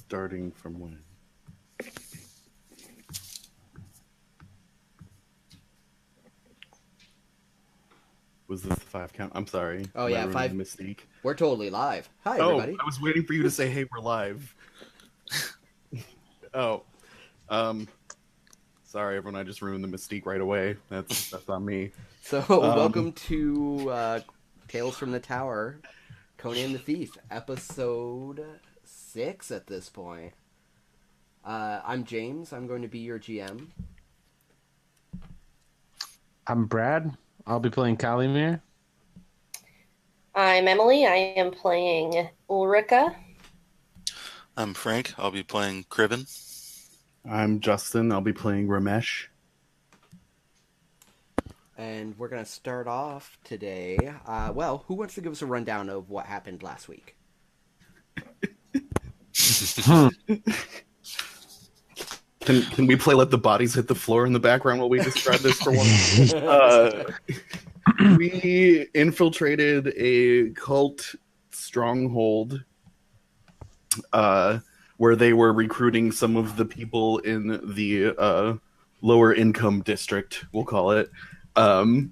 Starting from when? Was this the 5 count? I'm sorry. Oh yeah, 5. Mystique. We're totally live. Hi, everybody. I was waiting for you to say, "Hey, we're live." Oh, sorry, everyone. I just ruined the mystique right away. That's on me. So, welcome to Tales from the Tower, Conan the Thief, episode 6 at this point. I'm James. I'm going to be your GM. I'm Brad. I'll be playing Kalimir. I'm Emily. I am playing Ulrika. I'm Frank. I'll be playing Cribben. I'm Justin. I'll be playing Ramesh. And we're going to start off today. Who wants to give us a rundown of what happened last week? Can we play Let the Bodies Hit the Floor in the background while we describe this for one? We infiltrated a cult stronghold where they were recruiting some of the people in the lower income district, we'll call it. And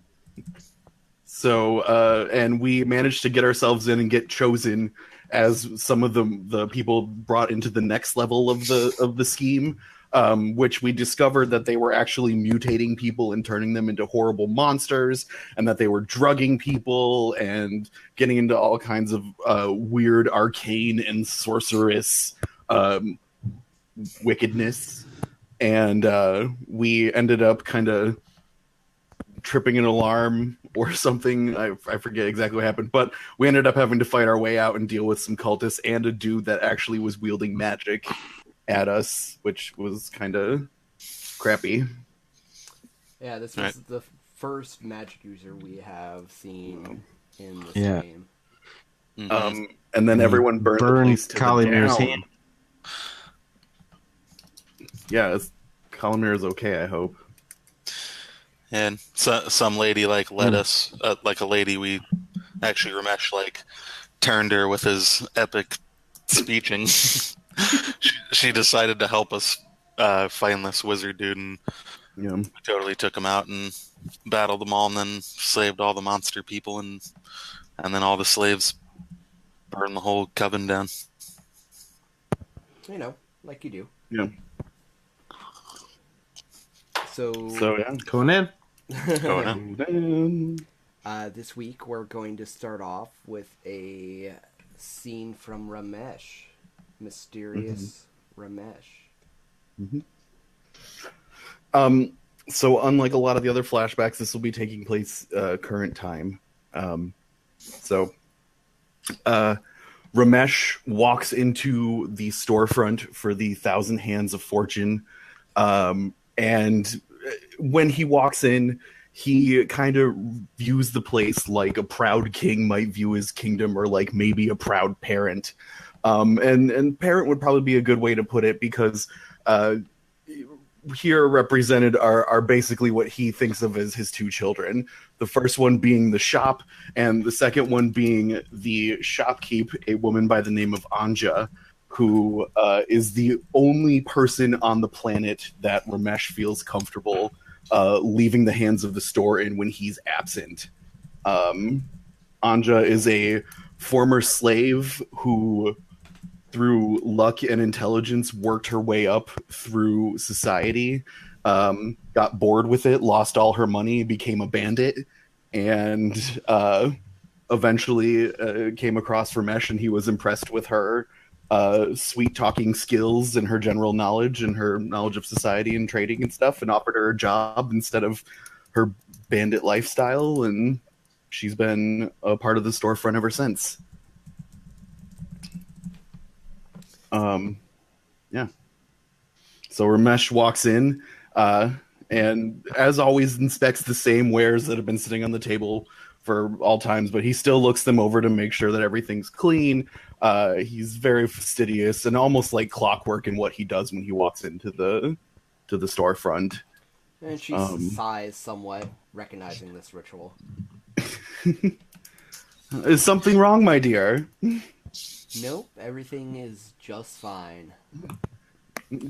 we managed to get ourselves in and get chosen as some of the people brought into the next level of the scheme. Which we discovered that they were actually mutating people and turning them into horrible monsters, and that they were drugging people and getting into all kinds of weird arcane and sorcerous wickedness. And we ended up kind of tripping an alarm or something. I forget exactly what happened, but we ended up having to fight our way out and deal with some cultists and a dude that actually was wielding magic at us, which was kind of crappy. Yeah, this was the first magic user we have seen in this game. Mm-hmm. And then everyone burned the place to Kalimir's the hand. Yeah, Kalimir is okay, I hope. And some lady led us, like a lady we actually Ramesh turned her with his epic speeching. She decided to help us find this wizard dude, and we totally took him out and battled them all, and then saved all the monster people, and then all the slaves burned the whole coven down. You know, like you do. Yeah. So yeah. Conan. This week we're going to start off with a scene from Ramesh. Mysterious Ramesh. So unlike a lot of the other flashbacks, this will be taking place current time. Ramesh walks into the storefront for the 1,000 Hands of Fortune, and when he walks in, he kind of views the place like a proud king might view his kingdom, or like maybe a proud parent. And parent would probably be a good way to put it, because here represented are basically what he thinks of as his 2 children. The first one being the shop, and the second one being the shopkeep, a woman by the name of Anja, who is the only person on the planet that Ramesh feels comfortable leaving the hands of the store in when he's absent. Anja is a former slave who, through luck and intelligence, worked her way up through society, got bored with it, lost all her money, became a bandit, and eventually came across Ramesh, and he was impressed with her sweet-talking skills and her general knowledge and her knowledge of society and trading and stuff, and offered her a job instead of her bandit lifestyle, and she's been a part of the storefront ever since. So Ramesh walks in, and as always inspects the same wares that have been sitting on the table for all times, but he still looks them over to make sure that everything's clean. He's very fastidious and almost like clockwork in what he does when he walks into the storefront. And she sighs somewhat, recognizing this ritual. Is something wrong, my dear? Nope, everything is just fine.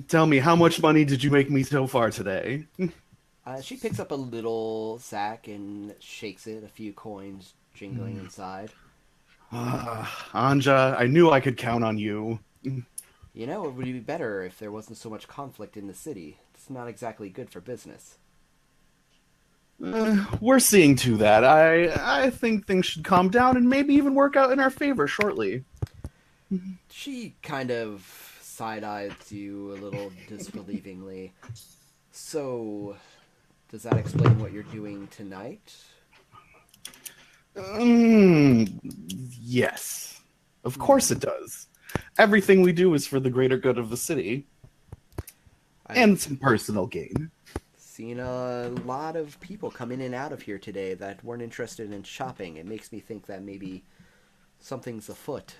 Tell me, how much money did you make me so far today? She picks up a little sack and shakes it, a few coins jingling inside. Anja, I knew I could count on you. You know, it would be better if there wasn't so much conflict in the city. It's not exactly good for business. We're seeing to that. I think things should calm down and maybe even work out in our favor shortly. She kind of side-eyes you a little disbelievingly. So, does that explain what you're doing tonight? Yes. Of course it does. Everything we do is for the greater good of the city. And some personal gain. Seen a lot of people come in and out of here today that weren't interested in shopping. It makes me think that maybe something's afoot.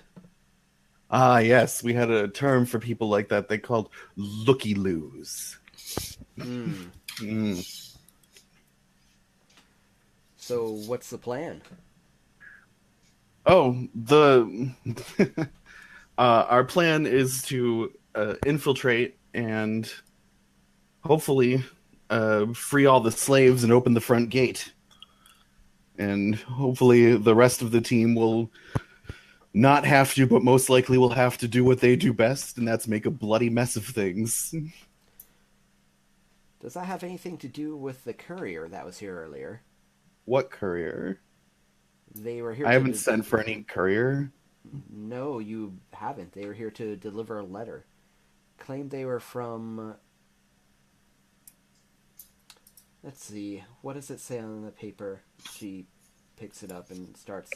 Ah, yes. We had a term for people like that they called looky-loos. So, what's the plan? Oh, our plan is to infiltrate and hopefully free all the slaves and open the front gate. And hopefully the rest of the team will not have to, but most likely will have to do what they do best, and that's make a bloody mess of things. Does that have anything to do with the courier that was here earlier? What courier? They were here. I haven't sent for any courier. No, you haven't. They were here to deliver a letter. Claimed they were from... Let's see. What does it say on the paper? She picks it up and starts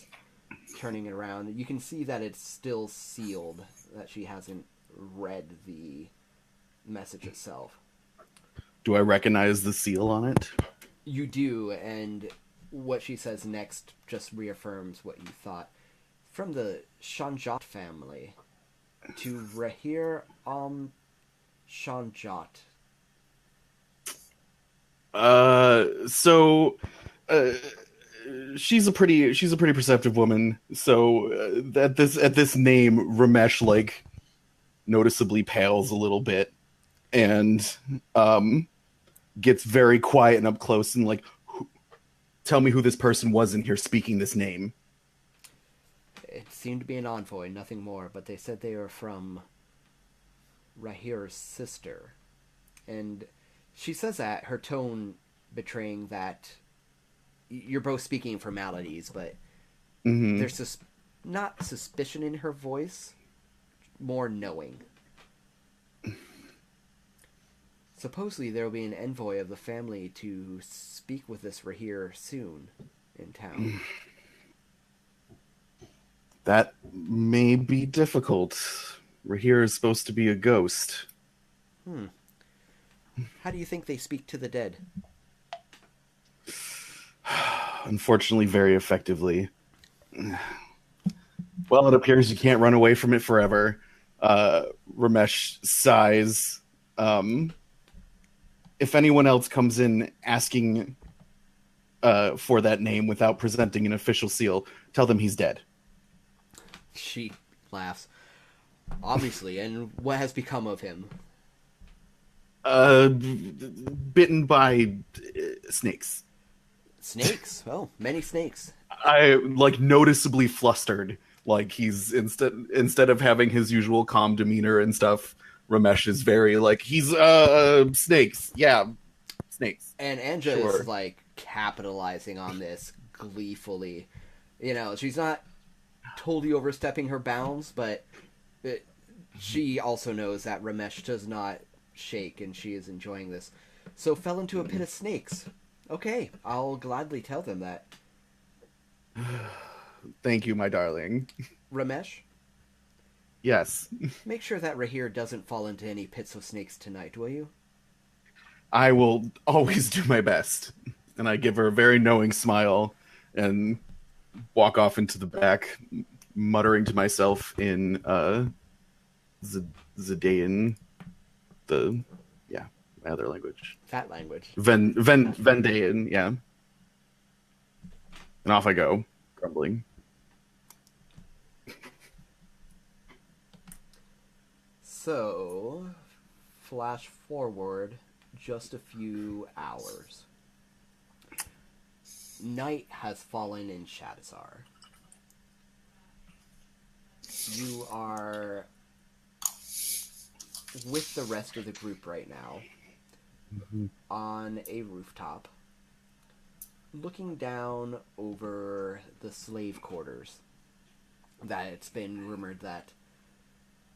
turning it around. You can see that it's still sealed, that she hasn't read the message itself. Do I recognize the seal on it? You do, and what she says next just reaffirms what you thought. From the Shanjat family to Rahir Shanjat. She's a pretty perceptive woman. So at this name, Ramesh like noticeably pales a little bit and gets very quiet and up close and like, tell me who this person was in here speaking this name. It seemed to be an envoy, nothing more, but they said they were from Rahir's sister. And she says that, her tone betraying that you're both speaking formalities, but there's not suspicion in her voice, more knowing. Supposedly there will be an envoy of the family to speak with this Rahir soon in town. That may be difficult. Rahir is supposed to be a ghost. How do you think they speak to the dead? Unfortunately, very effectively. Well, it appears you can't run away from it forever. Ramesh sighs. If anyone else comes in asking for that name without presenting an official seal, tell them he's dead. She laughs. Obviously, and what has become of him? Bitten by snakes. Snakes? Oh, many snakes. I like noticeably flustered. Like he's instead of having his usual calm demeanor and stuff, Ramesh is very like he's snakes. Yeah, snakes. And Anja is like capitalizing on this gleefully. You know, she's not totally overstepping her bounds, but she also knows that Ramesh does not shake, and she is enjoying this. So fell into a pit of snakes. Okay, I'll gladly tell them that. Thank you, my darling. Ramesh? Yes. Make sure that Rahir doesn't fall into any pits of snakes tonight, will you? I will always do my best. And I give her a very knowing smile and walk off into the back, muttering to myself in Zadaean, my other language. That language. Vendaean, yeah. And off I go, grumbling. So, flash forward just a few hours. Night has fallen in Shadisar. You are with the rest of the group right now on a rooftop, looking down over the slave quarters that it's been rumored that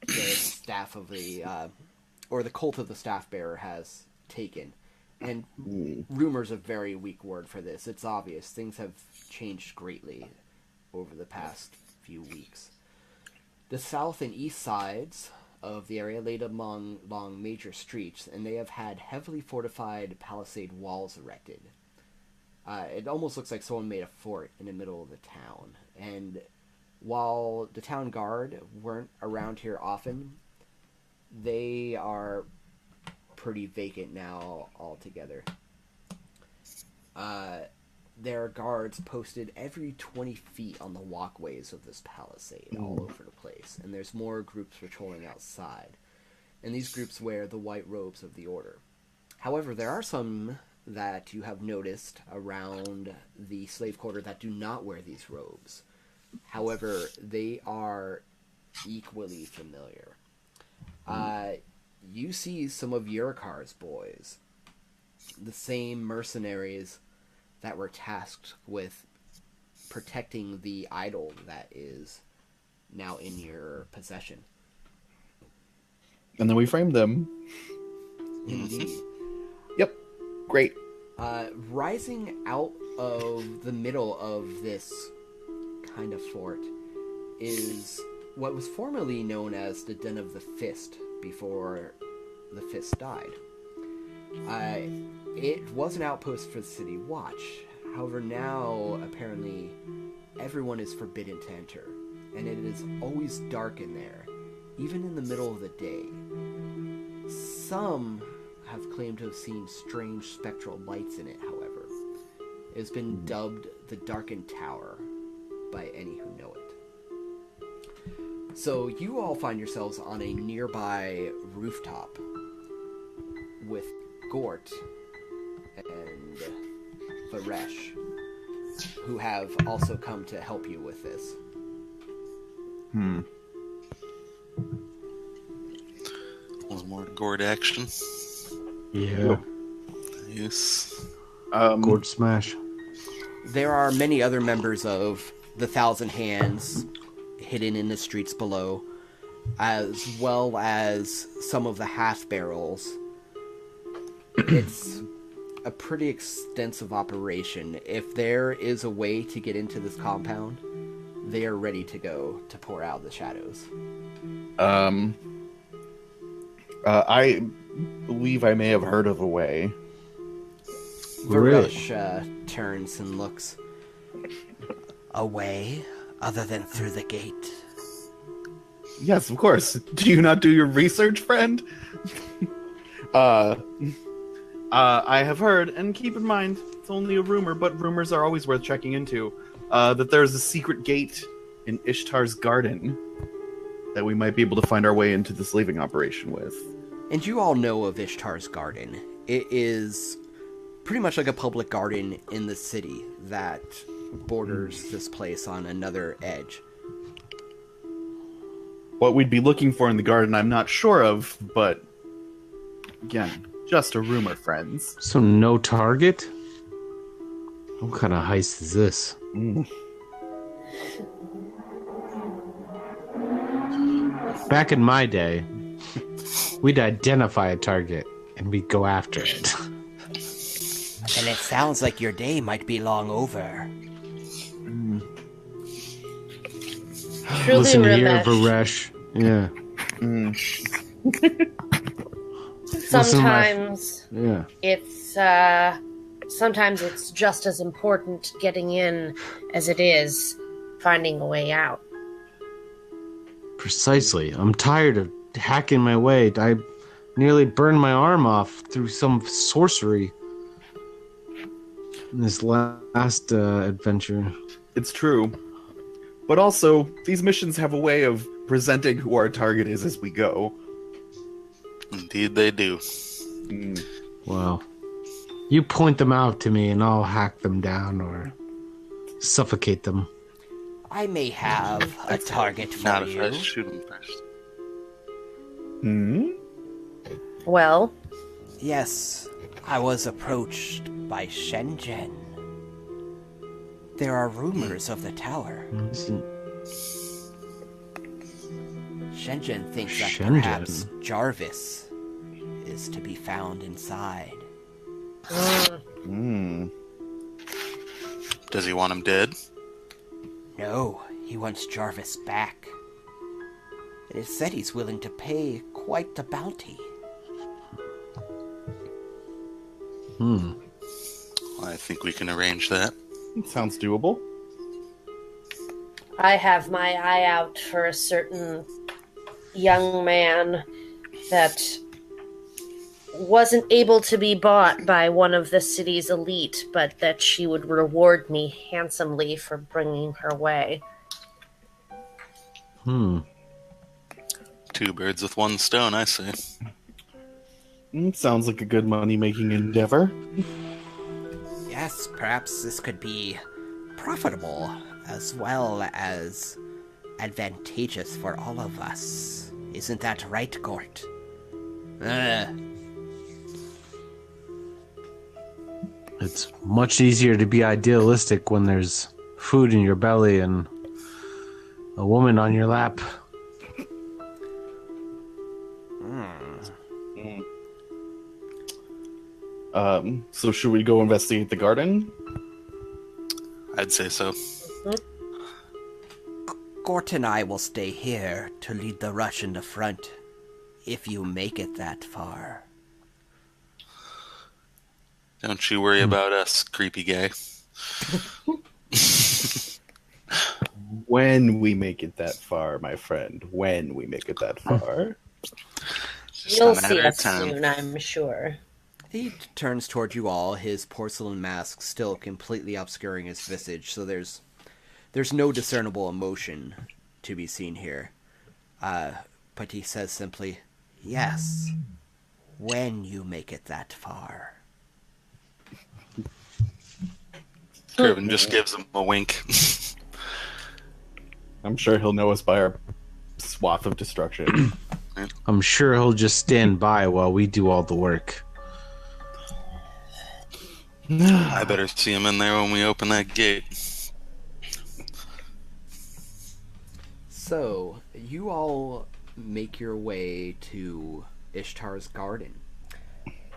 the staff of the, or the cult of the staff bearer has taken. And rumor's a very weak word for this. It's obvious. Things have changed greatly over the past few weeks. The south and east sides of the area laid along major streets, and they have had heavily fortified palisade walls erected. It almost looks like someone made a fort in the middle of the town. And while the town guard weren't around here often, they are pretty vacant now altogether. There are guards posted every 20 feet on the walkways of this palisade all over the place, and there's more groups patrolling outside. And these groups wear the white robes of the order. However, there are some that you have noticed around the slave quarter that do not wear these robes. However, they are equally familiar. You see some of Yurikar's boys, the same mercenaries that were tasked with protecting the idol that is now in your possession. And then we framed them. Indeed. Yep. Great. Rising out of the middle of this kind of fort is what was formerly known as the Den of the Fist before the Fist died. It was an outpost for the City Watch. However, now apparently everyone is forbidden to enter, and it is always dark in there, even in the middle of the day. Some have claimed to have seen strange spectral lights in it, however. It has been dubbed the Darkened Tower by any who know it. So you all find yourselves on a nearby rooftop with Gort and Varesh, who have also come to help you with this. A little more gourd action. Yeah. Yes. Gourd smash. There are many other members of the Thousand Hands hidden in the streets below, as well as some of the half-barrels. It's a pretty extensive operation. If there is a way to get into this compound, they are ready to go to pour out the shadows. I believe I may have heard of a way. Varesh turns and looks. A way other than through the gate? Yes, of course. Do you not do your research, friend? I have heard, and keep in mind, it's only a rumor, but rumors are always worth checking into, that there's a secret gate in Ishtar's garden that we might be able to find our way into the slaving operation with. And you all know of Ishtar's garden. It is pretty much like a public garden in the city that borders this place on another edge. What we'd be looking for in the garden, I'm not sure of, but again, just a rumor, friends. So no target? What kind of heist is this? Back in my day, we'd identify a target and we'd go after it. And it sounds like your day might be long over. Truly, Listen here, Ramesh. Varesh. Yeah. Sometimes Yeah. sometimes it's just as important getting in as it is finding a way out. Precisely. I'm tired of hacking my way. I nearly burned my arm off through some sorcery in this last adventure. It's true. But also, these missions have a way of presenting who our target is as we go. Indeed, they do. Mm. Well, you point them out to me and I'll hack them down or suffocate them. I may have a target for Not if you. I shoot them first. Hmm? Well, Yes, I was approached by Shenzhen. There are rumors of the tower. Shenzhen thinks that Shenzhen? perhaps Jarvis is to be found inside. Mm. Does he want him dead? No, he wants Jarvis back. It is said he's willing to pay quite the bounty. I think we can arrange that. Sounds doable. I have my eye out for a certain young man that wasn't able to be bought by one of the city's elite, but that she would reward me handsomely for bringing her way. Two birds with one stone, I say. Sounds like a good money-making endeavor. Yes, perhaps this could be profitable as well as advantageous for all of us. Isn't that right, Gort? It's much easier to be idealistic when there's food in your belly and a woman on your lap. So should we go investigate the garden? I'd say so. Gort and I will stay here to lead the rush in the front, if you make it that far. Don't you worry about us, creepy guy. When we make it that far, my friend. When we make it that far. It's just You'll a matter see of us time. soon, I'm sure. He turns toward you all, his porcelain mask still completely obscuring his visage, so there's no discernible emotion to be seen here. But he says simply, yes, when you make it that far. Kervin just gives him a wink. I'm sure he'll know us by our swath of destruction. I'm sure he'll just stand by while we do all the work. I better see him in there when we open that gate. So, you all make your way to Ishtar's garden.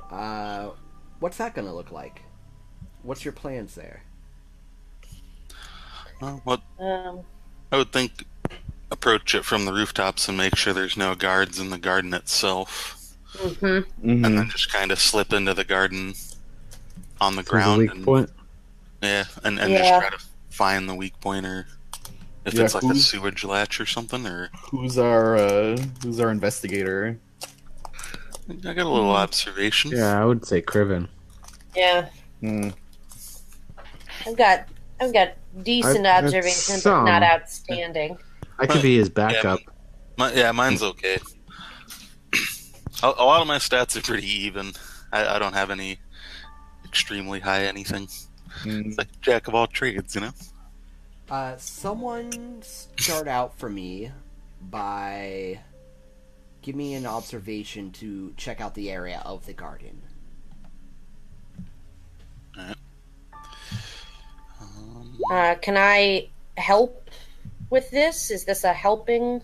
What's that going to look like? What's your plans there? Well, what Um, I would think approach it from the rooftops and make sure there's no guards in the garden itself. Mhm. And then just kind of slip into the garden on the There's a ground. weak And, point. yeah, and Yeah. just try to find the weak point, or if Yeah, it's like a who's- sewage latch or something, or Who's our investigator? I got a little observation. Yeah, I would say Criven. yeah, Hmm. I've got decent I've got observation, but some. not outstanding. I could be his backup. Mine's okay. A lot of my stats are pretty even. I don't have any extremely high anything. Hmm. It's like jack of all trades, you know? Someone start out for me by... Give me an observation to check out the area of the garden. Alright. Can I help with this? Is this a helping?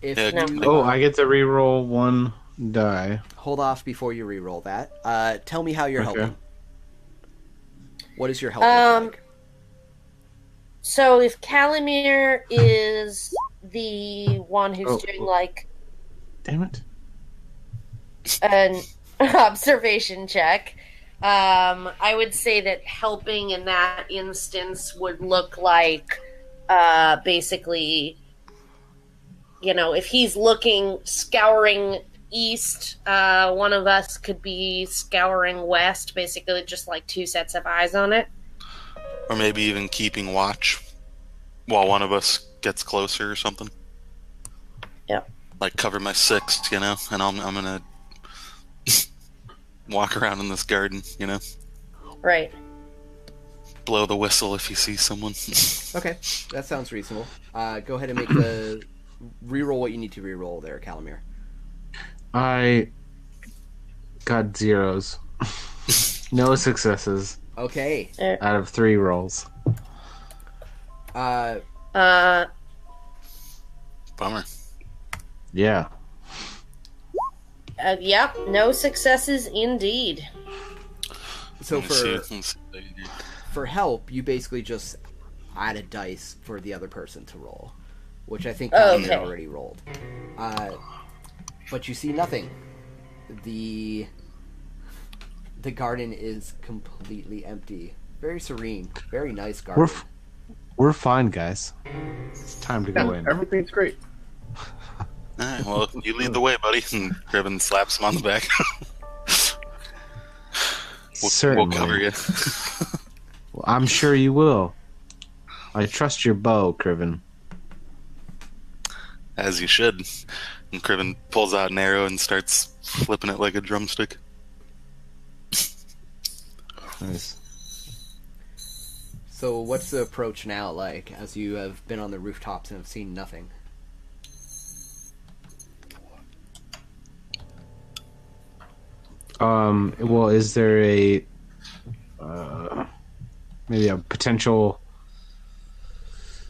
If Yeah, you Oh, I get to reroll one die. hold off before you re-roll that, tell me how you're Okay. helping. What is your help look like? So if Calimere is the one who's Oh. doing like Damn it. an observation check, I would say that helping in that instance would look like basically, if he's scouring east, one of us could be scouring west, basically just like two sets of eyes on it. Or maybe even keeping watch while one of us gets closer or something. Yeah. like cover my six, and I'm gonna walk around in this garden, Right. blow the whistle if you see someone. Okay, that sounds reasonable. Go ahead and make the reroll what you need to reroll there, Calamir. I got zeros. No successes Okay. out of 3 rolls. Uh, Bummer. Yeah. Yep, no successes indeed. so Let's see what I can do. for help, you basically just add a dice for the other person to roll, which I think Calamir Okay. already rolled. But you see nothing. The garden is completely empty. Very serene. Very nice garden. We're fine, guys. It's time to go in. Everything's great. Alright, well, you lead the way, buddy. And Criven slaps him on the back. we'll Certainly. cover you. Well, I'm sure you will. I trust your bow, Criven. As you should. And Criven pulls out an arrow and starts flipping it like a drumstick. Nice. So what's the approach now like, as you have been on the rooftops and have seen nothing? Well, is there a maybe a potential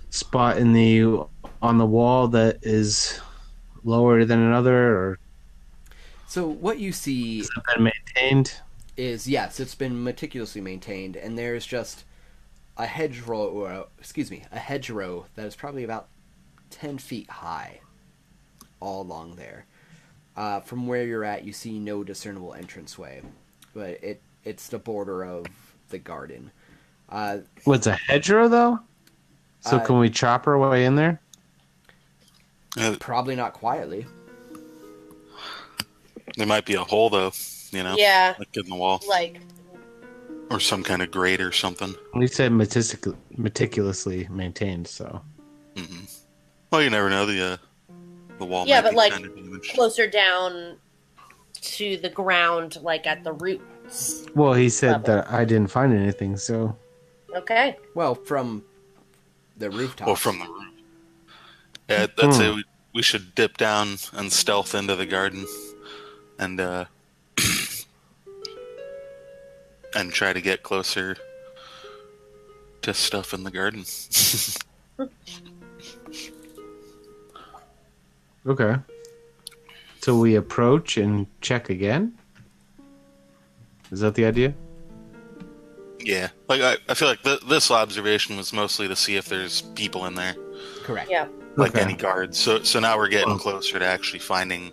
spot on the wall that is lower than another, or So what you see has it been maintained? is, yes, it's been meticulously maintained, and there's just a hedgerow that is probably about 10 feet high all along there. From where you're at, you see no discernible entranceway, but it's the border of the garden. What's a hedgerow though? So can we chop our way in there? Probably not quietly. There might be a hole, though, Yeah, like in the wall. like, Or some kind of grate or something. We said meticulously maintained, so hmm Well, you never know. The wall yeah, might but be like kind of damaged. closer down to the ground, like at the roots. well, he said Level. that I didn't find anything, so Okay. Well, from the rooftop. Or from the roof. Yeah, I'd say we should dip down and stealth into the garden and and try to get closer to stuff in the garden. okay. So we approach and check again? Is that the idea? Yeah, like I feel like this observation was mostly to see if there's people in there, Correct. Yeah. like Okay. any guards. So now we're getting closer to actually finding.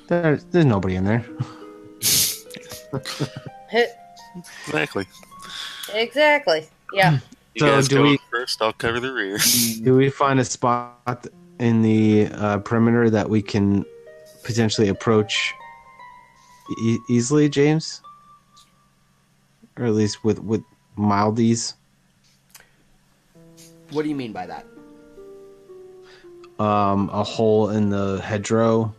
There's nobody in there. Exactly. Exactly. Yeah. You So guys do go we- first. I'll cover the rear. Do we find a spot in the perimeter that we can potentially approach easily, James? Or at least with mild ease? What do you mean by that? A hole in the hedgerow.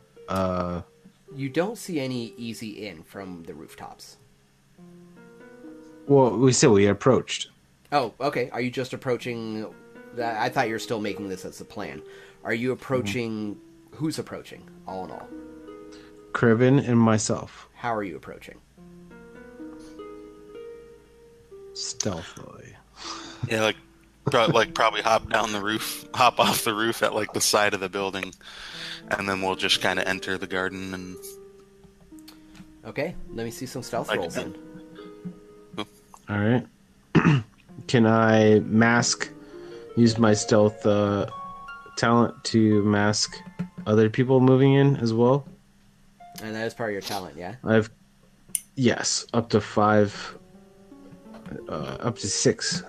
You don't see any easy in from the rooftops. Well, we said we approached. Oh, okay. Are you just approaching that? I thought you were still making this as a plan. Are you approaching... Who's approaching, all in all? Criven and myself. How are you approaching? Stealthily. Yeah, probably hop off the roof at like the side of the building, and then we'll just kind of enter the garden and. Okay, let me see some stealth Like rolls that. then. All right. Can I use my stealth talent to mask other people moving in as well? And that is part of your talent, yeah? Yes, up to 5, up to 6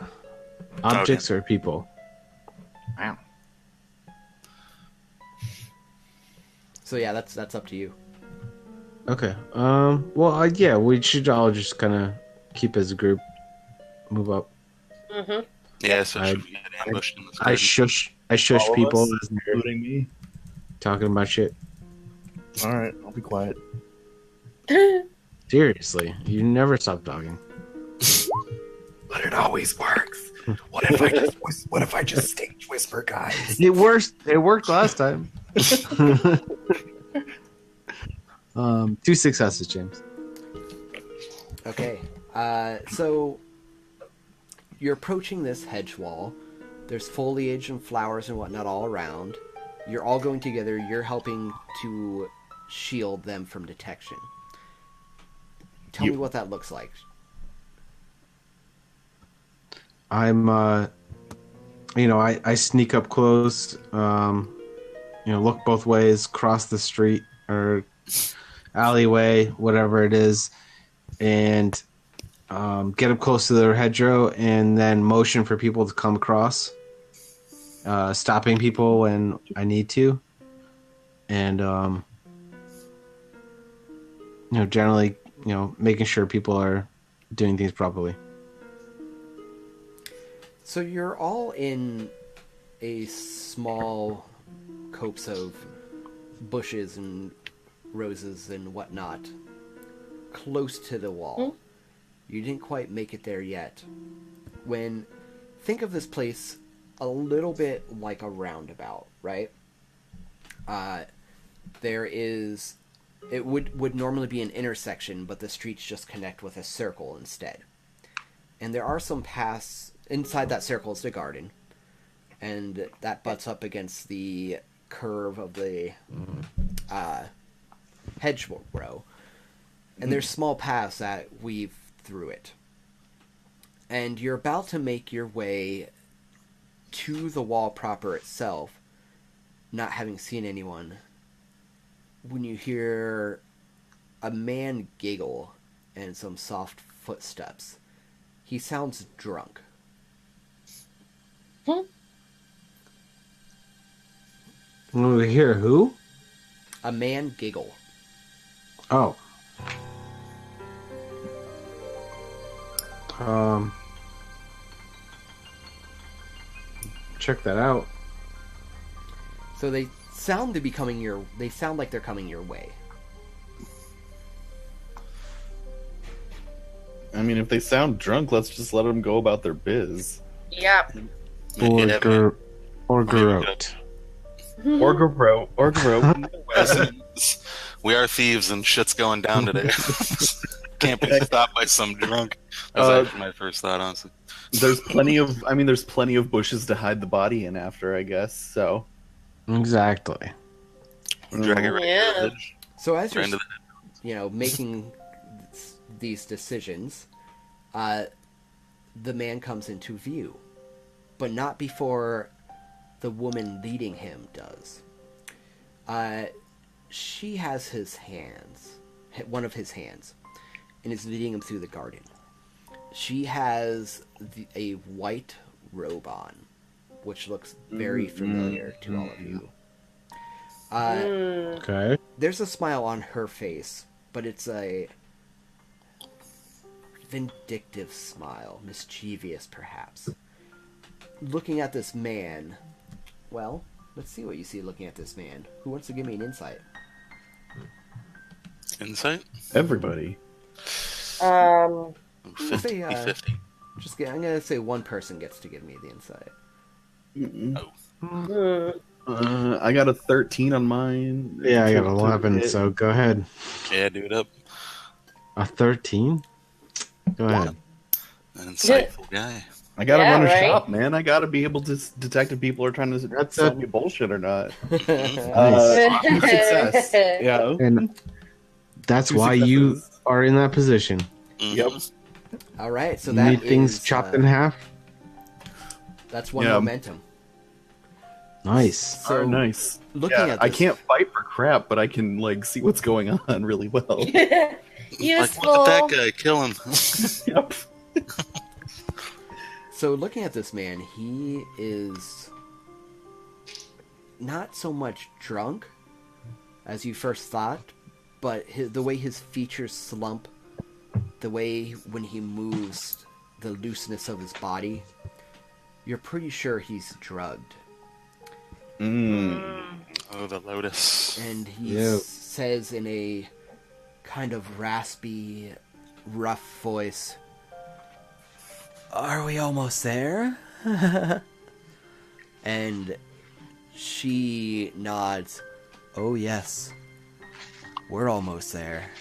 objects or people. Wow. So yeah, that's up to you. Okay. Well, yeah, we should all just kind of keep as a group, move up. Mm-hmm. Yeah, so should we get ambushed in this I garden? shush All of people us, as they're including me. talking about shit. All right, I'll be quiet. Seriously, you never stop talking. But it always works. What if I just stage whisper, guys? It worked. It worked last time. 2 successes, James. Okay. So you're approaching this hedge wall. There's foliage and flowers and whatnot all around. You're all going together. You're helping to shield them from detection. Tell me what that looks like. I'm, I sneak up close, look both ways, cross the street or alleyway, whatever it is, and get up close to their hedgerow and then motion for people to come across, stopping people when I need to, and, generally, making sure people are doing things properly. So you're all in a small copse of bushes and roses and whatnot, close to the wall. You didn't quite make it there yet. Think of this place a little bit like a roundabout, right? It would normally be an intersection, but the streets just connect with a circle instead. And there are some paths. Inside that circle is the garden, and that butts up against the curve of the hedgerow. And there's small paths that weave through it. And you're about to make your way to the wall proper itself, not having seen anyone, when you hear a man giggle and some soft footsteps. He sounds drunk. Over here, who? A man giggle. Oh. Check that out. So they sound like they're coming your way. I mean, if they sound drunk, let's just let them go about their biz. Yep. Or garrote. Or garrote. We are thieves and shit's going down today. Can't be stopped by some drunk. That was actually my first thought, honestly. There's plenty of bushes to hide the body in after, I guess, so. Exactly. Drag it right to the edge. So as you're, making these decisions, the man comes into view, but not before the woman leading him does. She has one of his hands, and is leading him through the garden. She has a white robe on, which looks very familiar to all of you. Okay. There's a smile on her face, but it's a vindictive smile, mischievous perhaps. Looking at this man, well, let's see what you see looking at this man. Who wants to give me an insight? Insight? Everybody. 50-50. I'm gonna say one person gets to give me the insight. I got a 13 on mine. Yeah, I got 11, so go ahead. Yeah, do it up. A 13? Go ahead. An insightful guy. I gotta run a shop, man. I gotta be able to detect if people are trying to sell me bullshit or not. Success. Yeah. And that's why you are in that position. Yep. All right, so You that need things is, chopped in half? That's one momentum. Nice. So nice. Looking at this, I can't fight for crap, but I can see what's going on really well. Useful. Like, look at that guy, kill him. Yep. So looking at this man, he is not so much drunk as you first thought, but the way his features slump, the way when he moves, the looseness of his body, you're pretty sure he's drugged. Oh, the lotus. And he says in a kind of raspy, rough voice, "Are we almost there?" And she nods. "Oh yes, we're almost there.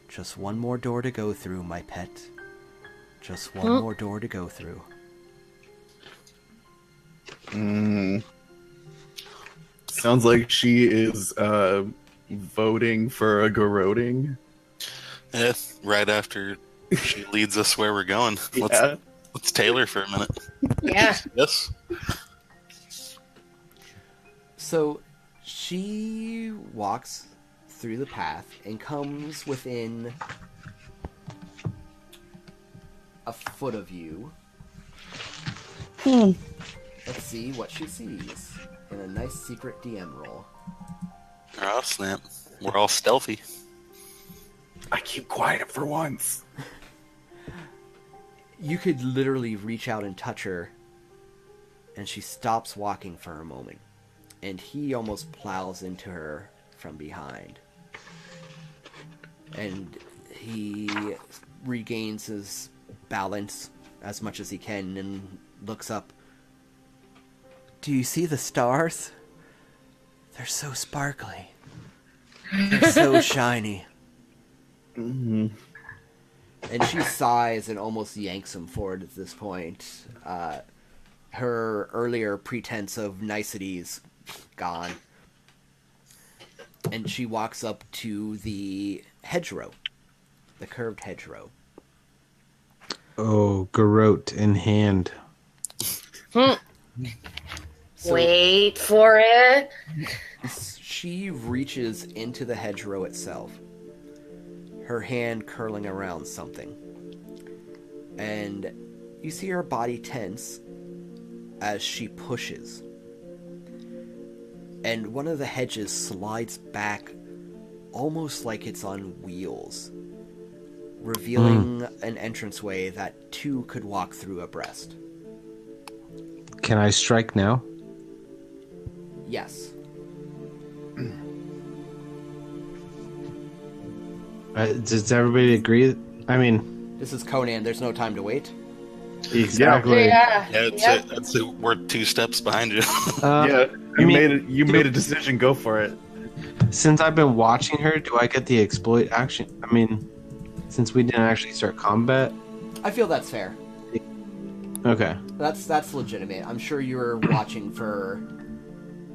Just one more door to go through, my pet. Just one more door to go through." Sounds like she is voting for a garroting. Right after she leads us where we're going. Yeah. Let's Taylor for a minute. Yeah. Yes. So she walks through the path and comes within a foot of you. Let's see what she sees in a nice secret DM roll. Oh, snap. We're all stealthy. I keep quiet for once. You could literally reach out and touch her, and she stops walking for a moment, and he almost plows into her from behind. And he regains his balance as much as he can and looks up. "Do you see the stars? They're so sparkly. They're so shiny." Mm-hmm. And she sighs and almost yanks him forward at this point. Her earlier pretense of niceties gone. And she walks up to the hedgerow. The curved hedgerow. Oh, garrote in hand. So Wait for it. she reaches into the hedgerow itself, her hand curling around something. And you see her body tense as she pushes. And one of the hedges slides back almost like it's on wheels, revealing an entranceway that two could walk through abreast. Can I strike now? Yes. Does everybody agree? I mean, This is Conan, there's no time to wait. exactly. Yeah. Yeah, I'd say we're 2 steps behind you. Yeah, I mean, you made a decision. Go for it. Since I've been watching her, do I get the exploit action? I mean, since we didn't actually start combat. I feel that's fair. Okay. That's legitimate. I'm sure you were watching for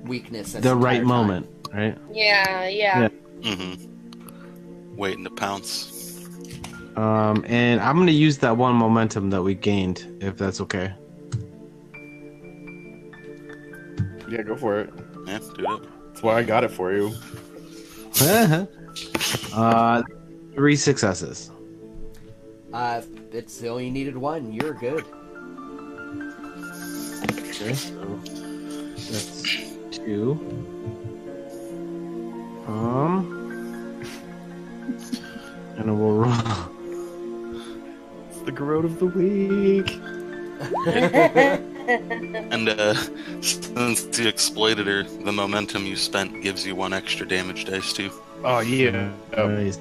weakness at The right moment, right? Yeah. Waiting to pounce. And I'm gonna use that one momentum that we gained, if that's okay. Yeah, go for it. Yeah, do it. That's why I got it for you. 3 successes. It's only needed one. You're good. Okay, so that's 2. And we'll roll. It's the garrote of the week. And since you exploited her, the momentum you spent gives you 1 extra damage dice too. Oh yeah. Nice.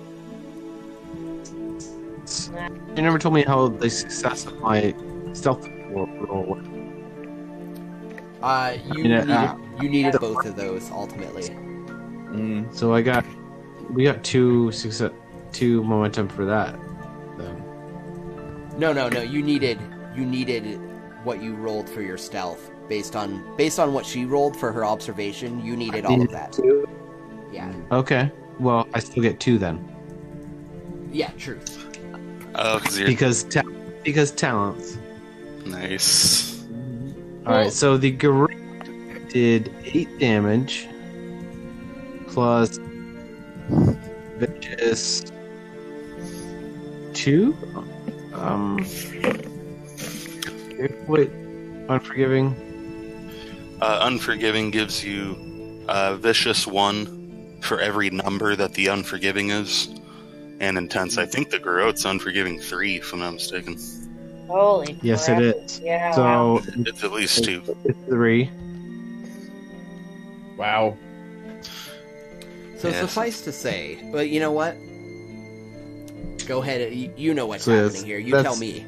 You never told me how the success of my stealth roll worked. You needed both of those ultimately. So we got 2 success, 2 momentum for that. Then. No. You needed what you rolled for your stealth based on what she rolled for her observation. You needed all of that. 2? Yeah. Okay. Well, I still get 2 then. Yeah. Truth. Oh, Because talents. Nice. All right. So the garrote did 8 damage plus vicious 2. Wait, unforgiving. Unforgiving gives you vicious 1 for every number that the unforgiving is, and intense. I think the garrote's unforgiving 3, if I'm not mistaken. Holy Yes, crap. it is. Yeah. So It's at least 2. it's 3. Wow. So Yes. suffice to say, but you know what? Go ahead. You know what's So yes, happening here. You that's- tell me.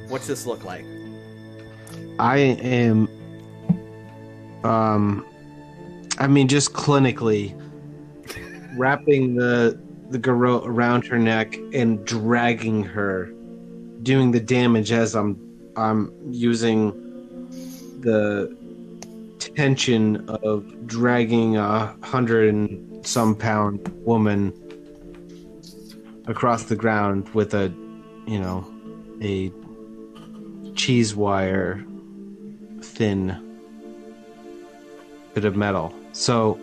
What's this look like? I am, I mean, just clinically wrapping the garrote around her neck and dragging her, doing the damage as I'm using the tension of dragging 100-and-some-pound woman across the ground with a cheese wire thin bit of metal. So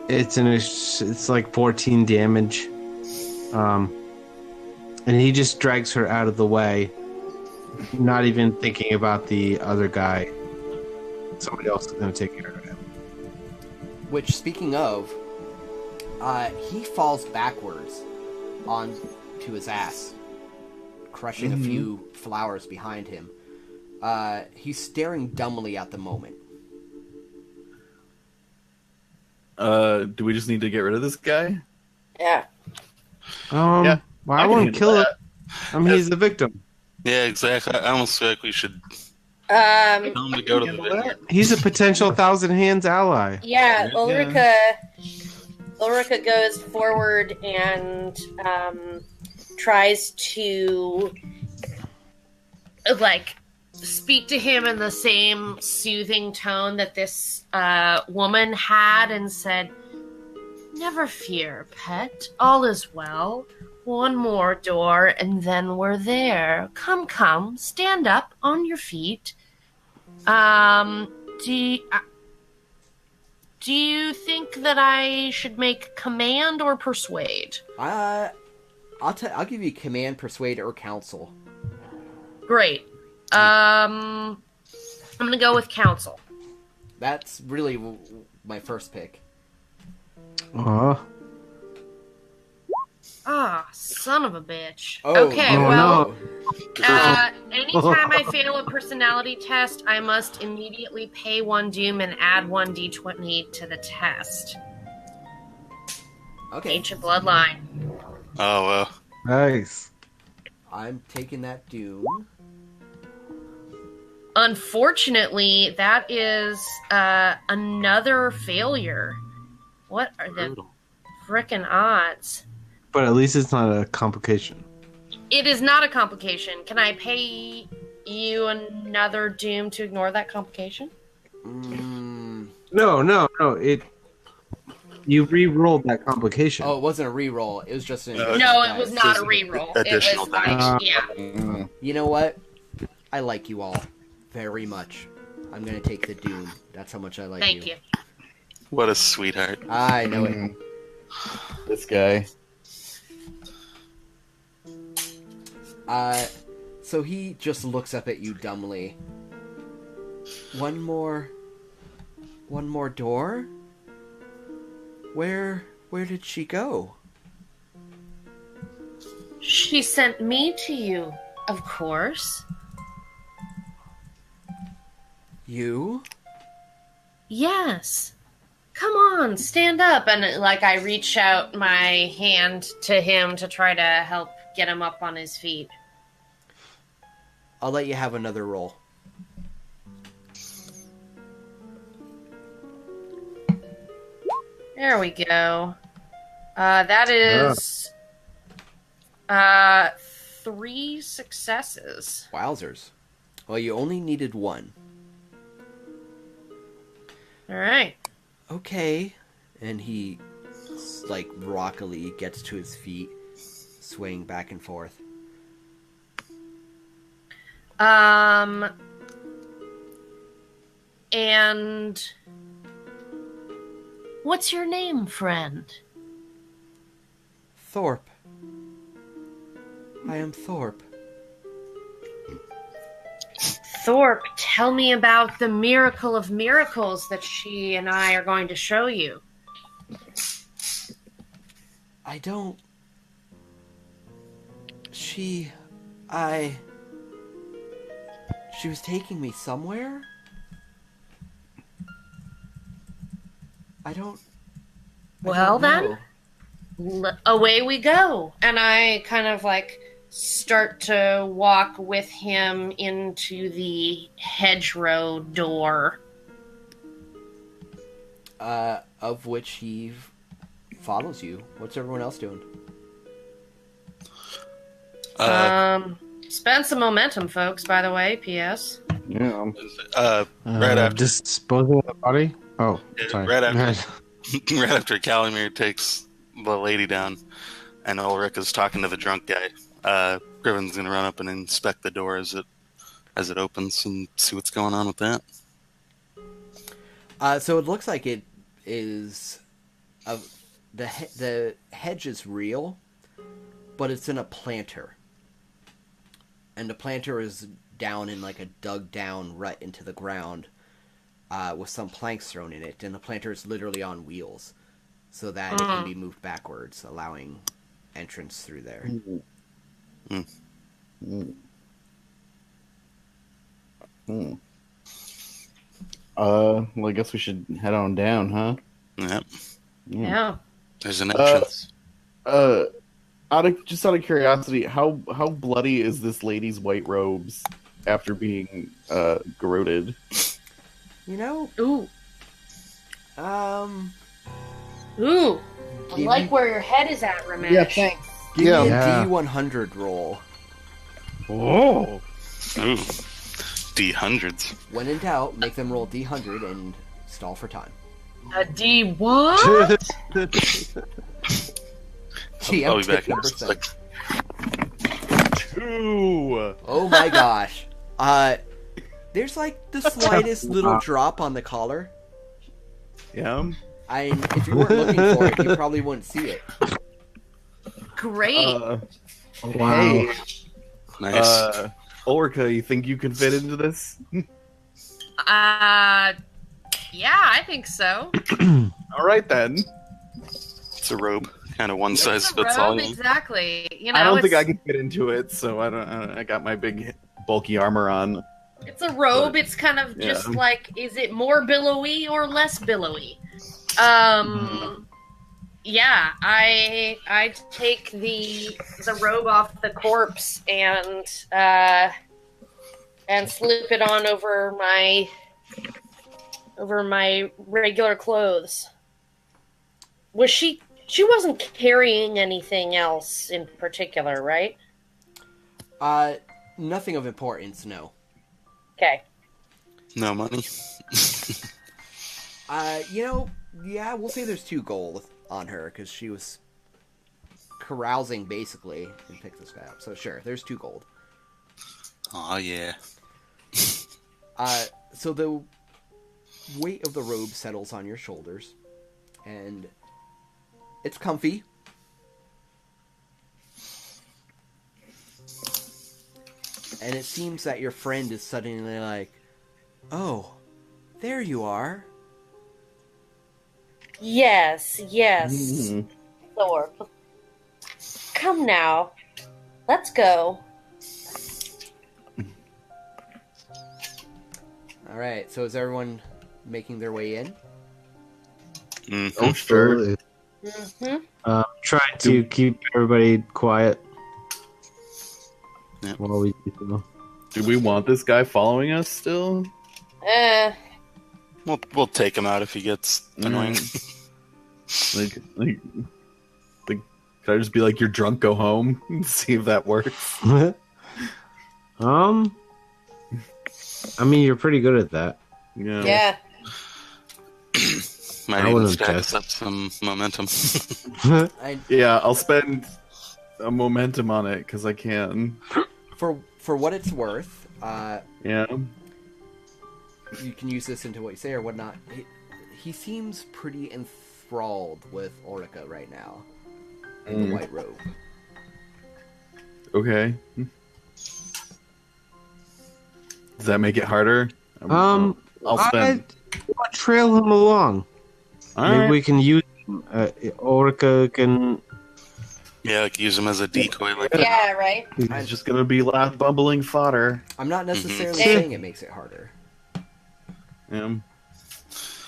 it's like 14 damage. And he just drags her out of the way, not even thinking about the other guy. Somebody else is going to take care of him. Which, speaking of, he falls backwards onto his ass, crushing a few flowers behind him. He's staring dumbly at the moment. Do we just need to get rid of this guy? Yeah. Yeah, Well, I I can won't handle kill him. that. He's the victim. Yeah, exactly. I almost feel like we should Um, tell him to go to the vineyard. He's a potential Thousand Hands ally. yeah, Yeah. Ulrika goes forward and tries to speak to him in the same soothing tone that this woman had, and said, "Never fear, pet. All is well. One more door, and then we're there. Come, stand up on your feet. Do you think that I should make command or persuade?" I'll give you command, persuade, or counsel. Great. I'm gonna go with counsel. That's really my first pick. Ah, son of a bitch. Oh, Okay, oh, well, no. anytime I fail a personality test, I must immediately pay 1 doom and add 1 d20 to the test. Okay, Ancient bloodline. Oh, well. Nice. I'm taking that doom. Unfortunately, that is another failure. What are the Brutal. frickin' odds? But at least it's not a complication. It is not a complication. Can I pay you another doom to ignore that complication? No. You re-rolled that complication. Oh, it wasn't a reroll. It was just an. No, it was not a reroll. It Additional was like, dice. yeah. You know what? I like you all very much. I'm gonna take the doom. That's how much I like Thank you. What a sweetheart. I know it. This guy. So he just looks up at you dumbly. One more door? Where did she go? She sent me to you, of course. You? Yes. Come on, stand up. And I reach out my hand to him to try to help get him up on his feet. I'll let you have another roll. There we go. That is 3 successes. Wowzers. Well, you only needed 1. All right. Okay. And he, rockily gets to his feet, swaying back and forth. And what's your name, friend? Thorpe. I am Thorpe. Thorpe, tell me about the miracle of miracles that she and I are going to show you. I don't... She was taking me somewhere? I don't Well No. then, away we go. And I kind of like start to walk with him into the hedgerow door. Of which he follows you. What's everyone else doing? Spend some momentum, folks, by the way, P.S. Yeah. Right after, disposing of the body. Oh, sorry. right after, right after Calimere takes the lady down, and Ulrich is talking to the drunk guy. Griven's gonna run up and inspect the door as it opens and see what's going on with that. So it looks like it is the hedge is real, but it's in a planter, and the planter is down in like a dug down rut into the ground, with some planks thrown in it, and the planter is literally on wheels, so that it can be moved backwards, allowing entrance through there. Well, I guess we should head on down, huh? Yep. Yeah. There's an entrance. Out of curiosity, how bloody is this lady's white robes after being garroted? You know, Ooh. um, Ooh. I Give like me- where your head is at, Ramesh. thanks. give Yeah. me a Yeah. D100 roll. Oh, Ooh. D100s. When in doubt, make them roll D100 and stall for time. A D what? GM I'll be back tip in number just a 7. sec. 2. Oh my gosh. There's like the slightest little drop on the collar. Yeah. If you weren't looking for it, you probably wouldn't see it. Great. Wow. Hey, Nice. Ulrika, you think you can fit into this? Yeah, I think so. All right then. It's a robe. Kind of one size It's a fits robe, all. exactly. You know, I don't think it's- I can fit into it, so I got my big bulky armor on. It's a robe. But- It's kind of just yeah. like, is it more billowy or less billowy? Yeah, I take the robe off the corpse and slip it on over my regular clothes. Was she wasn't carrying anything else in particular, right? Nothing of importance, no. Okay. No money. Yeah, we'll say there's 2 gold on her, because she was carousing, basically, and picked this guy up. So sure, there's 2 gold. Oh yeah. So the weight of the robe settles on your shoulders, and it's comfy. And it seems that your friend is suddenly like, "Oh, there you are." Yes. Mhm. Thor. Come now. Let's go. All right. So is everyone making their way in? Mhm. Oh, sure. Absolutely. Mm-hmm. Try to keep everybody quiet Yep. while we do so. Do we want this guy following us still? We'll take him out if he gets annoying. Like, could I just be like, "You're drunk, go home," and see if that works? I mean, you're pretty good at that. Yeah. Yeah. Might I even wouldn't stack object. us up some momentum. Yeah, I'll spend a momentum on it because I can. For what it's worth, Yeah. you can use this into what you say or whatnot. He seems pretty enthralled with Orica right now in the white robe. Okay. Does that make it harder? I'll spend. trail him along. All Maybe right. we can use him. Orica can. Yeah, like use him as a decoy. Like Yeah, right? He's just gonna be loud, bumbling fodder. I'm not necessarily Mhm. saying it makes it harder. Yeah.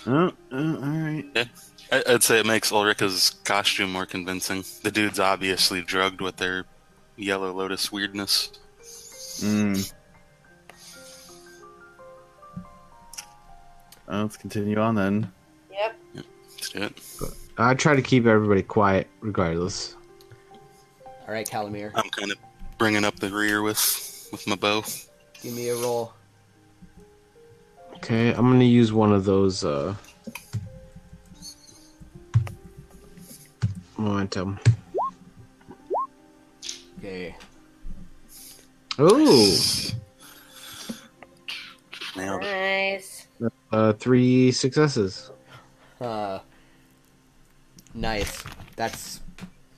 All right. I'd say it makes Ulrika's costume more convincing. The dude's obviously drugged with their Yellow Lotus weirdness. Let's continue on then. Yep. Let's do it. I try to keep everybody quiet regardless. All right, Calamir, I'm kind of bringing up the rear with my bow. give me a roll. Okay, I'm gonna use one of those momentum. Okay. Ooh, Nailed it. Nice. 3 successes. Nice. That's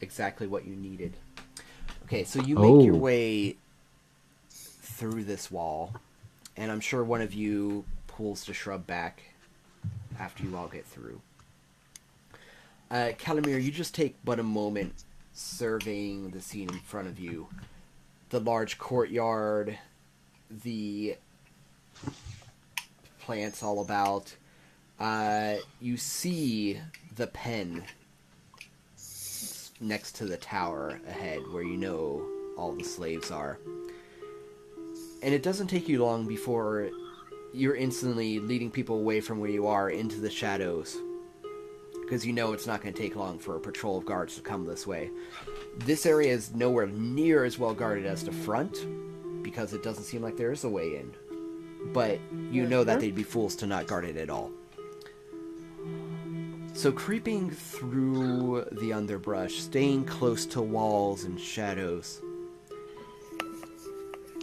exactly what you needed. Okay, so you make your way through this wall, and I'm sure one of you pulls the shrub back after you all get through. Calamir, you just take but a moment surveying the scene in front of you. The large courtyard, the plants all about. You see the pen next to the tower ahead where you know all the slaves are. And it doesn't take you long before you're instantly leading people away from where you are into the shadows. Because you know it's not going to take long for a patrol of guards to come this way. This area is nowhere near as well guarded as the front, because it doesn't seem like there is a way in. But you know that they'd be fools to not guard it at all. So creeping through the underbrush, staying close to walls and shadows,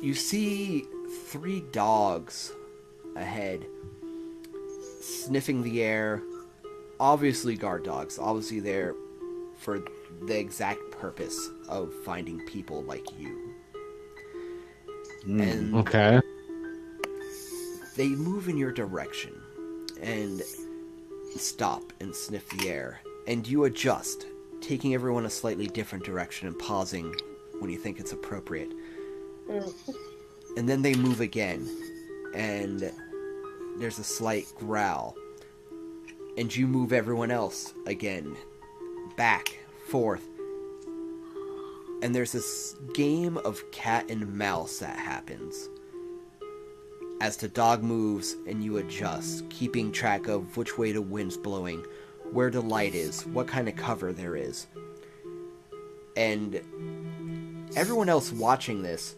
you see 3 dogs ahead, sniffing the air. Obviously guard dogs, obviously there for the exact purpose of finding people like you. And Okay. they move in your direction and stop and sniff the air, and you adjust, taking everyone a slightly different direction and pausing when you think it's appropriate. And then they move again, and there's a slight growl, and you move everyone else again, back, forth, and there's this game of cat and mouse that happens as the dog moves and you adjust, keeping track of which way the wind's blowing, where the light is, what kind of cover there is. And everyone else watching this,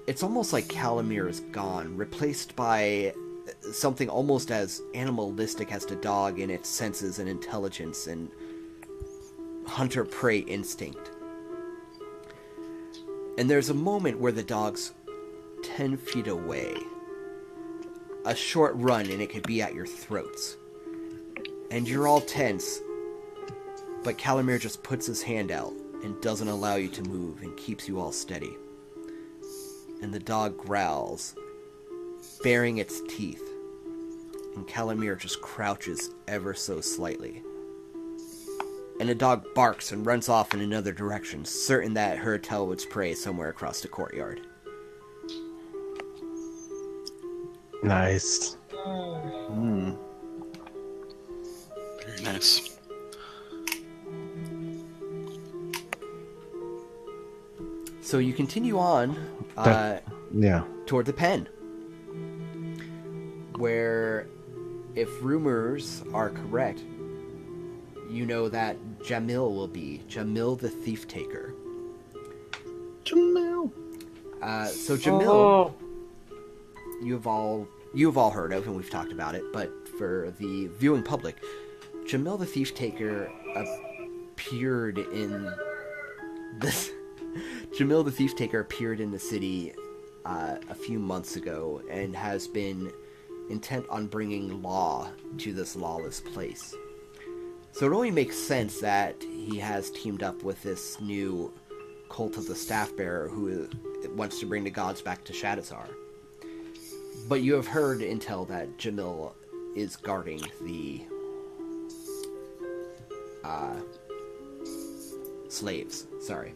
it's almost like Calamir is gone, replaced by something almost as animalistic as the dog in its senses and intelligence and hunter-prey instinct. And there's a moment where the dog's 10 feet away. A short run and it could be at your throats. And you're all tense, but Calamir just puts his hand out and doesn't allow you to move and keeps you all steady. And the dog growls, baring its teeth, and Calamir just crouches ever so slightly. And the dog barks and runs off in another direction, certain that her tail would prey somewhere across the courtyard. Nice. Very nice. So you continue on Yeah. toward the pen, where, if rumors are correct, you know that Jamil will be Jamil the Thief Taker. Jamil. So Jamil, you've all heard of, and we've talked about it, but for the viewing public, Jamil the Thief Taker appeared in this. Jamil the Thief Taker appeared in the city a few months ago and has been intent on bringing law to this lawless place. So it only makes sense that he has teamed up with this new cult of the Staff Bearer who wants to bring the gods back to Shadowzar. But you have heard intel that Jamil is guarding the slaves. Sorry.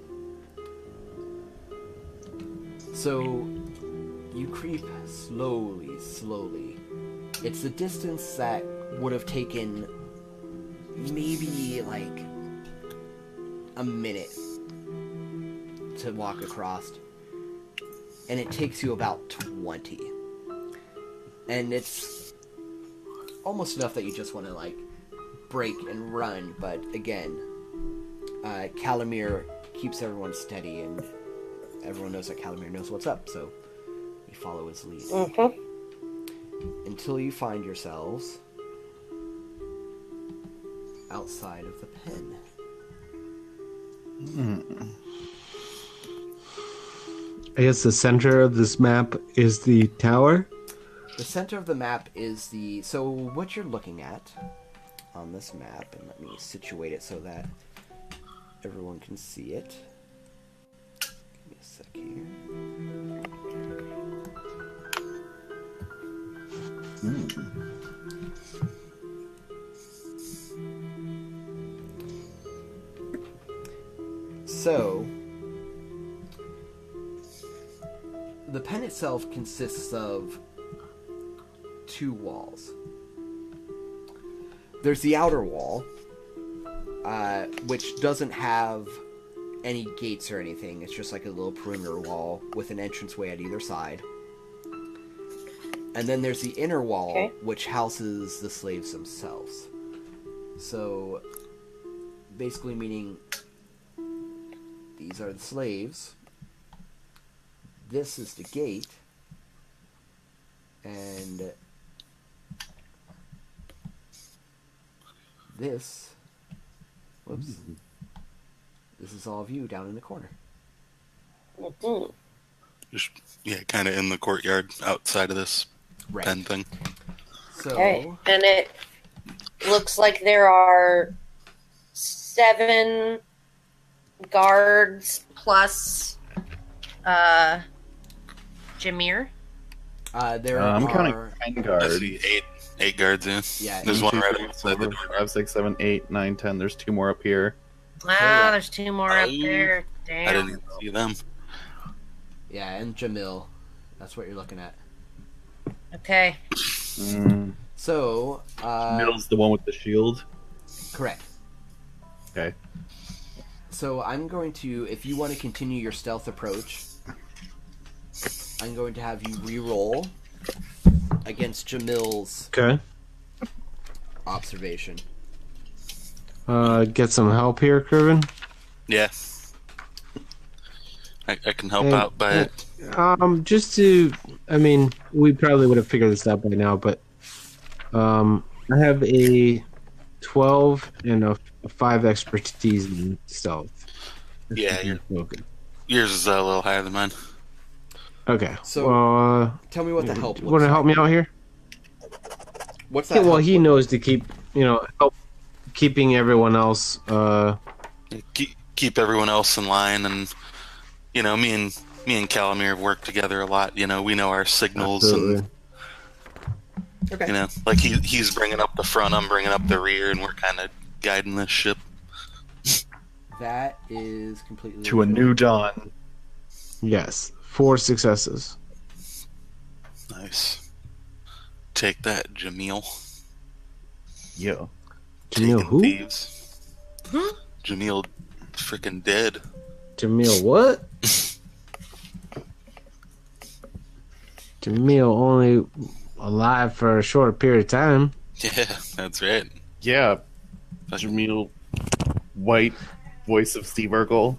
So you creep slowly. It's the distance that would have taken maybe like a minute to walk across, and it takes you about 20. And it's almost enough that you just want to like break and run, but again, Calamir keeps everyone steady, and everyone knows that Calamir knows what's up, so you follow his lead. Mm-hmm. Until you find yourselves outside of the pen. I guess the center of this map is the tower. The center of the map is the... So what you're looking at on this map, and let me situate it so that everyone can see it. Give me a sec here. So, the pen itself consists of 2 walls. There's the outer wall, which doesn't have any gates or anything. It's just like a little perimeter wall with an entranceway at either side. And then there's the inner wall, which houses the slaves themselves. So, basically meaning these are the slaves. This is the gate. And this... Whoops. This is all of you down in the corner. Mm-hmm. Just, yeah, kind of in the courtyard outside of this pen thing. So, Okay. And it looks like there are 7 guards plus Jameer. there I'm are... counting 10 I guards. see eight guards in. Yeah, There's one right outside the 4, door. 5, 6, 7, 8, 9, 10. There's 2 more up here. Ah, there's 2 more up there. I didn't Damn. even see them. Yeah, and Jamil. That's what you're looking at. Okay. So, Mill's the one with the shield. correct. Okay. So I'm going to, if you want to continue your stealth approach, I'm going to have you re-roll against Jamil's Okay. observation. Get some help here, Kervin. Yeah. I can help And- out by Just to, I mean, we probably would have figured this out by now, but I have a 12 and a 5 expertise in stealth. Yeah, Okay. yours is a little higher than mine. Okay. So, Tell me what the help looks want to help like. me out here? What's Yeah, that? well, help he look knows to keep, help keeping everyone else. Keep everyone else in line, and me and Calamir have worked together a lot. We know our signals, Absolutely. like? Okay. and like he's bringing up the front, I'm bringing up the rear, and we're kind of guiding this ship. That is completely... To a new dawn. Yes. 4 successes. Nice. Take that, Jamil. Yeah. Jamil Taking who? thieves. Jamil, freaking dead. Jamil what? Jamil only alive for a short period of time. Yeah, that's right. Yeah. Jamil, white voice of Steve Urkel.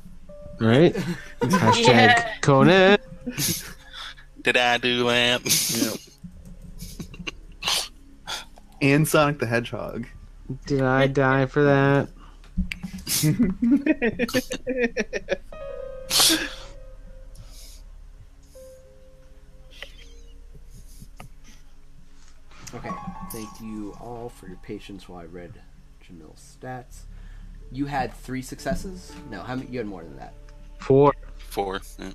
Right? Hashtag Yeah. Conan. Did I do that? And Sonic the Hedgehog. Did I die for that? Okay. Thank you all for your patience while I read Jamil's stats. You had 3 successes? No, how many? You had more than that. 4. 4. Yeah.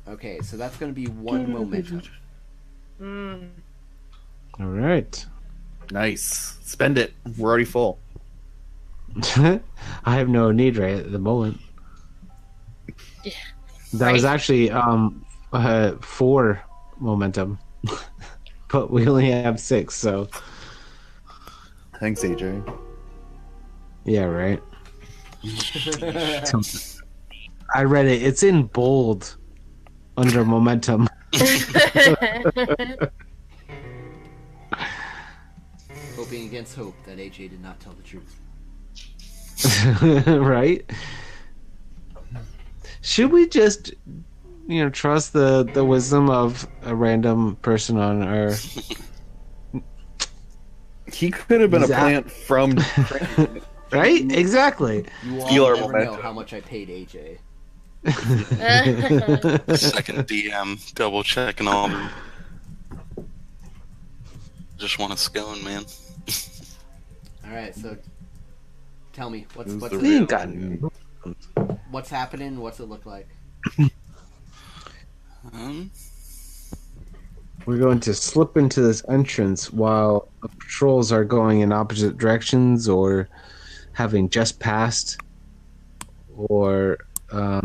Okay, so that's going to be 1 momentum. All right. Nice. Spend it. We're already full. I have no need right at the moment. Yeah. That was Right. actually 4 momentum, but we only have 6. So Thanks, AJ. Yeah, right. I read it. It's in bold under momentum. Hoping against hope that AJ did not tell the truth. Right? Should we just, trust the wisdom of a random person on our? He could have been a plant from Right? Exactly. You all Feel our never know momentum. how much I paid AJ. Second DM, double checking all the. Just want a scone, man. Alright, so tell me, Who's the We real ain't got what's happening? What's it look like? We're going to slip into this entrance while the patrols are going in opposite directions or having just passed, or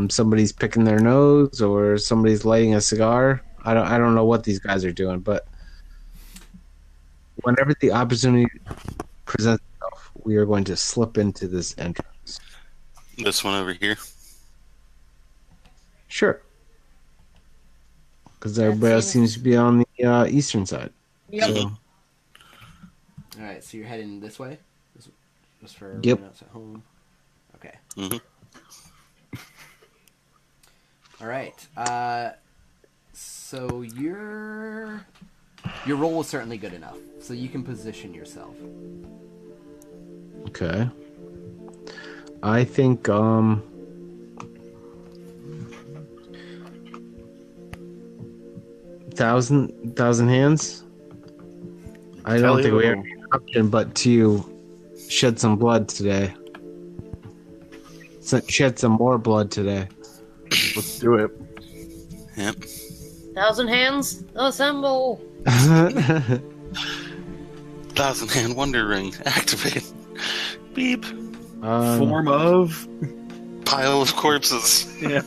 somebody's picking their nose, or somebody's lighting a cigar. I don't know what these guys are doing, but whenever the opportunity presents itself, we are going to slip into this entrance. This one over here. Sure. Because everybody else seems to be on the eastern side. Yep. So, Alright, so you're heading this way? Just for Yep. everyone else at home? Okay. Mm-hmm. Alright, so your roll was certainly good enough, so you can position yourself. okay. I think, thousand hands. I don't think we have any option but to shed some blood today. Shed some more blood today. Let's do it. Yep. 1,000 hands, assemble. Thousand Hand Wonder Ring activate. Beep. Form of Pile of corpses. yeah.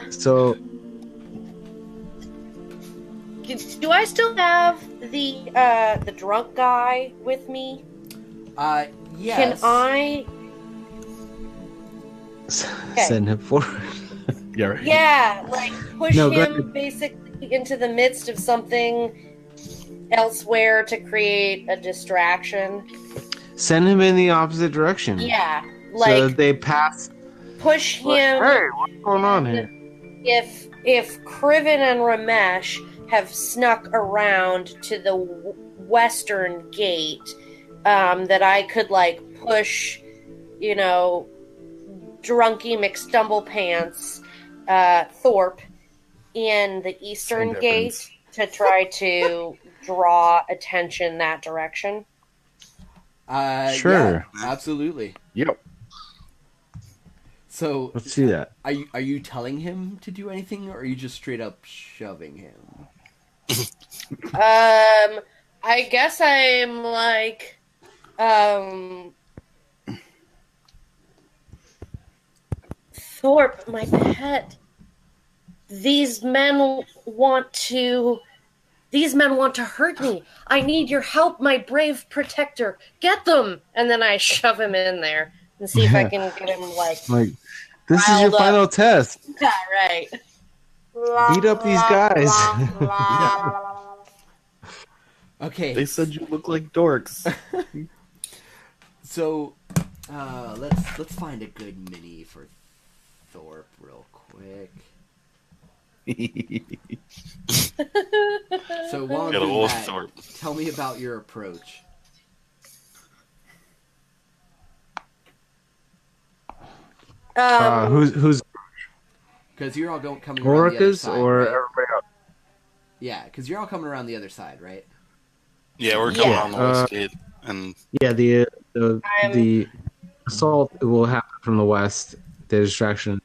So Do I still have the drunk guy with me? Yes. Can I? send him forward. Yeah, right. Yeah, like push No, go him ahead. basically into the midst of something elsewhere to create a distraction. Send him in the opposite direction. Yeah, So like that they pass. push him. Hey, what's going on here? If Kriven and Ramesh have snuck around to the western gate, that I could like push, drunky McStumblepants, Thorpe in the eastern Same gate difference. to try to draw attention that direction. Sure. Yeah, absolutely. Yep. So, Let's see that. are you telling him to do anything, or are you just straight up shoving him? I guess I'm like, Thorpe, my pet. These men want to hurt me. I need your help, my brave protector. Get them! And then I shove him in there and see if I can get him like This is your riled up. final test. Yeah, right. Beat up these guys. Okay. They said you look like dorks. So, let's find a good mini for Thorpe real quick. So while I'm Get a doing little that, Thorpe. tell me about your approach. Who's Because you're all coming around the other Orcas side, or right? everybody else? Yeah, because you're all coming around the other side, right? Yeah, we're coming Yeah. on the west gate, and Yeah, the assault will happen from the west. The distraction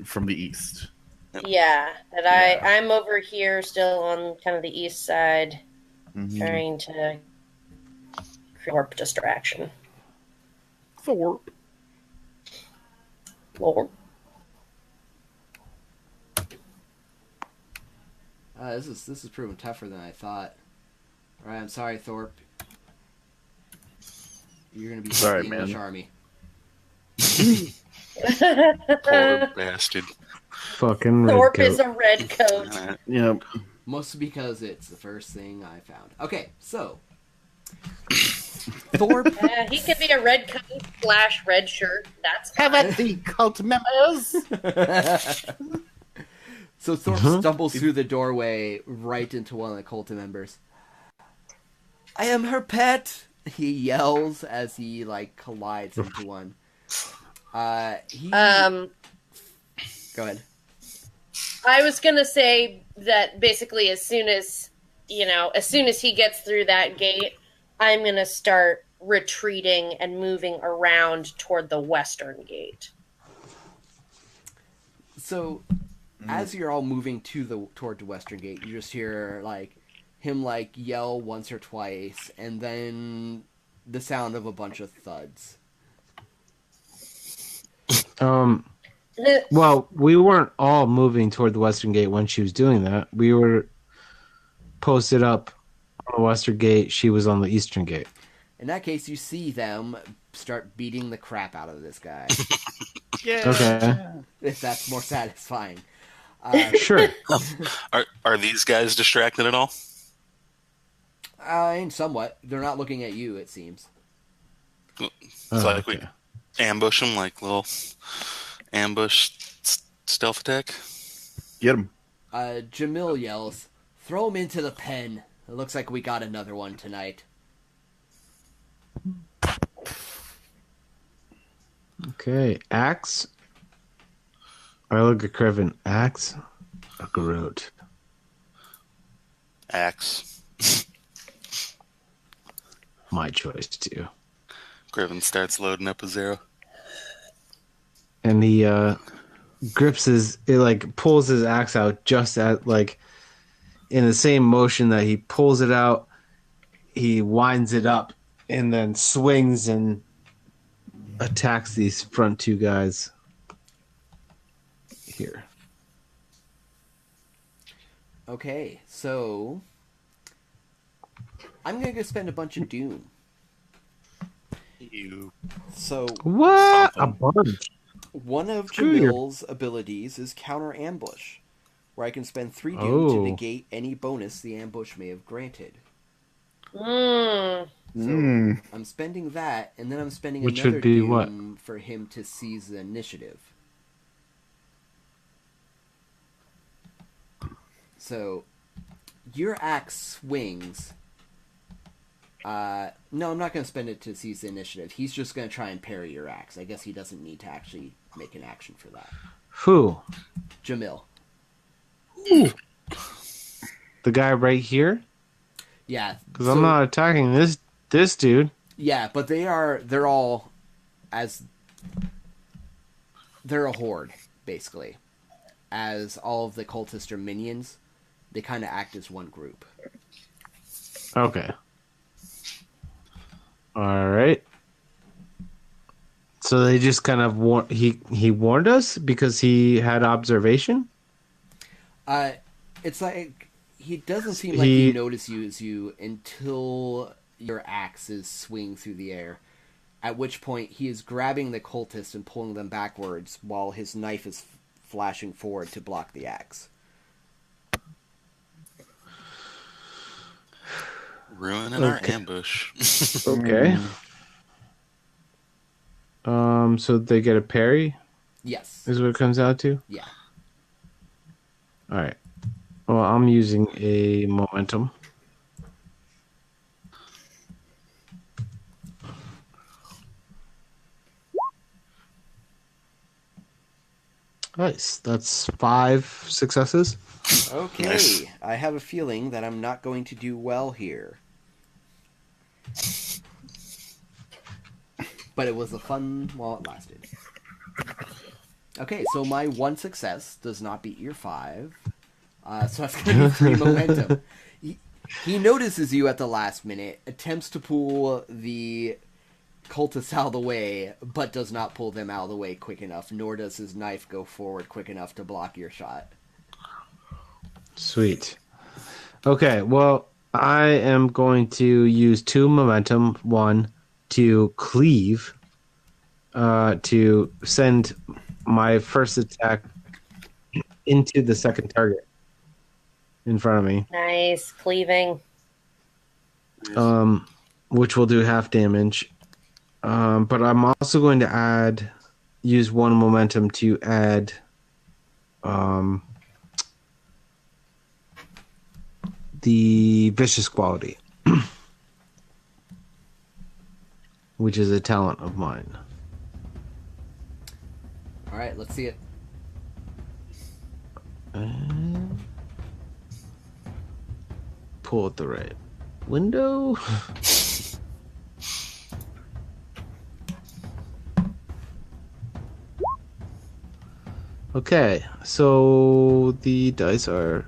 From the east. Yeah, that I'm over here still on kind of the east side, trying to create distraction. Thorpe. Lord. This is proving tougher than I thought. All right, I'm sorry, Thorpe. You're gonna be Sorry, the English man. army. Poor bastard. Fucking Thorpe redcoat. is a red coat. Yep. Mostly because it's the first thing I found. Okay, so Thorpe. He could be a red coat / red shirt. That's Have at thee, cult members. So Thorpe stumbles through the doorway right into one of the cult members. I am her pet! He yells as he, like, collides into one. Go ahead. I was gonna say that basically as soon as he gets through that gate, I'm gonna start retreating and moving around toward the western gate. So, as you're all moving toward the western gate, you just hear, like, him, like, yell once or twice, and then the sound of a bunch of thuds. Well, we weren't all moving toward the western gate when she was doing that. We were posted up on the western gate. She was on the eastern gate. In that case, you see them start beating the crap out of this guy. Yeah. Okay. If that's more satisfying. Sure. Are these guys distracted at all? And somewhat. They're not looking at you, it seems. It's like we ambush them, like little ambush stealth attack. Get him. Jamil yells, "Throw him into the pen. It looks like we got another one tonight." Okay. Axe. I look at Krivin. Axe or Garrote? Axe. My choice, too. Griffin starts loading up a zero. And he pulls his axe out just at, like, in the same motion that he pulls it out, he winds it up and then swings and attacks these front two guys here. Okay, so I'm gonna go spend a bunch of doom. You. So What? A Something. bunch. one of Screw your- Jamil's abilities is counter ambush, where I can spend 3 doom to Oh. negate any bonus the ambush may have granted. Mm. So I'm spending that, and then I'm spending Which another would be doom what? for him to seize the initiative. So your axe swings. No, I'm not going to spend it to seize the initiative. He's just going to try and parry your axe. I guess he doesn't need to actually make an action for that. Who? Jamil. The guy right here? Yeah. Because I'm not attacking this dude. Yeah, but they're all they're a horde, basically. As all of the cultists are minions, they kind of act as one group. Okay. All right. So they just kind of he warned us because he had observation. It's like he doesn't seem like he notices you until your axes swing through the air. At which point he is grabbing the cultist and pulling them backwards while his knife is flashing forward to block the axe. Ruining our ambush. Okay. So they get a parry, Yes. is what it comes out to? Yeah. All right. Well, I'm using a momentum. Nice. That's 5 successes. Okay. Nice. I have a feeling that I'm not going to do well here. But it was a fun while it lasted. Okay, so my 1 success does not beat your 5. So that's going to be 3 momentum. He notices you at the last minute, attempts to pull the cultists out of the way, but does not pull them out of the way quick enough, nor does his knife go forward quick enough to block your shot. Sweet. Okay, well, I am going to use 2 momentum, 1, to cleave, to send my first attack into the second target in front of me. Nice cleaving. Which will do half damage. But I'm also going to use one momentum to add the vicious quality, which is a talent of mine. All right, let's see it. Pull at the right window. Okay, so the dice are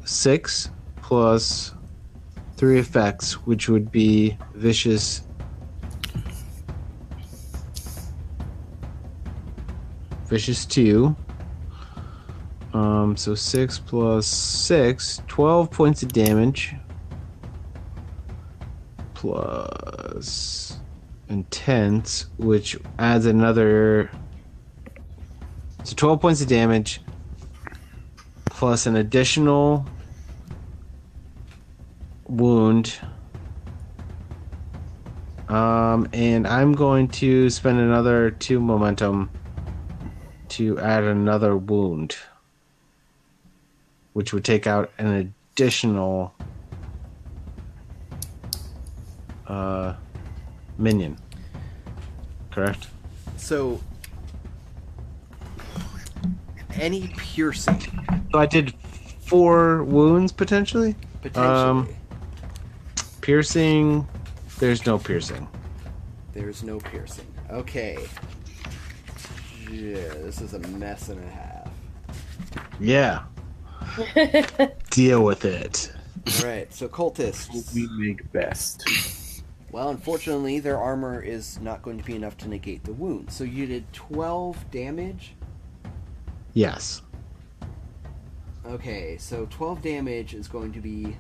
6 plus 3 effects, which would be vicious. Vicious 2. So 6 plus 6, 12 points of damage. Plus intense, which adds another. So 12 points of damage, plus an additional wound. And I'm going to spend another 2 momentum to add another wound, which would take out an additional minion. Correct? So, any piercing? So I did 4 wounds potentially. Potentially. Piercing. There's no piercing. There's no piercing. Okay. Yeah, this is a mess and a half. Yeah. Deal with it. Alright, so cultists. We make best. Well, unfortunately, their armor is not going to be enough to negate the wound. So you did 12 damage? Yes. Okay, so 12 damage is going to be...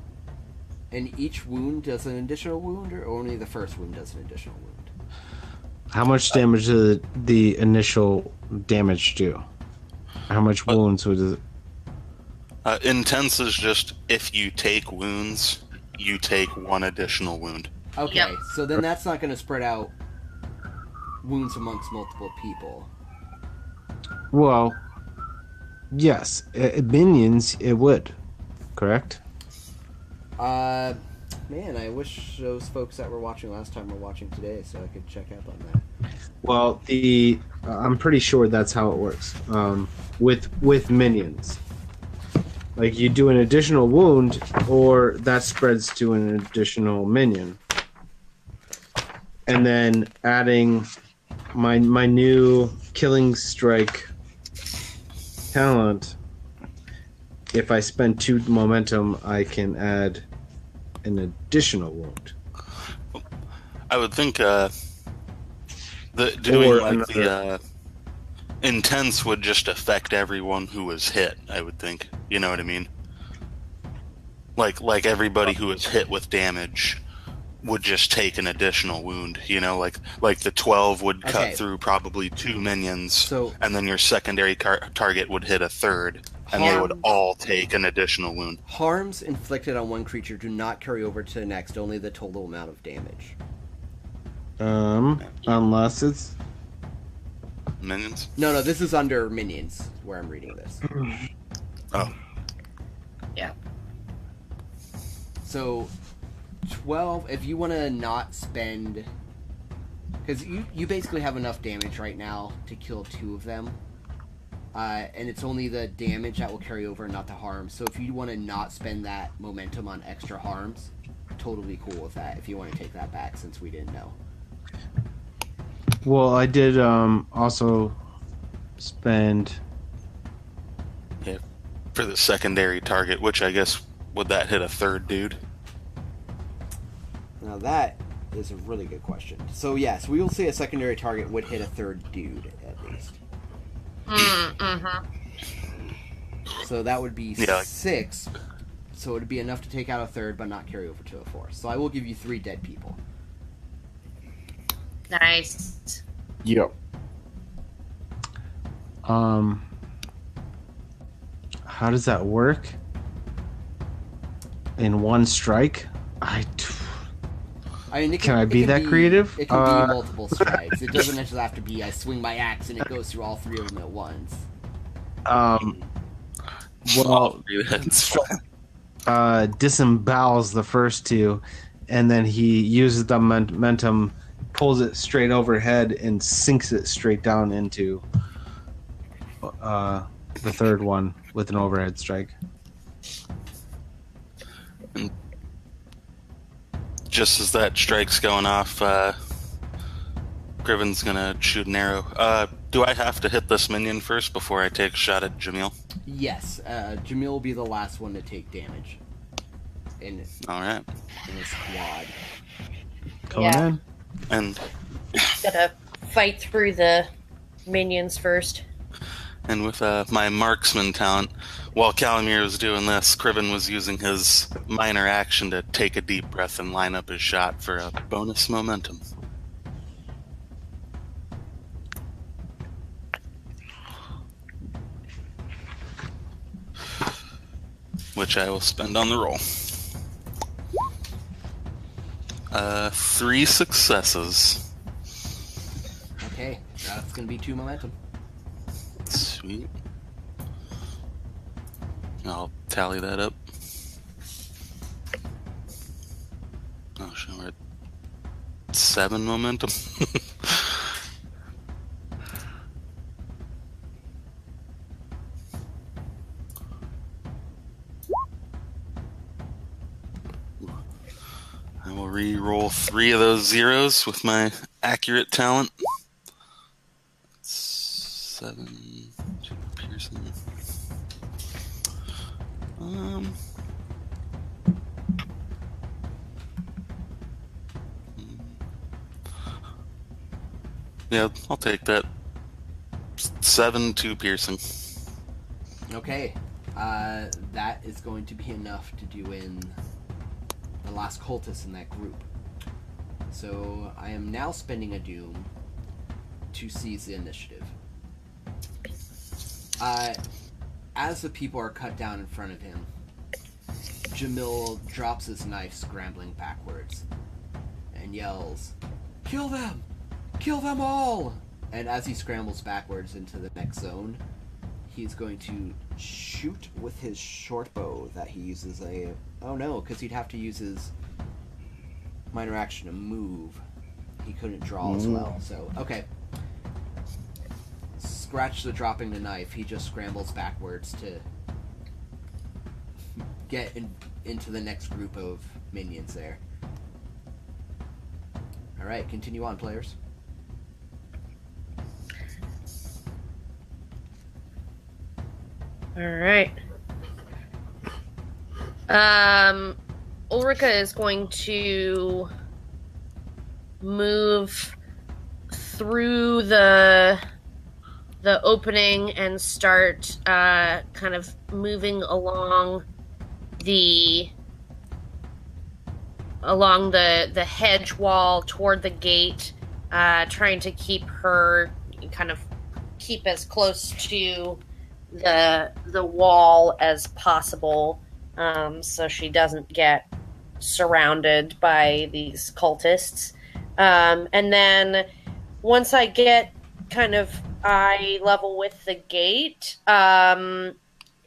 And each wound does an additional wound, or only the first wound does an additional wound? How much damage did the initial damage do? How much wounds would it... Intense is just if you take wounds, you take 1 additional wound. Okay, Yep. so then that's not going to spread out wounds amongst multiple people. Well, yes. Minions, it would. Correct? Man, I wish those folks that were watching last time were watching today so I could check up on that. Well, I'm pretty sure that's how it works. With minions. Like, you do an additional wound, or that spreads to an additional minion. And then adding my new Killing Strike talent, if I spend 2 momentum, I can add an additional wound. I would think Or the intense would just affect everyone who was hit, I would think. You know what I mean? Like everybody who was hit with damage would just take an additional wound, you know, like the 12 would cut through probably 2 minions, and then your secondary target would hit a third, and they would all take an additional wound. Harms inflicted on one creature do not carry over to the next, only the total amount of damage. Unless it's... Minions? No, this is under minions, where I'm reading this. Oh. Yeah. So, 12, if you want to not spend... Because you basically have enough damage right now to kill 2 of them. And it's only the damage that will carry over, not the harm. So if you want to not spend that momentum on extra harms, totally cool with that, if you want to take that back, since we didn't know. Well, I did also spend... Yeah, for the secondary target, which I guess, would that hit a third dude? Now that is a really good question. So yes, we will say a secondary target would hit a third dude, at least. Mm-hmm. So that would be 6. So it would be enough to take out a third, but not carry over to a fourth. So I will give you 3 dead people. Nice. Yep. How does that work? In one strike? I mean, Can I be that creative? It can be multiple strikes. It doesn't necessarily have to be I swing my axe and it goes through all three of them at once. Well, That's disembowels the first two, and then he uses the momentum, pulls it straight overhead, and sinks it straight down into the third one with an overhead strike. And just as that strike's going off, Griven's gonna shoot an arrow. Do I have to hit this minion first before I take a shot at Jamil? Yes, Jamil will be the last one to take damage. Alright. In a squad. Conan? And Gotta fight through the minions first. And with my marksman talent, while Calamir was doing this, Criven was using his minor action to take a deep breath and line up his shot for a bonus momentum. Which I will spend on the roll. 3 successes. Okay, that's gonna be 2 momentum. Sweet. I'll tally that up. Oh shit, we're at 7 momentum. I will re-roll 3 of those zeros with my accurate talent. 7, 2 piercing. Yeah, I'll take that. 7, 2 piercing. Okay, that is going to be enough to do in the last cultist in that group. So I am now spending a doom to seize the initiative. As the people are cut down in front of him, Jamil drops his knife, scrambling backwards, and yells, "Kill them! Kill them all!" And as he scrambles backwards into the next zone, he's going to shoot with his short bow that he uses a... Oh no, because he'd have to use his minor action to move. He couldn't draw as well, so... Okay. Scratch the dropping the knife, he just scrambles backwards to get into the next group of minions there. Alright, continue on, players. Alright. Ulrika is going to move through the opening and start kind of moving along the hedge wall toward the gate, trying to keep as close to the wall as possible, so she doesn't get surrounded by these cultists. And then once I get kind of eye level with the gate,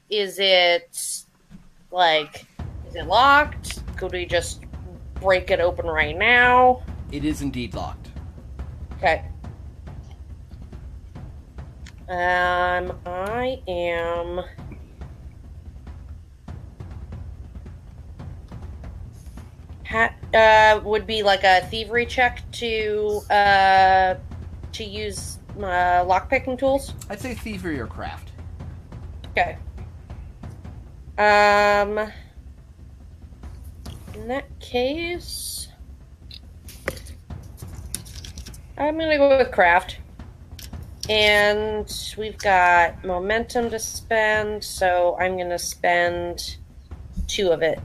is it locked? Could we just break it open right now? It is indeed locked. Okay. I am... would be like a thievery check to use lockpicking tools? I'd say thievery or craft. Okay. In that case, I'm gonna go with craft. And we've got momentum to spend, so I'm gonna spend 2 of it.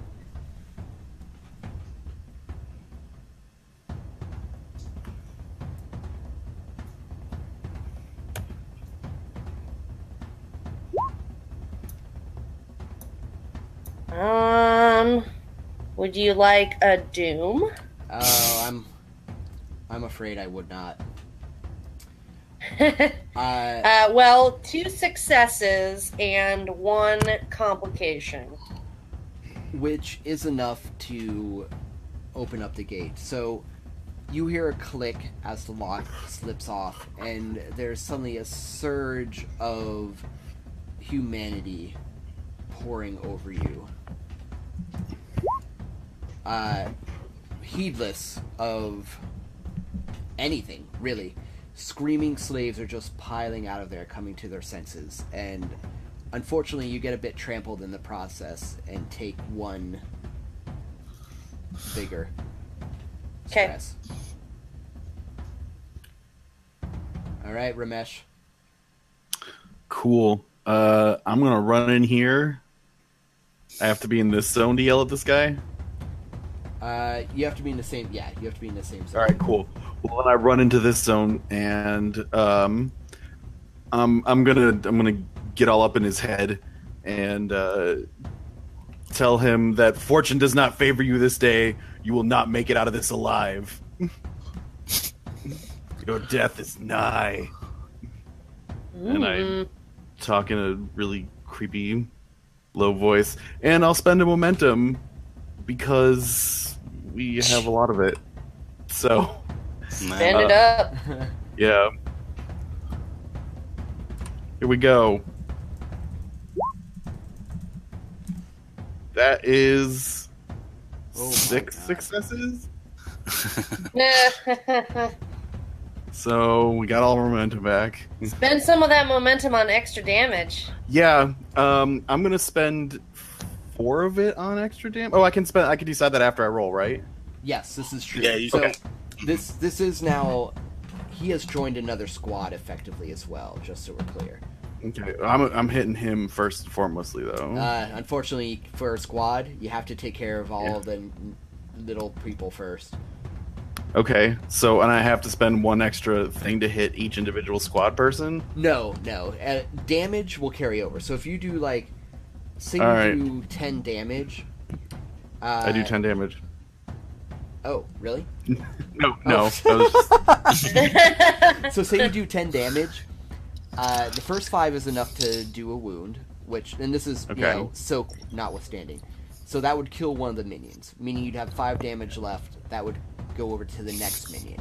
Would you like a doom? Oh, I'm afraid I would not. Well, 2 successes and 1 complication. Which is enough to open up the gate. So you hear a click as the lock slips off, and there's suddenly a surge of humanity pouring over you. Heedless of anything, really. Screaming slaves are just piling out of there, coming to their senses, and unfortunately you get a bit trampled in the process and take 1 bigger stress. Alright, Ramesh. Cool. I'm gonna run in here. I have to be in this zone to yell at this guy. You have to be in the same. Yeah, you have to be in the same zone. All right, cool. Well, then I run into this zone, and I'm gonna get all up in his head and tell him that fortune does not favor you this day. You will not make it out of this alive. Your death is nigh. And I talk in a really creepy, low voice, and I'll spend a momentum because we have a lot of it. So, Spend it up. yeah. Here we go. That is 6 successes. So we got all our momentum back. Spend some of that momentum on extra damage. Yeah, I'm gonna spend 4 of it on extra damage. Oh, I can decide that after I roll, right? Yes, this is true. Yeah, you so can. this is now. He has joined another squad effectively as well. Just so we're clear. Okay, I'm hitting him first and foremostly though. Unfortunately, for a squad, you have to take care of all the little people first. Okay, so and I have to spend 1 extra thing to hit each individual squad person? No. Damage will carry over. So if you do say All you do 10 damage. I do 10 damage. Oh, really? No. Oh. I was just... So say you do 10 damage. The first 5 is enough to do a wound, and this is, soak notwithstanding. So that would kill one of the minions, meaning you'd have 5 damage left. That would go over to the next minion.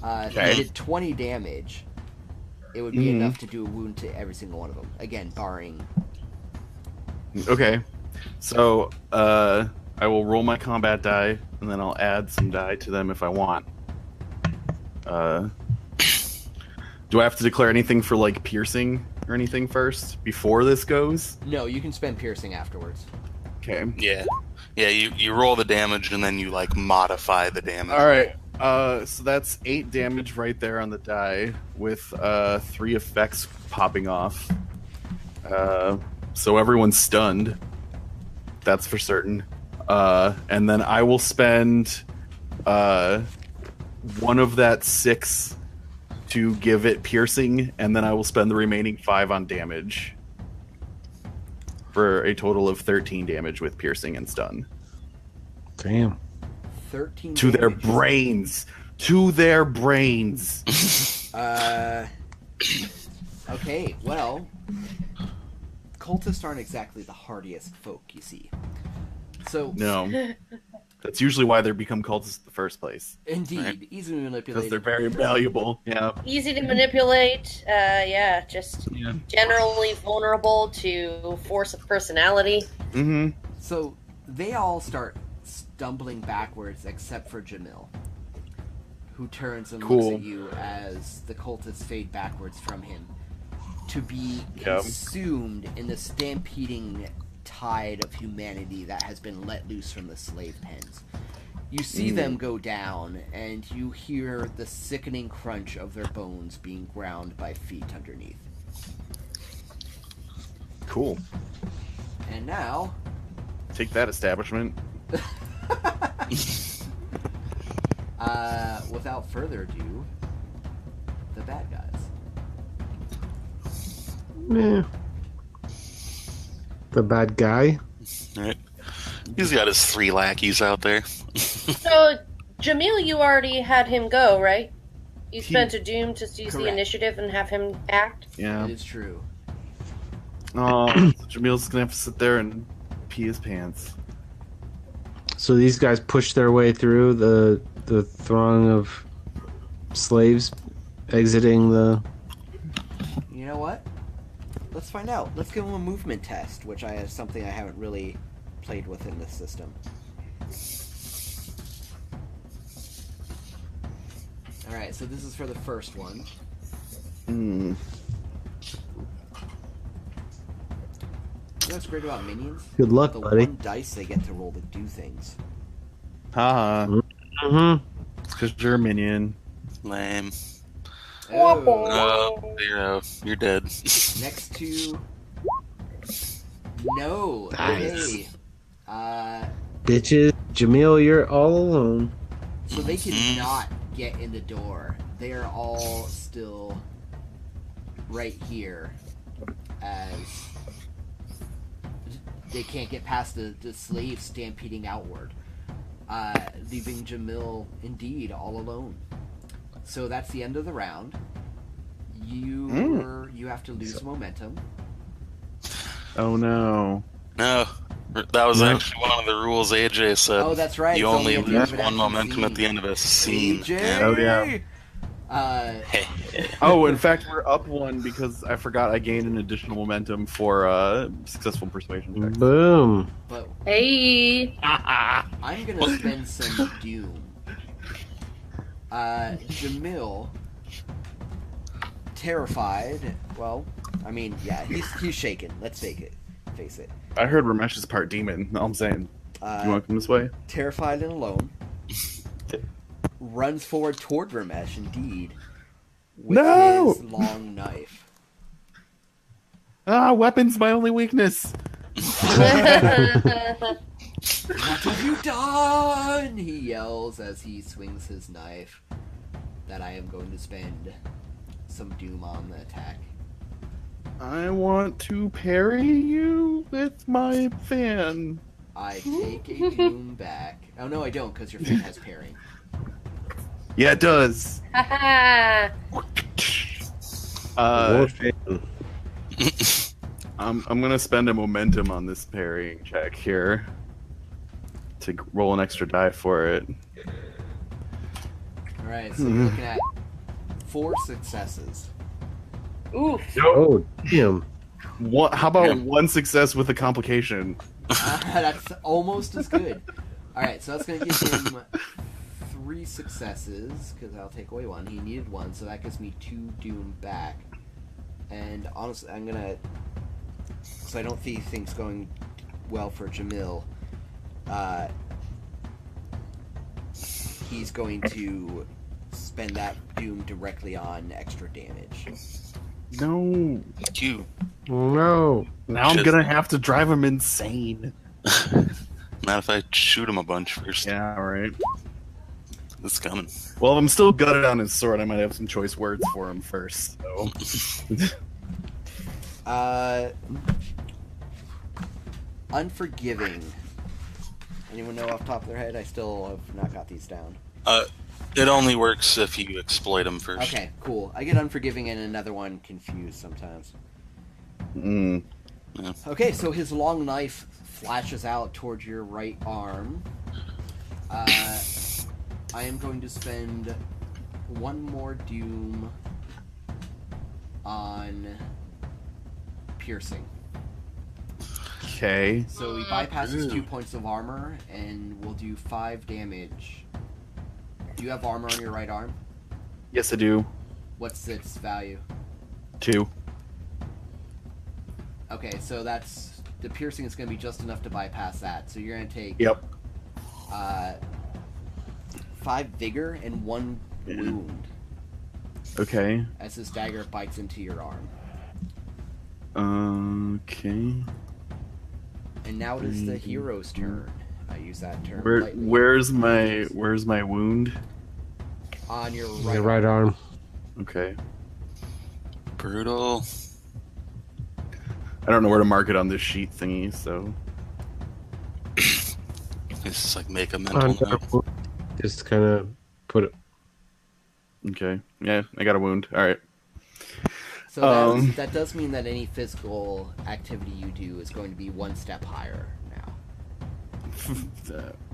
If you did 20 damage, it would be enough to do a wound to every single one of them. Again, barring... Okay. So, I will roll my combat die, and then I'll add some die to them if I want. Do I have to declare anything for, piercing or anything first, before this goes? No, you can spend piercing afterwards. Okay. Yeah. Yeah, you roll the damage and then you modify the damage. Alright, so that's 8 damage right there on the die, with 3 effects popping off. So everyone's stunned. That's for certain. And then I will spend 1 of that 6 to give it piercing, and then I will spend the remaining 5 on damage. For a total of 13 damage with piercing and stun. Damn. 13 To their damage. brains. To their brains. Okay, well, cultists aren't exactly the hardiest folk, you see. So, No. That's usually why they become cultists in the first place. indeed, Right. easily Because manipulated. they're very valuable. Yeah. Easy to manipulate. Just generally vulnerable to force of personality. Mm-hmm. So, they all start stumbling backwards except for Jamil, who turns and looks at you as the cultists fade backwards from him, to be consumed in the stampeding tide of humanity that has been let loose from the slave pens. You see them go down, and you hear the sickening crunch of their bones being ground by feet underneath. Cool. And now... Take that, establishment. Without further ado, the bad guys. Yeah. The bad guy. Right. He's got his 3 lackeys out there. So, Jamil, you already had him go, right? You He- spent a doom to use the Correct. initiative and have him act? Yeah. It is true. Oh, so Jamil's gonna have to sit there and pee his pants. So these guys push their way through the throng of slaves exiting the. You know what? Let's find out. Let's give him a movement test, which is something I haven't really played with in this system. Alright, so this is for the first one. Hmm. You know what's great about minions? Good luck, The buddy. one dice they get to roll to do things. Haha. Mm-hmm. It's because you're a minion. Lame. Oh. You're dead. Next to... No. Nice. Okay. Bitches, Jamil, you're all alone. So they cannot get in the door. They are all still right here as they can't get past the slaves stampeding outward, leaving Jamil indeed all alone. So that's the end of the round. You have to lose momentum. Oh no. No, that was actually one of the rules AJ said. Oh, that's right. You it's only at the end lose of an one action momentum scene. at the end of a scene. AJ! Yeah. Oh, yeah. Uh, Oh, in fact, we're up 1 because I forgot I gained an additional momentum for successful persuasion check. Boom. but Hey! I'm gonna spend some doom. Jamil, terrified. Well, I mean, yeah, he's shaken. Let's face it. I heard Ramesh's part demon. All I'm saying. You want to come this way? Terrified and alone, runs forward toward Ramesh. Indeed, with No! his long knife. Ah, weapon's my only weakness. What have you done? He yells as he swings his knife. That I am going to spend some doom on the attack. I want to parry you with my fan. I take a doom back. Oh no, I don't, because your fan has parrying. Yeah, it does. Haha! I'm gonna spend a momentum on this parrying check here to roll an extra die for it. Alright, so you're looking at 4 successes. Oof. Oh, damn. What? How about 1 success with a complication? That's almost as good. Alright, so that's going to give him 3 successes, because I'll take away 1. He needed 1, so that gives me 2 doom back. And honestly, I'm going to... So I don't see things going well for Jamil. He's going to spend that doom directly on extra damage. No. You. No. Now I'm Just- gonna have to drive him insane. Not if I shoot him a bunch first. Yeah, alright. It's coming. Well, if I'm still gutted on his sword, I might have some choice words for him first. So. Unforgiving. Anyone know off the top of their head? I still have not got these down. It only works if you exploit him first. Okay, cool. I get unforgiving and another one confused sometimes. Mm. Okay, so his long knife flashes out towards your right arm. I am going to spend 1 more doom on piercing. Okay. So he bypasses 2 points of armor and will do 5 damage. Do you have armor on your right arm? Yes, I do. What's its value? 2. Okay, so that's... The piercing is going to be just enough to bypass that. So you're going to take... Yep. 5 vigor and 1 wound Okay. as his dagger bites into your arm. Okay. And now it is the hero's turn. I use that term Where lightly. where's my wound? On your right. Your right arm. Okay. Brutal. I don't know where to mark it on this sheet thingy, so It's just like make a mental note. Just kind of put it. Okay. Yeah, I got a wound. All right. So that does mean that any physical activity you do is going to be one step higher now.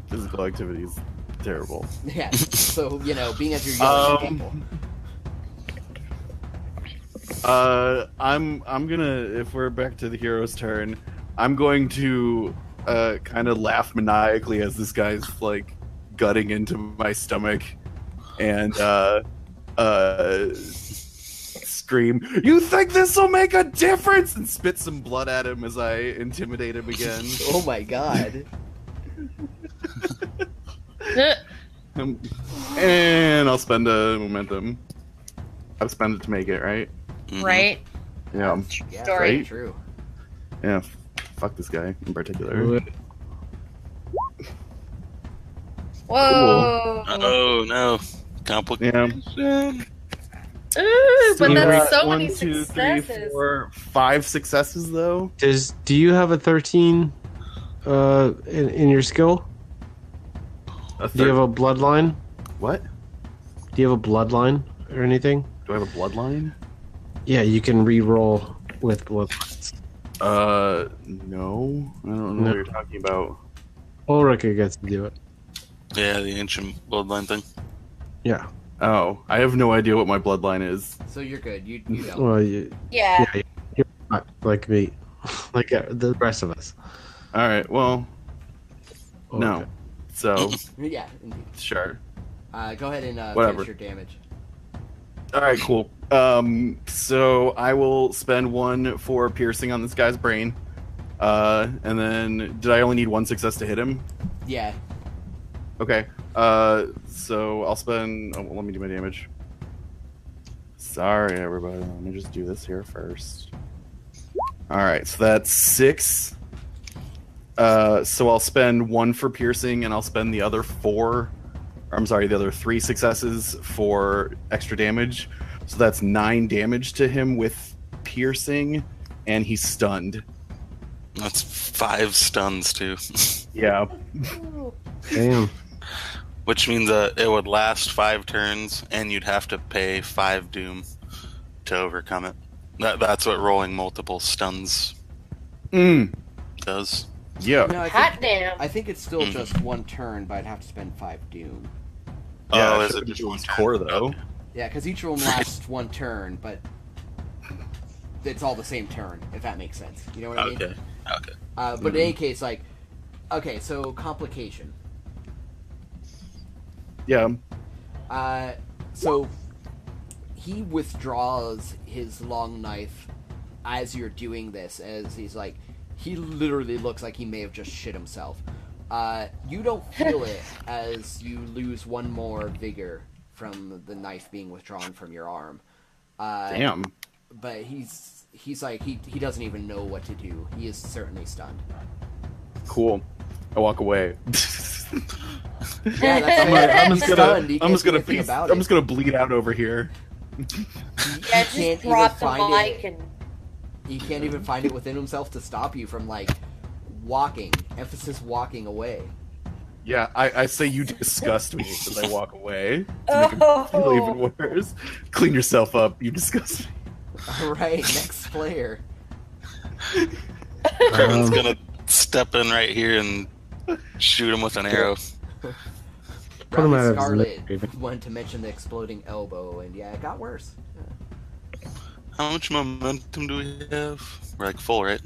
Physical activity is terrible. Yeah. So being as you're yelling at people. I'm gonna, if we're back to the hero's turn, I'm going to kind of laugh maniacally as this guy's like gutting into my stomach and scream, "You think this will make a difference?" and spit some blood at him as I intimidate him again. Oh my god. And I'll spend a momentum. I'll spend it to make it, right? Right? Yeah. Yeah, Story. very true. Yeah. Fuck this guy in particular. Whoa. Oh no, complication. Ooh, but So that's so one, many 2, 3, successes. 4, 5 successes though. Do you have a 13 in your skill? Do you have a bloodline? What? Do you have a bloodline or anything? Do I have a bloodline? Yeah, you can re-roll with bloodlines. No. I don't know what you're talking about. Ulrika gets to do it. Yeah, the ancient bloodline thing. Yeah. Oh, I have no idea what my bloodline is. So you're good. You don't. Well, Yeah. you're not like me, like the rest of us. All right. Well, no. Okay. So Yeah, indeed. sure. Go ahead and Whatever. finish your damage. All right. Cool. So I will spend 1 for piercing on this guy's brain. And then did I only need 1 success to hit him? Yeah. Okay. So I'll spend. Oh, let me do my damage. Sorry, everybody. Let me just do this here first. All right. So that's 6. So I'll spend 1 for piercing, and I'll spend the other 4. I'm sorry, the other 3 successes for extra damage. So that's 9 damage to him with piercing, and he's stunned. That's 5 stuns too. Yeah. Damn. Which means it would last 5 turns, and you'd have to pay 5 doom to overcome it. That's what rolling multiple stuns does. Yeah. No, Hot damn. I think it's still just 1 turn, but I'd have to spend 5 doom. Yeah, Oh, I is should've it just been one his turn? core though? Okay. Yeah, because each room lasts 1 turn, but it's all the same turn, if that makes sense. You know what I mean? Okay. Okay. But in any case, okay, so complication. Yeah. So he withdraws his long knife as you're doing this, as he literally looks like he may have just shit himself. You don't feel it as you lose 1 more vigor from the knife being withdrawn from your arm. Damn. But he's like, he doesn't even know what to do. He is certainly stunned. Cool. I walk away. Yeah, that's I'm he's just gonna. stunned. He I'm just can't gonna. do anything about I'm it. just gonna bleed out over here. Yeah, can't just even drop the find mic it. and He can't even find it within himself to stop you from walking. Emphasis walking away. Yeah, I say you disgust me as I walk away to make it feel even worse. Clean yourself up. You disgust me. All right, next player. Kerwin's gonna step in right here and shoot him with an arrow. Put him Robbie out of his Scarlet misery. wanted to mention the exploding elbow, and yeah, it got worse. How much momentum do we have? We're full, right?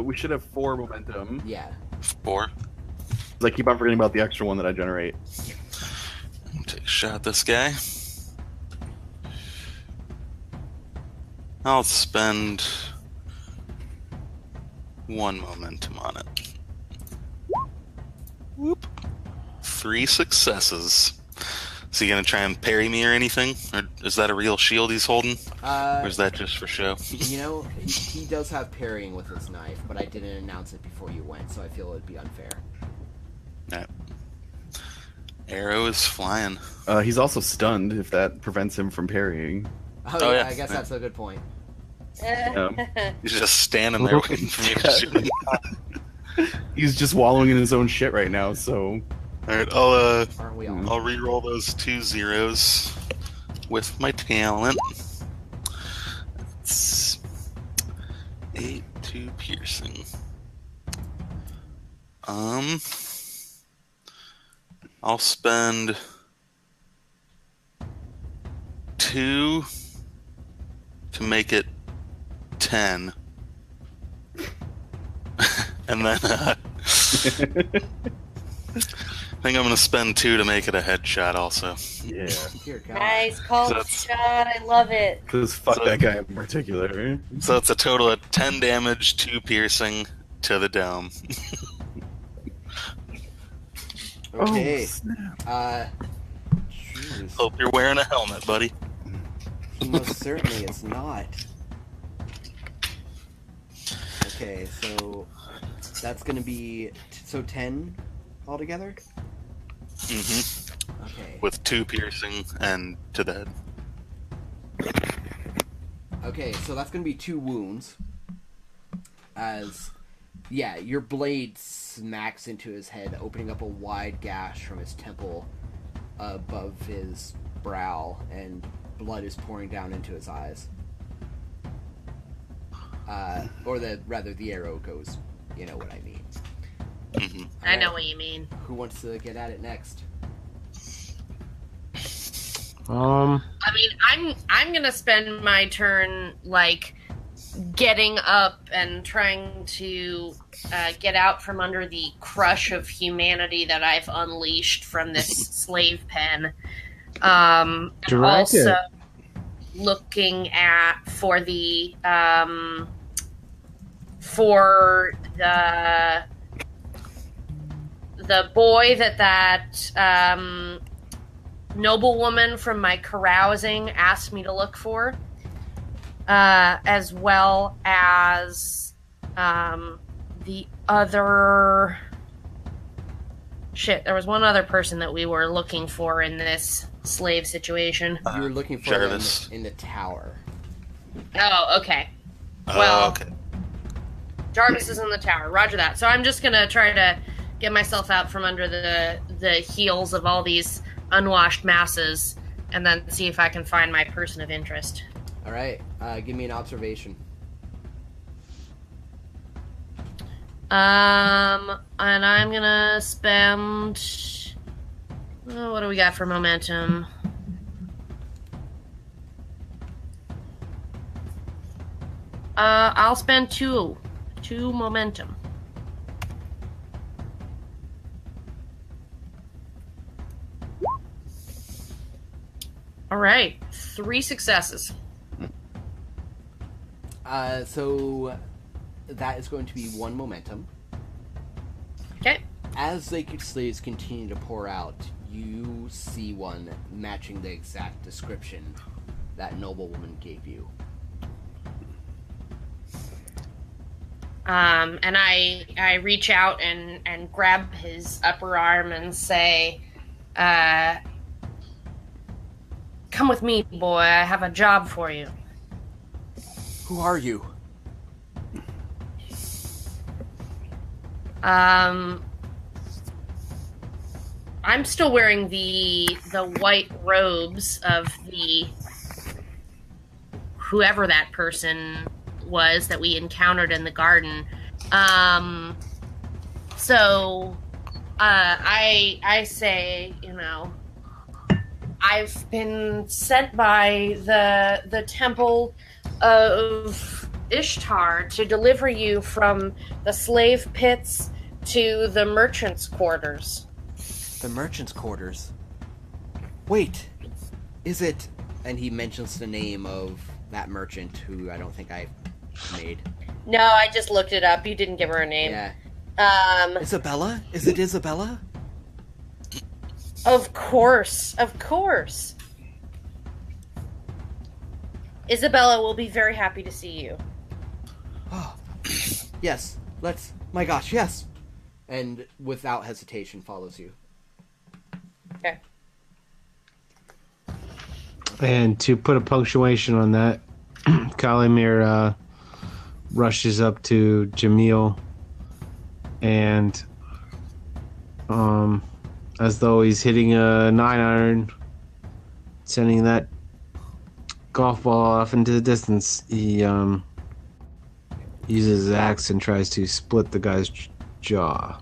We should have 4 momentum. Yeah. 4. I keep on forgetting about the extra one that I generate. Take a shot at this guy. I'll spend 1 momentum on it. Whoop. 3 successes. Is he gonna try and parry me or anything? Or is that a real shield he's holding? Or is that just for show? He does have parrying with his knife, but I didn't announce it before you went, so I feel it would be unfair. Yeah. Arrow is flying. He's also stunned if that prevents him from parrying. Oh, yeah. I guess that's a good point. He's just standing there waiting for me to shoot him. He's just wallowing in his own shit right now. So, All right, Aren't we all? I'll re-roll those 2 zeros with my talent. It's 8 to piercing. I'll spend 2 to make it 10. And then I think I'm going to spend 2 to make it a headshot also. yeah. Dear God. Nice call So that's- shot. I love it. Because fuck So- that guy in particular. So it's a total of 10 damage, 2 piercing to the dome. Okay. Oh, snap. Jeez. Hope you're wearing a helmet, buddy. Most certainly it's not. Okay, so that's gonna be 10 altogether. Mm-hmm. Okay. With 2 piercing and to the head. Okay, so that's gonna be 2 wounds. As, yeah, your blade smacks into his head, opening up a wide gash from his temple above his brow, and blood is pouring down into his eyes. Rather, the arrow goes. You know what I mean. Mm-hmm. I know what you mean. Who wants to get at it next? I mean, I'm gonna spend my turn like getting up and trying to get out from under the crush of humanity that I've unleashed from this slave pen. Direct Also it. looking at for the boy that noblewoman from my carousing asked me to look for, as well as the other shit. There was one other person that we were looking for in this slave situation. You were looking for them Jarvis. in the tower. Oh, okay. Well, okay. Jarvis is in the tower. Roger that. So I'm just gonna try to get myself out from under the heels of all these unwashed masses, and then see if I can find my person of interest. All right, give me an observation. And I'm gonna spend. What do we got for momentum? I'll spend 2 momentum. All right, 3 successes. So that is going to be 1 momentum. Okay. As the slaves continue to pour out, you see one matching the exact description that noblewoman gave you. And I reach out and grab his upper arm and say, "Come with me, boy. I have a job for you." Who are you? I'm still wearing the white robes of the whoever that person was that we encountered in the garden. So I say, I've been sent by the temple of Ishtar to deliver you from the slave pits to the merchants' quarters. The merchant's quarters. Wait, is it? And he mentions the name of that merchant who I don't think I made. No, I just looked it up. You didn't give her a name. Yeah. Isabella? Is it Isabella? Of course. Isabella will be very happy to see you. Oh, yes. My gosh, yes. And without hesitation follows you. Okay. And to put a punctuation on that, Kalimir rushes up to Jamil and as though he's hitting a 9-iron, sending that golf ball off into the distance, he uses his axe and tries to split the guy's jaw.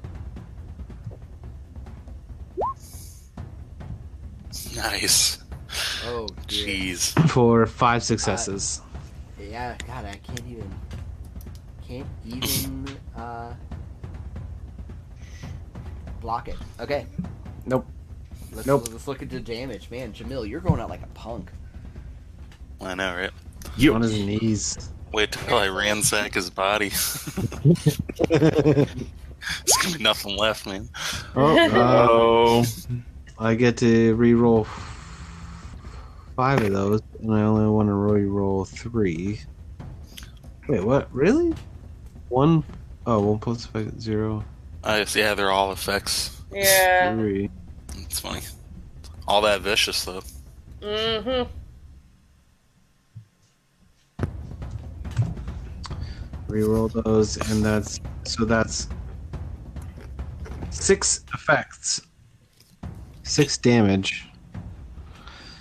Nice. Oh, dear. Jeez. For 5 successes. Yeah, God, I can't even block it. Okay. Nope. Let's look at the damage. Man, Jamil, you're going out like a punk. I know, right? On his knees. Wait till I ransack his body. There's gonna be nothing left, man. Oh, I get to re-roll 5 of those, and I only want to re-roll 3. Wait, what? Really? 1? Oh, 1 plus 5, 0. Yeah, they're all effects. Yeah. 3. It's funny. All that vicious, though. Mm-hmm. Re-roll those, and that's 6 effects. 6 damage.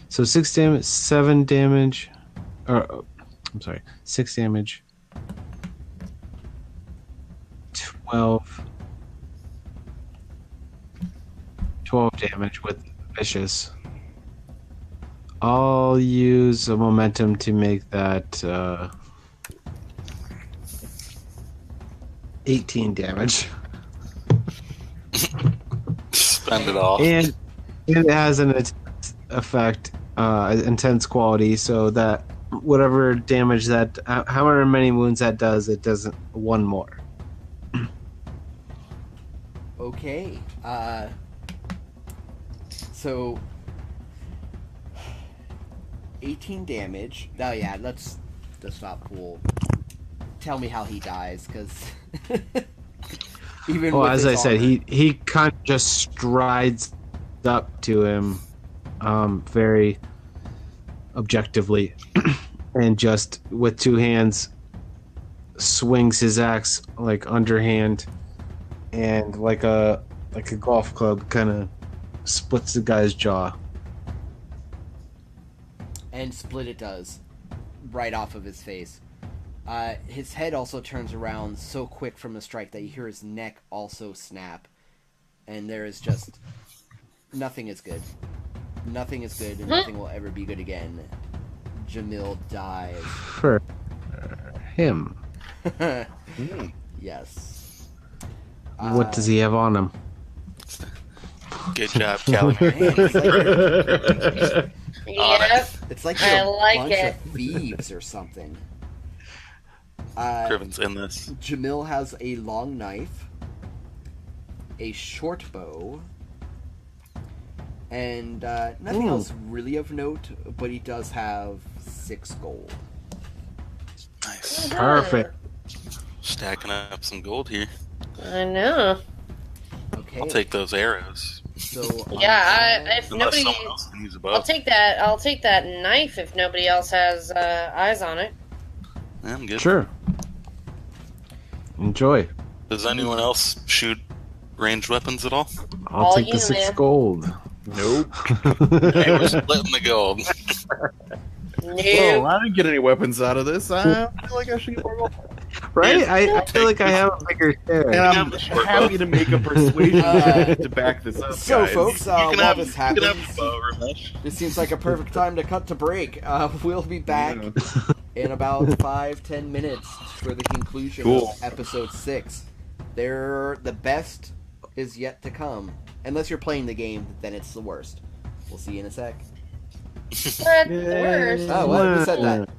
So 6 damage, 7 damage. Or, I'm sorry, 6 damage. 12 damage with vicious. I'll use a momentum to make that 18 damage. Spend it all. And it has an effect, intense quality, so that whatever damage that, however many wounds that does, it doesn't 1 more. Okay. So 18 damage. Oh yeah, that's not cool. Tell me how he dies, because even Well, with as his I said, armor- he kind of just strides up to him, very objectively, and just with 2 hands swings his axe like underhand, and like a golf club kind of splits the guy's jaw. and split it does, right off of his face. His head also turns around so quick from the strike that you hear his neck also snap, and there is just nothing is good. Nothing is good, and nothing will ever be good again. Jamil dies. For him. Yes. What does he have on him? Good job, Kelly. Man, Yep. it's like I you're a like bunch it. of thieves or something. Criven's in this. Jamil has a long knife, a short bow, and nothing else really of note, but he does have 6 gold. Nice. Perfect. Stacking up some gold here. I know. Okay. I'll take those arrows. So Yeah, if Unless nobody, someone else can use a bow. I'll take that knife if nobody else has eyes on it. I'm good. Sure. Enjoy. Does anyone else shoot ranged weapons at all? I'll All take you, the 6 man. gold. Nope. Hey, we're splitting the gold. Whoa, No. I didn't get any weapons out of this. I feel like I should get more gold. Right? I feel like I have a bigger share. And I'm happy to make a persuasion check to back this up, So, guys. folks, while this you can have happens, a bow, Ramesh. this seems like a perfect time to cut to break. We'll be back in about 5-10 minutes for the conclusion Cool. of episode 6. The best is yet to come. Unless you're playing the game, then it's the worst. We'll see you in a sec. But the worst. Oh, what? Who said that?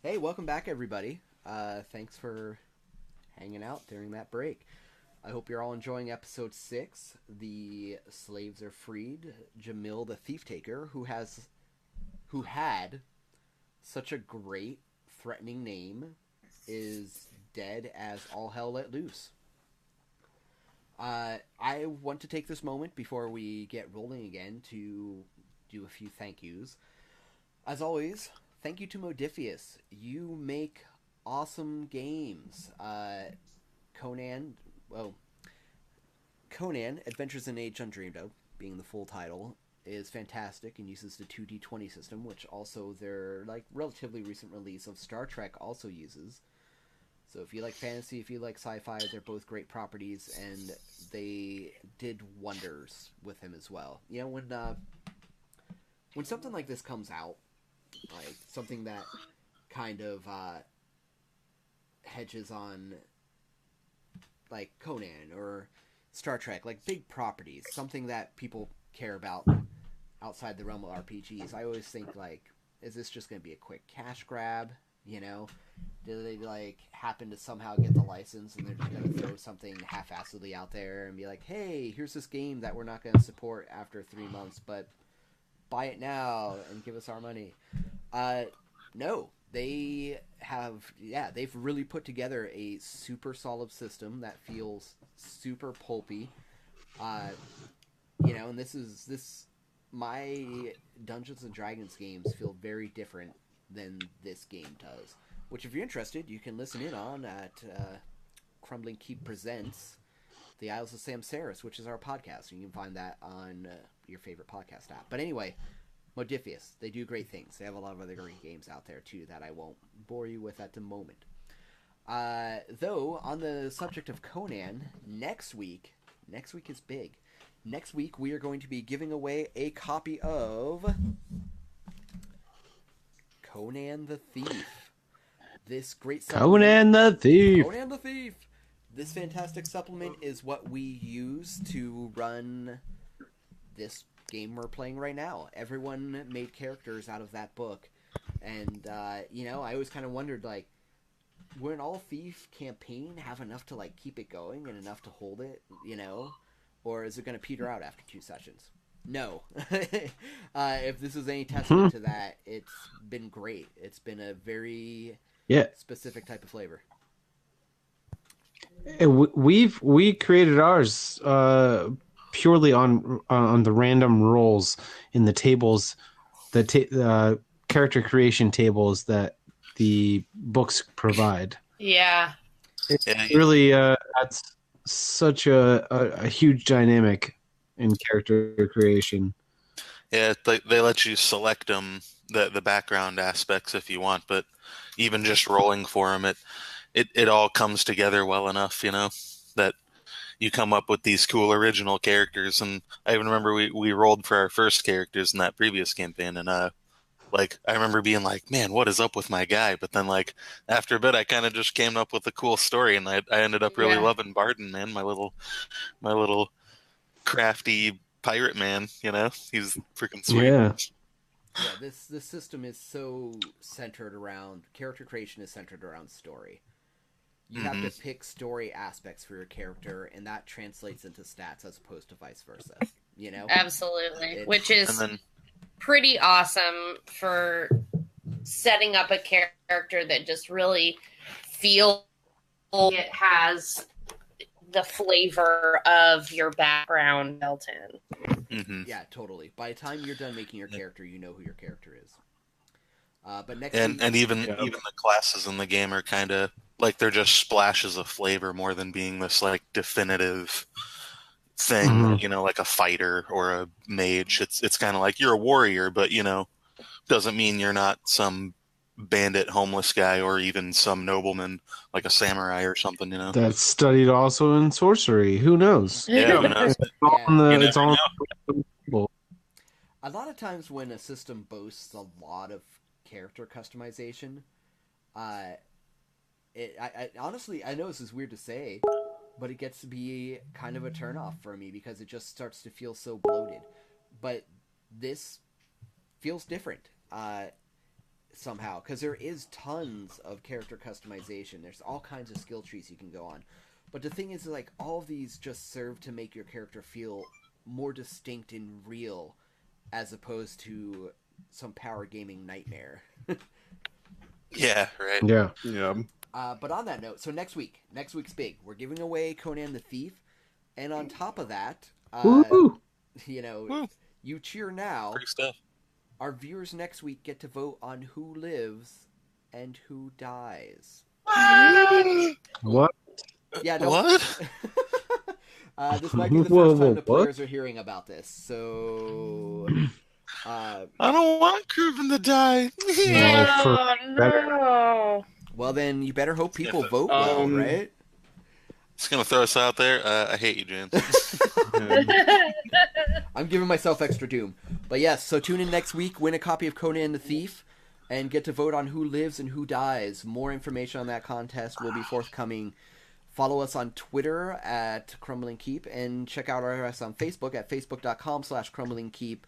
Hey, welcome back, everybody. Thanks for hanging out during that break. I hope you're all enjoying episode 6. The slaves are freed. Jamil, the thief taker, who had such a great, threatening name, is dead as all hell let loose. I want to take this moment before we get rolling again to do a few thank yous. As always, thank you to Modiphius. You make awesome games. Conan, Adventures in Age Undreamed of, being the full title, is fantastic and uses the 2D20 system, which also their relatively recent release of Star Trek also uses. So if you like fantasy, if you like sci-fi, they're both great properties, and they did wonders with him as well. You know, when something like this comes out, like something that kind of hedges on like Conan or Star Trek, like big properties, something that people care about outside the realm of RPGs, I always think like, is this just going to be a quick cash grab? You know, do they happen to somehow get the license and they're just going to throw something half-assedly out there and be like, hey, here's this game that we're not going to support after 3 months, but buy it now and give us our money. No, they've really put together a super solid system that feels super pulpy. And my Dungeons and Dragons games feel very different than this game does. Which, if you're interested, you can listen in on at Crumbling Keep Presents The Isles of Samsaris, which is our podcast. You can find that on your favorite podcast app. But anyway, Modiphius, they do great things. They have a lot of other great games out there, too, that I won't bore you with at the moment. Though, on the subject of Conan, next week is big. Next week, we are going to be giving away a copy of Conan the Thief. This great supplement. Conan the Thief. Conan the Thief. This fantastic supplement is what we use to run this game we're playing right now. Everyone made characters out of that book. And, I always kind of wondered, would an all-thief campaign have enough to, keep it going and enough to hold it, Or is it going to peter out after 2 sessions? No. If this is any testament to that, it's been great. It's been a very specific type of flavor. We created ours purely on the random rolls in the tables, the character creation tables that the books provide. Yeah. It really adds such a huge dynamic in character creation. Yeah, they let you select them, the background aspects if you want, but even just rolling for them, it all comes together well enough, that you come up with these cool original characters. And I even remember we rolled for our first characters in that previous campaign, and I remember being like, man, what is up with my guy? But then after a bit, I kind of just came up with a cool story, and I ended up really loving Barden, man, my little crafty pirate man. He's freaking sweet. Yeah. This system is so centered around character creation, is centered around story. You have to pick story aspects for your character, and that translates into stats as opposed to vice versa. Absolutely, which is pretty awesome for setting up a character that just really feels it has the flavor of your background built in. Mm-hmm. Yeah, totally. By the time you're done making your character, you know who your character is. But next and week, even the classes in the game are kind of they're just splashes of flavor more than being this definitive thing, like a fighter or a mage. It's kind of like you're a warrior, but doesn't mean you're not some bandit homeless guy or even some nobleman like a samurai or something. That's studied also in sorcery. Who knows? Yeah, who knows? It's all a lot of times when a system boasts a lot of character customization, I honestly, I know this is weird to say, but it gets to be kind of a turnoff for me because it just starts to feel so bloated. But this feels different. somehow, because there is tons of character customization. There's all kinds of skill trees you can go on. But the thing is, like, all of these just serve to make your character feel more distinct and real, as opposed to some power gaming nightmare. Yeah, right. Yeah. Yeah. But on that note, so next week's big. We're giving away Conan the Thief, and on top of that, Woo! you know, Woo. you cheer now. Free stuff. Our viewers next week get to vote on who lives and who dies. What? Yeah, don't... What? This might be the first time the players are hearing about this, so... I don't want Crumbling to die. No, No. Well, then you better hope people vote well, right? Just gonna throw us out there. I hate you, James. I'm giving myself extra doom. But yes, so tune in next week, win a copy of Conan the Thief, and get to vote on who lives and who dies. More information on that contest will be forthcoming. Follow us on Twitter at Crumbling Keep, and check out our us on Facebook at facebook.com/crumblingkeep.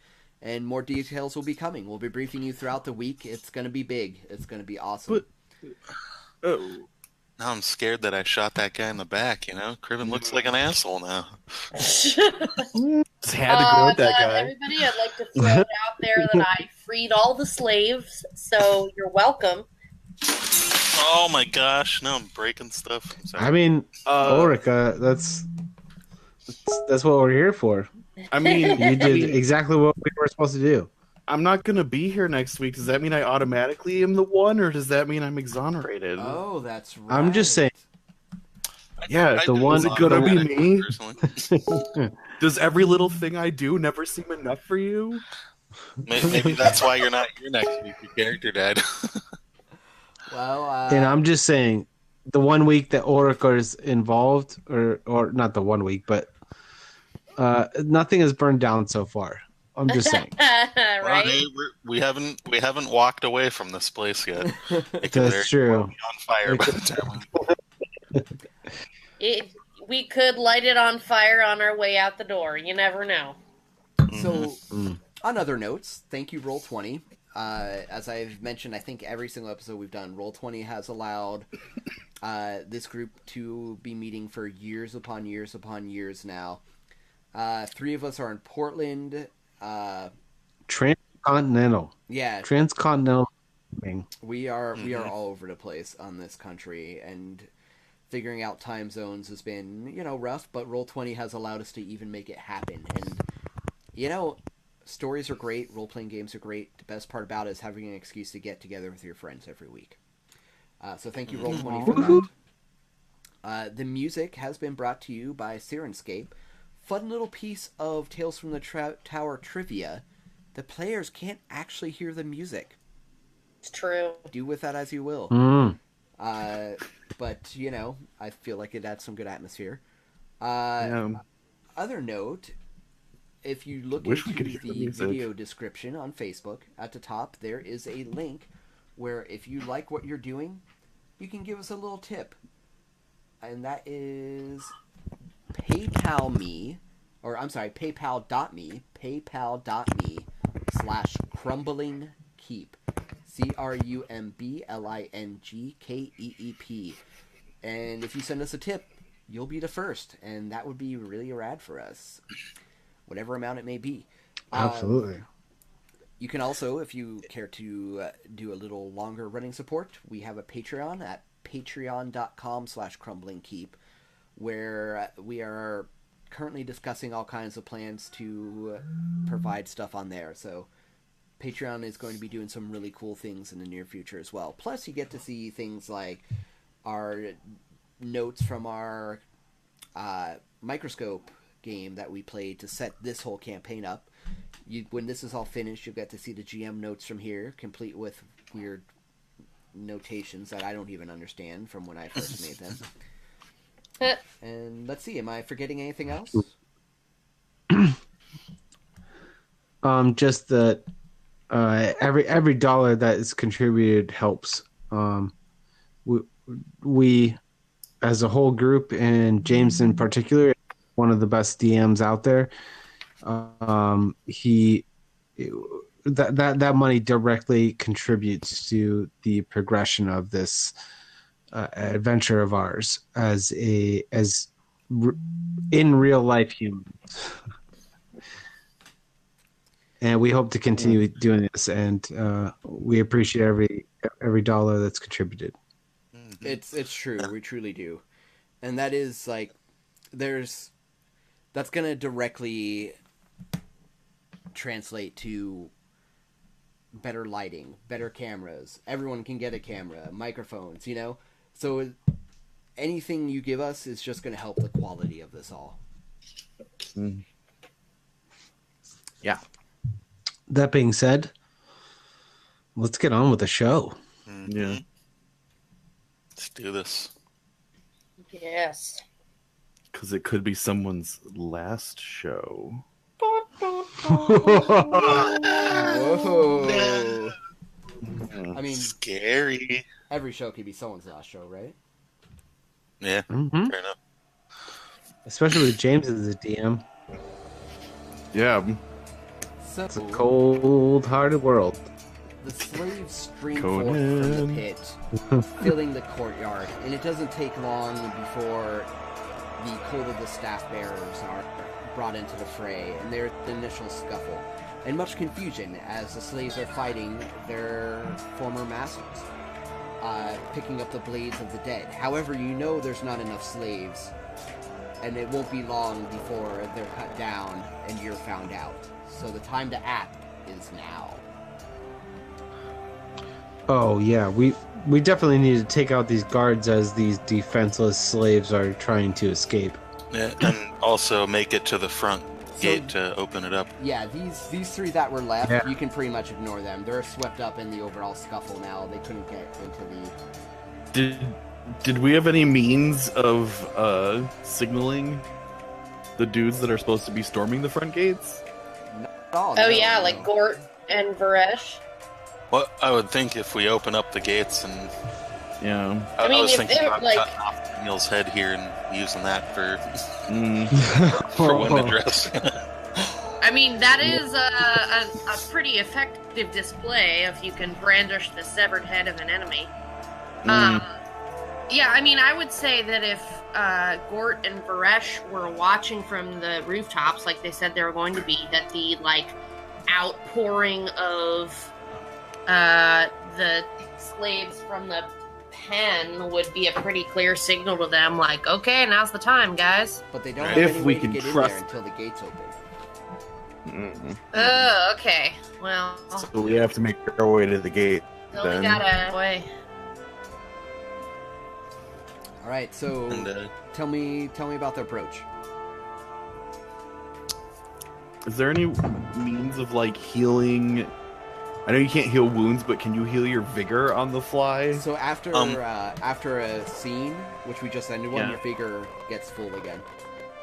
And more details will be coming. We'll be briefing you throughout the week. It's going to be big. It's going to be awesome. Now I'm scared that I shot that guy in the back, you know? Cribbin looks like an asshole now. Just had to go with that guy. Everybody, I'd like to throw it out there that I freed all the slaves, so you're welcome. Oh my gosh, now I'm breaking stuff. I'm sorry. I mean, Ulrika, that's what we're here for. I mean, You did exactly what we were supposed to do. I'm not going to be here next week. Does that mean I automatically am the one, or does that mean I'm exonerated? Oh, that's right. I'm just saying. Yeah, the one- is it going to be me? Personally. Does every little thing I do never seem enough for you? Maybe that's why you're not here next week. Your character died. Well, And I'm just saying, the 1 week that Ulrika is involved, or not the 1 week, but nothing has burned down so far. I'm just saying. Well, Right? hey, we haven't walked away from this place yet. It could That's true. well be on fire by the time We could light it on fire on our way out the door. You never know. so on other notes, thank you, Roll20. As I've mentioned, I think every single episode we've done, Roll20 has allowed this group to be meeting for years upon years upon years now. 3 of us are in Portland. Transcontinental. Yeah, Transcontinental. we are all over the place on this country, and figuring out time zones has been, rough, but Roll20 has allowed us to even make it happen. And, stories are great, role-playing games are great. The best part about it is having an excuse to get together with your friends every week. So thank you, Roll20, for that. The music has been brought to you by Sirenscape. Fun little piece of Tales from the Tower trivia. The players can't actually hear the music. It's true. Do with that as you will. Mm. But, I feel like it adds some good atmosphere. Yeah. Other note, if you look Wish we into could hear the the music. video description on Facebook, at the top, there is a link where if you like what you're doing, you can give us a little tip. And that is paypal.me paypal.me/crumblingkeep. CRUMBLINGKEEP. And if you send us a tip, you'll be the first, and that would be really rad for us. Whatever amount it may be. Absolutely. You can also, if you care to do a little longer running support, we have a Patreon at patreon.com/crumblingkeep, where we are currently discussing all kinds of plans to provide stuff on there. So Patreon is going to be doing some really cool things in the near future as well. Plus, you get to see things like our notes from our microscope game that we played to set this whole campaign up. When this is all finished, you'll get to see the GM notes from here, complete with weird notations that I don't even understand from when I first made them. And let's see, am I forgetting anything else? Just that every dollar that is contributed helps. We as a whole group, and James in particular, one of the best DMs out there. that money directly contributes to the progression of this adventure of ours as in real life humans. And we hope to continue doing this, and we appreciate every dollar that's contributed. It's true. We truly do. And that is like that's going to directly translate to better lighting, better cameras. Everyone can get a camera, microphones, you know? So anything you give us is just going to help the quality of this all. Yeah. That being said, let's get on with the show. Yeah. Let's do this. Yes. Because it could be someone's last show. Whoa. I mean, Scary. every show could be someone's last show, right? Yeah, Mm-hmm. fair enough. Especially with James as the DM. Yeah. So, It's a cold-hearted world. the slaves stream Conan. forth from the pit, filling the courtyard, and it doesn't take long before the Cult of the Staff Bearers are brought into the fray, and there's the initial scuffle, and much confusion as the slaves are fighting their former masters, picking up the blades of the dead. However, you know there's not enough slaves, and it won't be long before they're cut down and you're found out. So the time to act is now. Oh yeah, we definitely need to take out these guards as these defenseless slaves are trying to escape. Yeah, and also make it to the front gate to open it up. Yeah, these three that were left, Yeah. you can pretty much ignore them. They're swept up in the overall scuffle now. They couldn't get into the... Did we have any means of signaling the dudes that are supposed to be storming the front gates? Not at all, Oh no, yeah, no. like Gort and Varesh. Well, I would think if we open up the gates and Yeah. I, I mean, was if thinking they're, about like- cutting off Daniel's head here and using that for Mm. for women dress. I mean, that is a pretty effective display if you can brandish the severed head of an enemy. Yeah, I mean, I would say that if Gort and Varesh were watching from the rooftops, like they said they were going to be, that the, like, outpouring of the slaves from the pen would be a pretty clear signal to them, like, okay, now's the time, guys. But they don't If have any we way to can get in trust- there until the gates open. Oh, okay. Well, So we have to make our way to the gate. so we then. gotta way. All right, so And tell me about the approach. Is there any means of like healing? I know you can't heal wounds, but can you heal your vigor on the fly? So after a scene, which we just ended, one Yeah. your figure gets full again.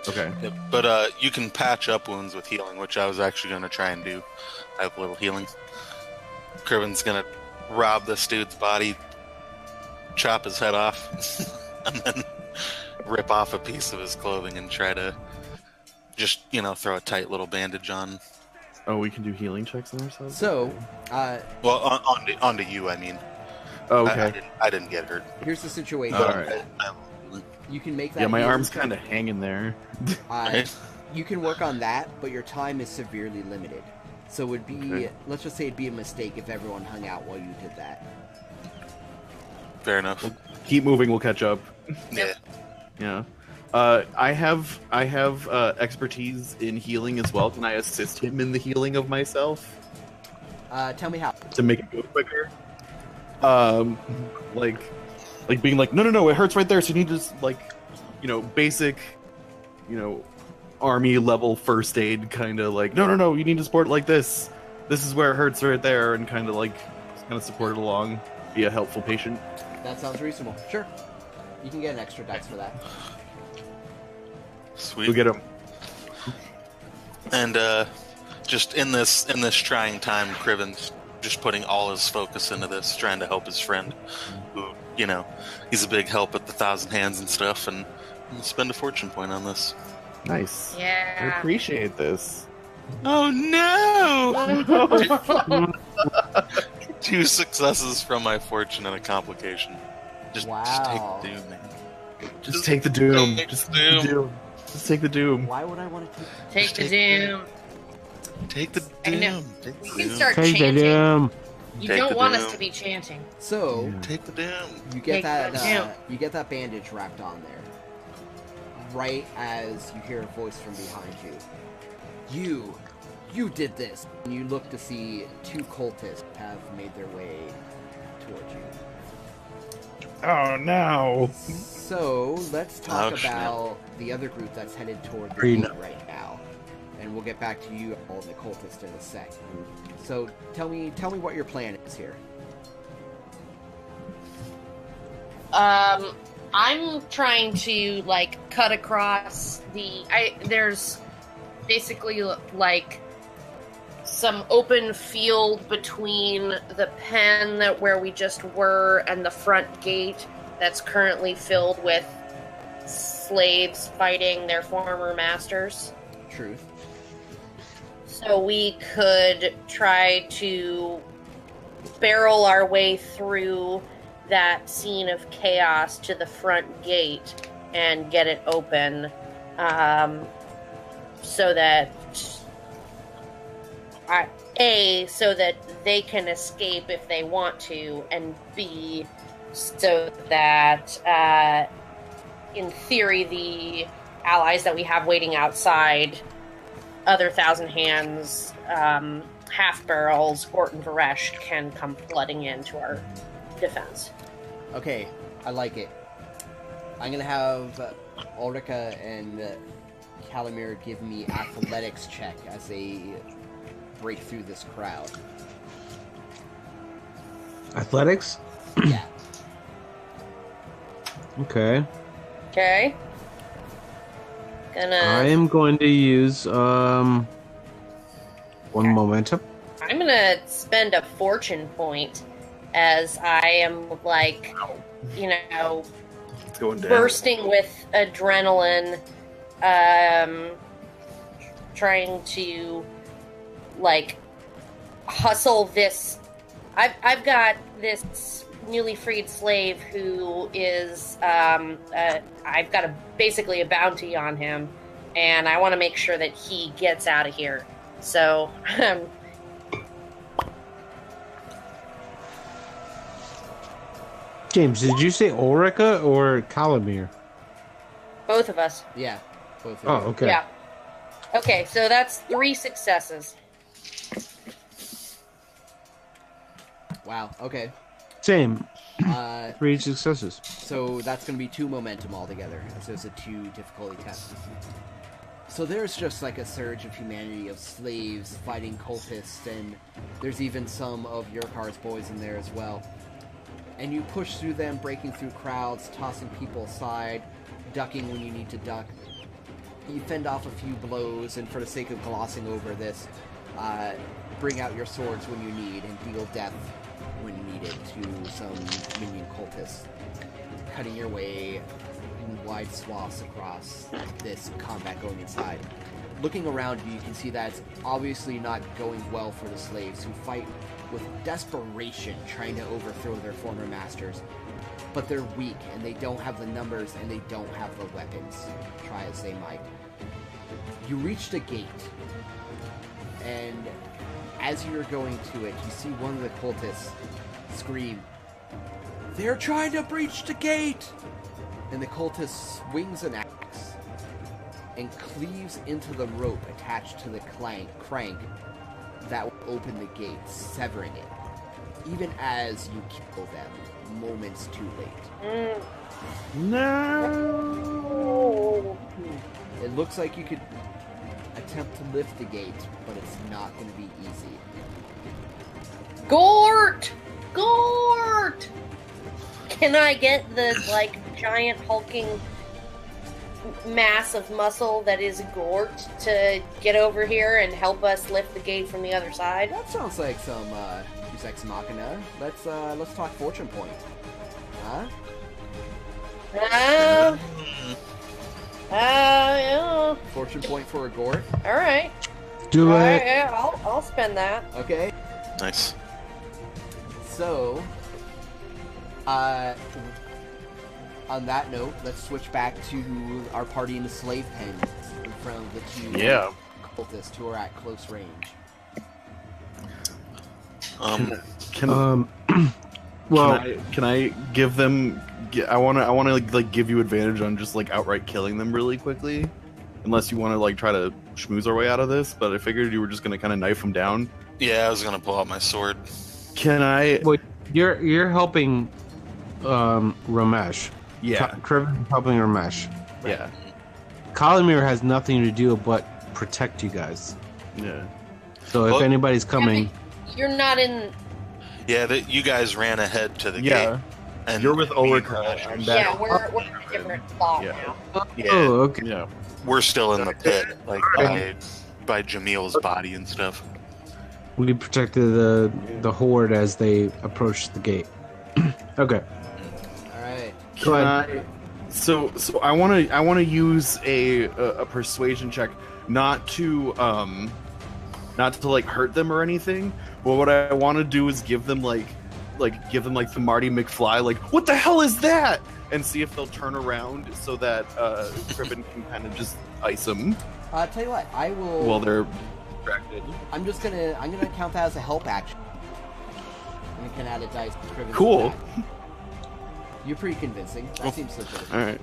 Okay. yeah, but you can patch up wounds with healing, which I was actually going to try and do. I have a little healing. Criven's going to rob this dude's body, chop his head off, and then rip off a piece of his clothing and try to just, throw a tight little bandage on. Oh, we can do healing checks on ourselves. So, Well, onto you, I mean. Oh, I okay. didn't get hurt. here's the situation. All right. You can make that. Yeah, my healing arm's check. kind of hanging there. You can work on that, but your time is severely limited. So it would be, Okay. let's just say it'd be a mistake if everyone hung out while you did that. Fair enough. Keep moving. We'll catch up. Yeah. Yeah. I have expertise in healing as well. Can I assist him in the healing of myself Tell me how. to make it go quicker? Like being like, no, it hurts right there. So you need to just basic, army level first aid kind of like, no, you need to support it like this. This is where it hurts right there, and kind of support it along. Be a helpful patient. That sounds reasonable. Sure. You can get an extra dice for that. Sweet. We'll get him. And just in this trying time, Criven's just putting all his focus into this, trying to help his friend, who, he's a big help at the Thousand Hands and stuff, and we'll spend a fortune point on this. Nice. I Yeah. appreciate this. Oh no! Oh. 2 successes from my fortune and a complication. Just take Wow. the doom, man. Just take the doom. Take Just the doom. take the doom. Just take the doom. Why would I want to take? Take the doom. Take the I know. doom. Take We the can doom. start Take the chanting. doom. You Take don't the want us doom. to be chanting. So Take the doom. you get Take that the doom. you get that bandage wrapped on there. Right as you hear a voice from behind you. You did this. And you look to see 2 cultists have made their way towards you. Oh no! So let's talk Oh, snap. about the other group that's headed toward the Green. gate right now, and we'll get back to you all the cultists in a sec. So tell me what your plan is here. I'm trying to like cut across there's basically like some open field between the pen where we just were and the front gate that's currently filled with slaves fighting their former masters. Truth. So we could try to barrel our way through that scene of chaos to the front gate and get it open, so that so that they can escape if they want to, and B, so that in theory the allies that we have waiting outside, other Thousand Hands, Half Barrels, Gort and Varesh, can come flooding into our defense. Okay, I like it. I'm gonna have Ulrika and Calamir give me athletics check as they break through this crowd. Athletics? Yeah. Okay. Okay. I Gonna. am going to use one momentum. I'm gonna spend a fortune point as I am like, It's going down. bursting with adrenaline, trying to like hustle this. I've got this newly freed slave who is I've got basically a bounty on him, and I want to make sure that he gets out of here. So James, did you say Ulrika or Calamir? both of us. Yeah. Both of Oh, you. okay. Yeah. Okay, so that's 3 successes. Wow. Okay. Same. Uh, 3 successes. so that's going to be 2 momentum altogether. So it's a 2 difficulty test. So there's just like a surge of humanity of slaves fighting cultists, and there's even some of Yurkar's boys in there as well. And you push through them, breaking through crowds, tossing people aside, ducking when you need to duck. You fend off a few blows, and for the sake of glossing over this, bring out your swords when you need, and deal death when needed to some minion cultists, cutting your way in wide swaths across this combat going inside. Looking around you, you can see that it's obviously not going well for the slaves, who fight with desperation trying to overthrow their former masters. But they're weak, and they don't have the numbers, and they don't have the weapons, try as they might. You reach the gate, and as you're going to it, you see one of the cultists scream, "They're trying to breach the gate!" And the cultist swings an axe and cleaves into the rope attached to the crank that will open the gate, severing it, even as you kill them moments too late. No. It looks like you could attempt to lift the gate, but it's not going to be easy. Gort! Gort! Can I get the, like, giant hulking mass of muscle that is Gort to get over here and help us lift the gate from the other side? That sounds like some Deus Ex Machina. Let's talk fortune point. Huh? Yeah. Fortune point for a Gort. Alright. Do Alright, it. yeah, I'll spend that. Okay. Nice. So, on that note, let's switch back to our party in the slave pens in front of the two cultists who are at close range. Can Well, can I give them? I want to like give you advantage on just like outright killing them really quickly, unless you want to like try to schmooze our way out of this. But I figured you were just gonna kind of knife them down. Yeah, I was gonna pull out my sword. Can I? wait, you're helping Ramesh. Yeah, Kriven's helping Ramesh. yeah, Kalimir has nothing to do but protect you guys. yeah. So if Well- anybody's coming, You're not in. Yeah, you guys ran ahead to the Yeah. gate. And You're with me and Ulrich. Ramesh are- I'm Yeah, back. we're in a different spot Yeah. now. Yeah, oh, okay. Yeah. we're still in the pit, like by Jamil's body and stuff. We protected the horde as they approached the gate. Okay. All right. Go Can ahead. so I want to use a persuasion check, not to like hurt them or anything. But what I want to do is give them like the Marty McFly, like, what the hell is that? And see if they'll turn around so that Criven can kind of just ice them Tell you what, I will. while they're distracted. I'm gonna count that as a help action. And you can add a dice. to Kriven's Cool. attack. You're pretty convincing. That seems legit. All right.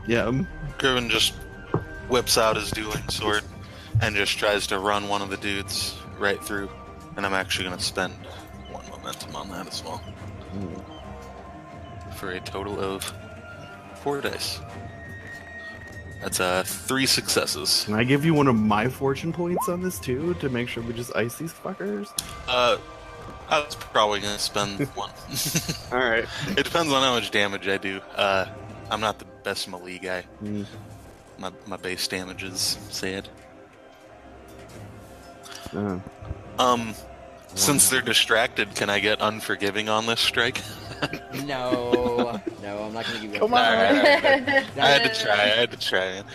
Yeah. Griven just whips out his dueling sword and just tries to run one of the dudes right through. And I'm actually going to spend 1 momentum on that as well. For a total of 4 dice. That's 3 successes. Can I give you one of my fortune points on this too to make sure we just ice these fuckers? I was probably going to spend 1. All right. It depends on how much damage I do. I'm not the best melee guy. Mm. My base damage is sad. Uh, Since they're distracted, can I get unforgiving on this strike? No, I'm not gonna give you. Come a on. I had to try it.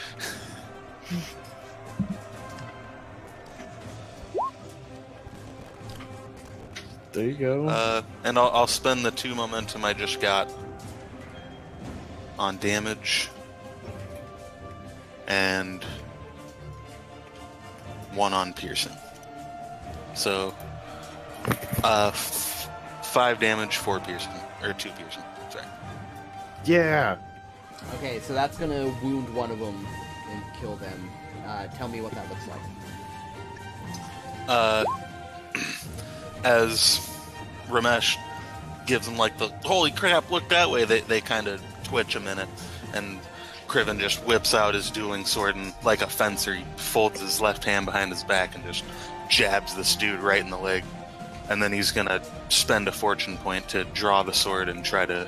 there you go. And I'll spend the 2 momentum I just got on damage, and 1 on piercing. So, 5 damage, 4 piercing, or 2 piercing. Sorry. Yeah. Okay, so that's gonna wound one of them and kill them. Tell me what that looks like. As Ramesh gives them like the holy crap, look that way, they kind of twitch a minute, and Kriven just whips out his dueling sword and like a fencer, he folds his left hand behind his back and just jabs this dude right in the leg. And then he's gonna spend a fortune point to draw the sword and try to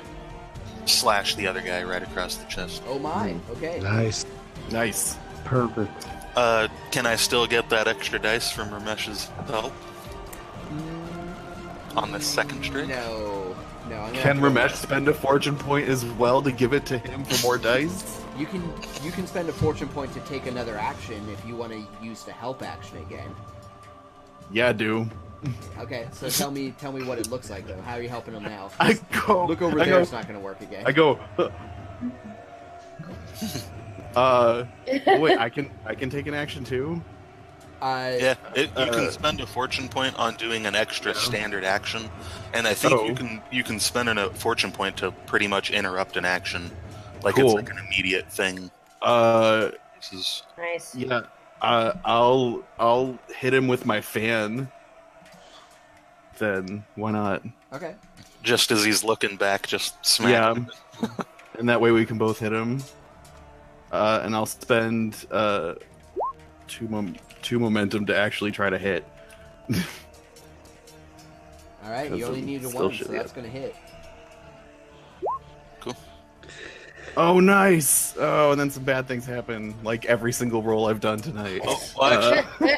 slash the other guy right across the chest. Oh my. Okay. Nice. Nice. Perfect. Can I still get that extra dice from Ramesh's help on the second strike? No. I'm gonna Can have to go Ramesh back. spend a fortune point as well to give it to him for more dice? You can spend a fortune point to take another action if you want to use the help action again. Yeah, I do. Okay, so tell me what it looks like though. How are you helping them now? I go. Look over I there. go- It's not going to work again. I go. Wait. I can take an action too. Yeah, you can spend a fortune point on doing an extra standard action, and I think you can spend a fortune point to pretty much interrupt an action, like Cool. it's like an immediate thing. This is Nice. Yeah. I'll hit him with my fan. Then why not? Okay. just as he's looking back, just smack. Yeah. And that way we can both hit him. And I'll spend two momentum to actually try to hit. All right, you only need a Still one, so shitty. that's gonna hit. Cool. Oh, nice! Oh, and then some bad things happen, like every single roll I've done tonight. Oh, well, actually,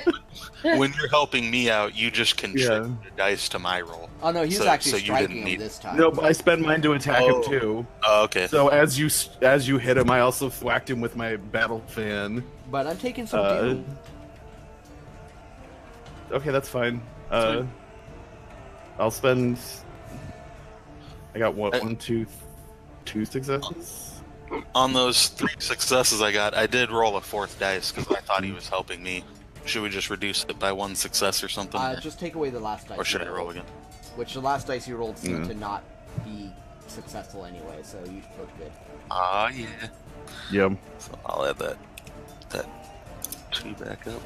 when you're helping me out, you just contribute Yeah. the dice to my roll. Oh no, he was So- actually so you striking didn't him need- this time. No, but I spend mine to attack him too. Oh, okay. So as you hit him, I also thwacked him with my battle fan. But I'm taking some Uh, doom. Okay, that's fine. I'll spend. I got two successes. On those 3 successes I got, I did roll a 4th dice because I thought he was helping me. Should we just reduce it by 1 success or something? Just take away the last dice. Or should you I roll rolled, again? Which the last dice you rolled seemed to not be successful anyway, so you look good. Ah, yeah. Yep. So I'll add that 2 back up.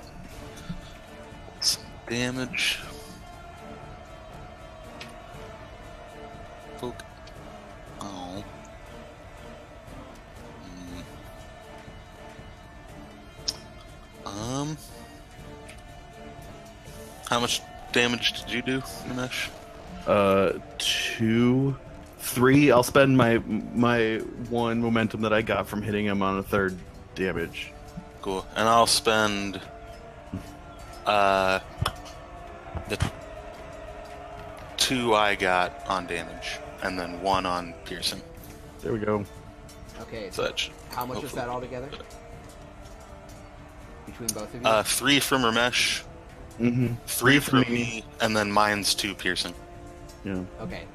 Some damage. Poke. Oh. How much damage did you do, Nimesh? 2, 3. I'll spend my 1 momentum that I got from hitting him on a 3rd damage. Cool. And I'll spend the 2 I got on damage, and then 1 on piercing. There we go. Okay, So so that should how much is hopefully that altogether? Between both of you? 3 from Ramesh, Mm-hmm. 3 from me, and then mine's 2 piercing. Yeah. Okay.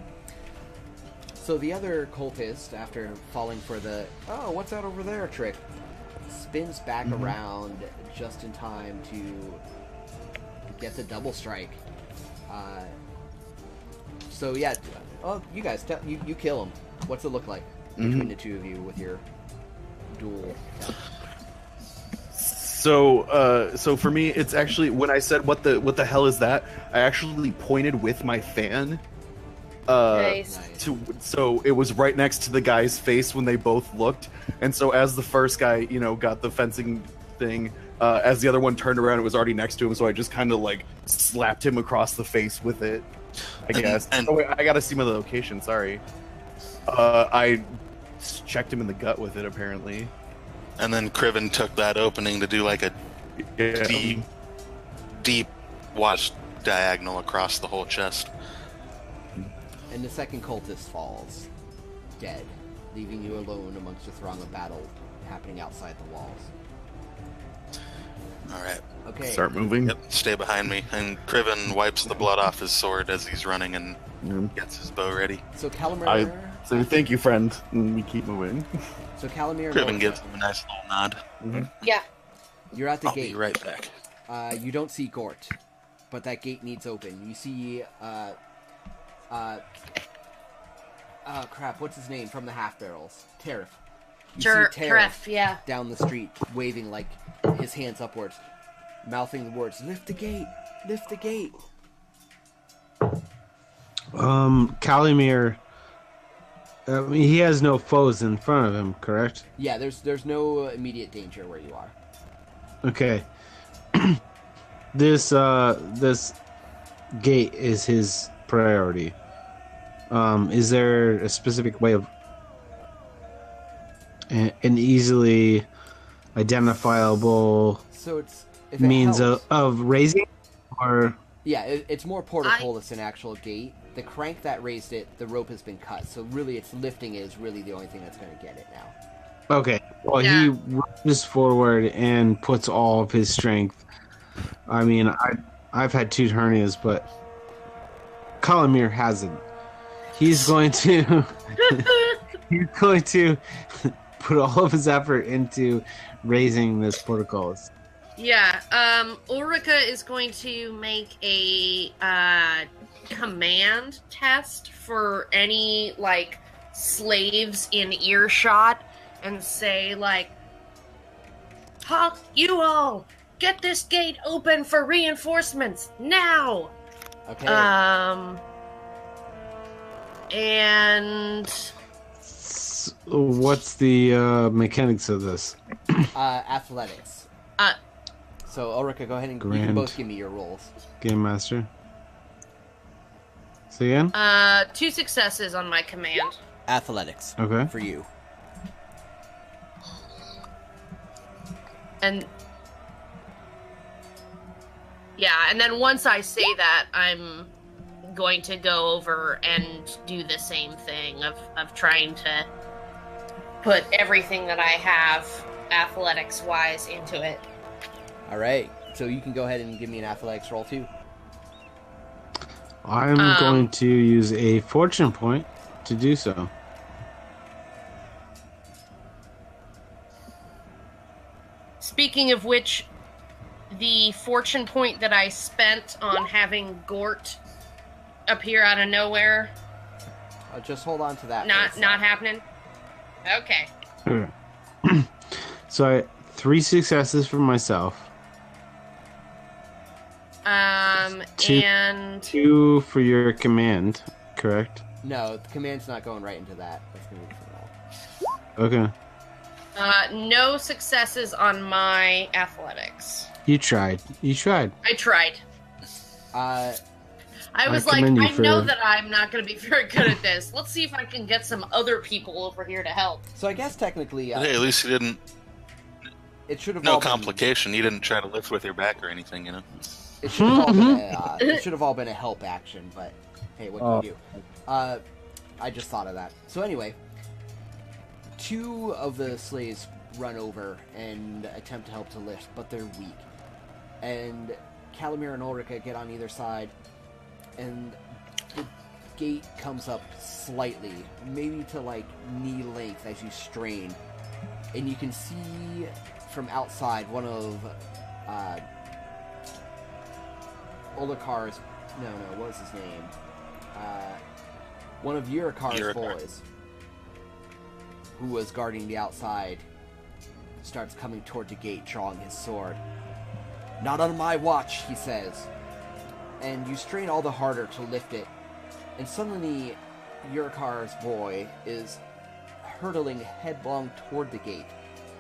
So the other cultist, after falling for the "oh, what's that over there" trick, spins back around just in time to get the double strike. So yeah, you guys, you kill him. What's it look like between the two of you with your duel? So for me, it's actually when I said what the hell is that? I actually pointed with my fan. Nice. So it was right next to the guy's face when they both looked, and so as the first guy, got the fencing thing, as the other one turned around, it was already next to him. So I just kind of like slapped him across the face with it. I guess. Oh wait, I gotta see my location. Sorry. I checked him in the gut with it apparently. And then Criven took that opening to do like a deep wash diagonal across the whole chest. And the second cultist falls, dead, leaving you alone amongst a throng of battle happening outside the walls. Alright. Okay. Start moving. Yep, stay behind me. And Criven wipes the blood off his sword as he's running and gets his bow ready. So Calamir... I say thank you, friend. And we keep moving. So Calamir... Criven gives him a nice little nod. Yeah. You're at the I'll gate. be right back. You don't see Gort, but that gate needs open. You see, crap, what's his name from the Half Barrels? Tariff. You see Tariff, yeah. down the street, waving like his hands upwards, mouthing the words, "Lift the gate! Lift the gate!" Calamir, he has no foes in front of him, correct? Yeah, there's no immediate danger where you are. Okay. This gate is his priority. Is there a specific way of an easily identifiable So it's if it means helps, of raising, or yeah, it's more portcullis than actual gate. The crank that raised it, the rope has been cut, so really it's lifting is really the only thing that's going to get it now. okay. Well, Yeah. he rushes forward and puts all of his strength. I mean, I've had 2 hernias, but Calamir hasn't. He's going to put all of his effort into raising this portcullis. Yeah, Ulrika is going to make a command test for any, like, slaves in earshot and say, like, "Halt, you all! Get this gate open for reinforcements, now!" Okay. And... What's the mechanics of this? Athletics. So Ulrika, go ahead and you can Grand. both give me your rolls. Game Master. Say again? 2 successes on my command. Athletics. Okay. For you. And... yeah, and then once I say that, I'm going to go over and do the same thing of trying to put everything that I have athletics-wise into it. All right. So you can go ahead and give me an athletics roll too. I'm going to use a fortune point to do so. Speaking of which, the fortune point that I spent on having Gort appear out of nowhere, Just hold on to that. not happening. Okay. So 3 successes for myself. Two- And 2 for your command, correct? No, the command's not going right into that. That's gonna be for that. Okay. no successes on my athletics. You tried. I tried. I was like, commend you I know for- that I'm not going to be very good at this. Let's see if I can get some other people over here to help. So I guess technically, Hey, at least you didn't. it should have No all been- complication. You didn't try to lift with your back or anything, you know. It should have all been it should have all been a help action, but hey, what can you do? I just thought of that. So anyway, 2 of the slaves run over and attempt to help to lift, but they're weak. And Calamir and Ulrika get on either side, and the gate comes up slightly, maybe to like knee length as you strain, and you can see from outside one of Olikar's, what was his name? One of Yurikar's boys, who was guarding the outside, starts coming toward the gate, drawing his sword. "Not on my watch," he says. And you strain all the harder to lift it, and suddenly Yurikar's boy is hurtling headlong toward the gate,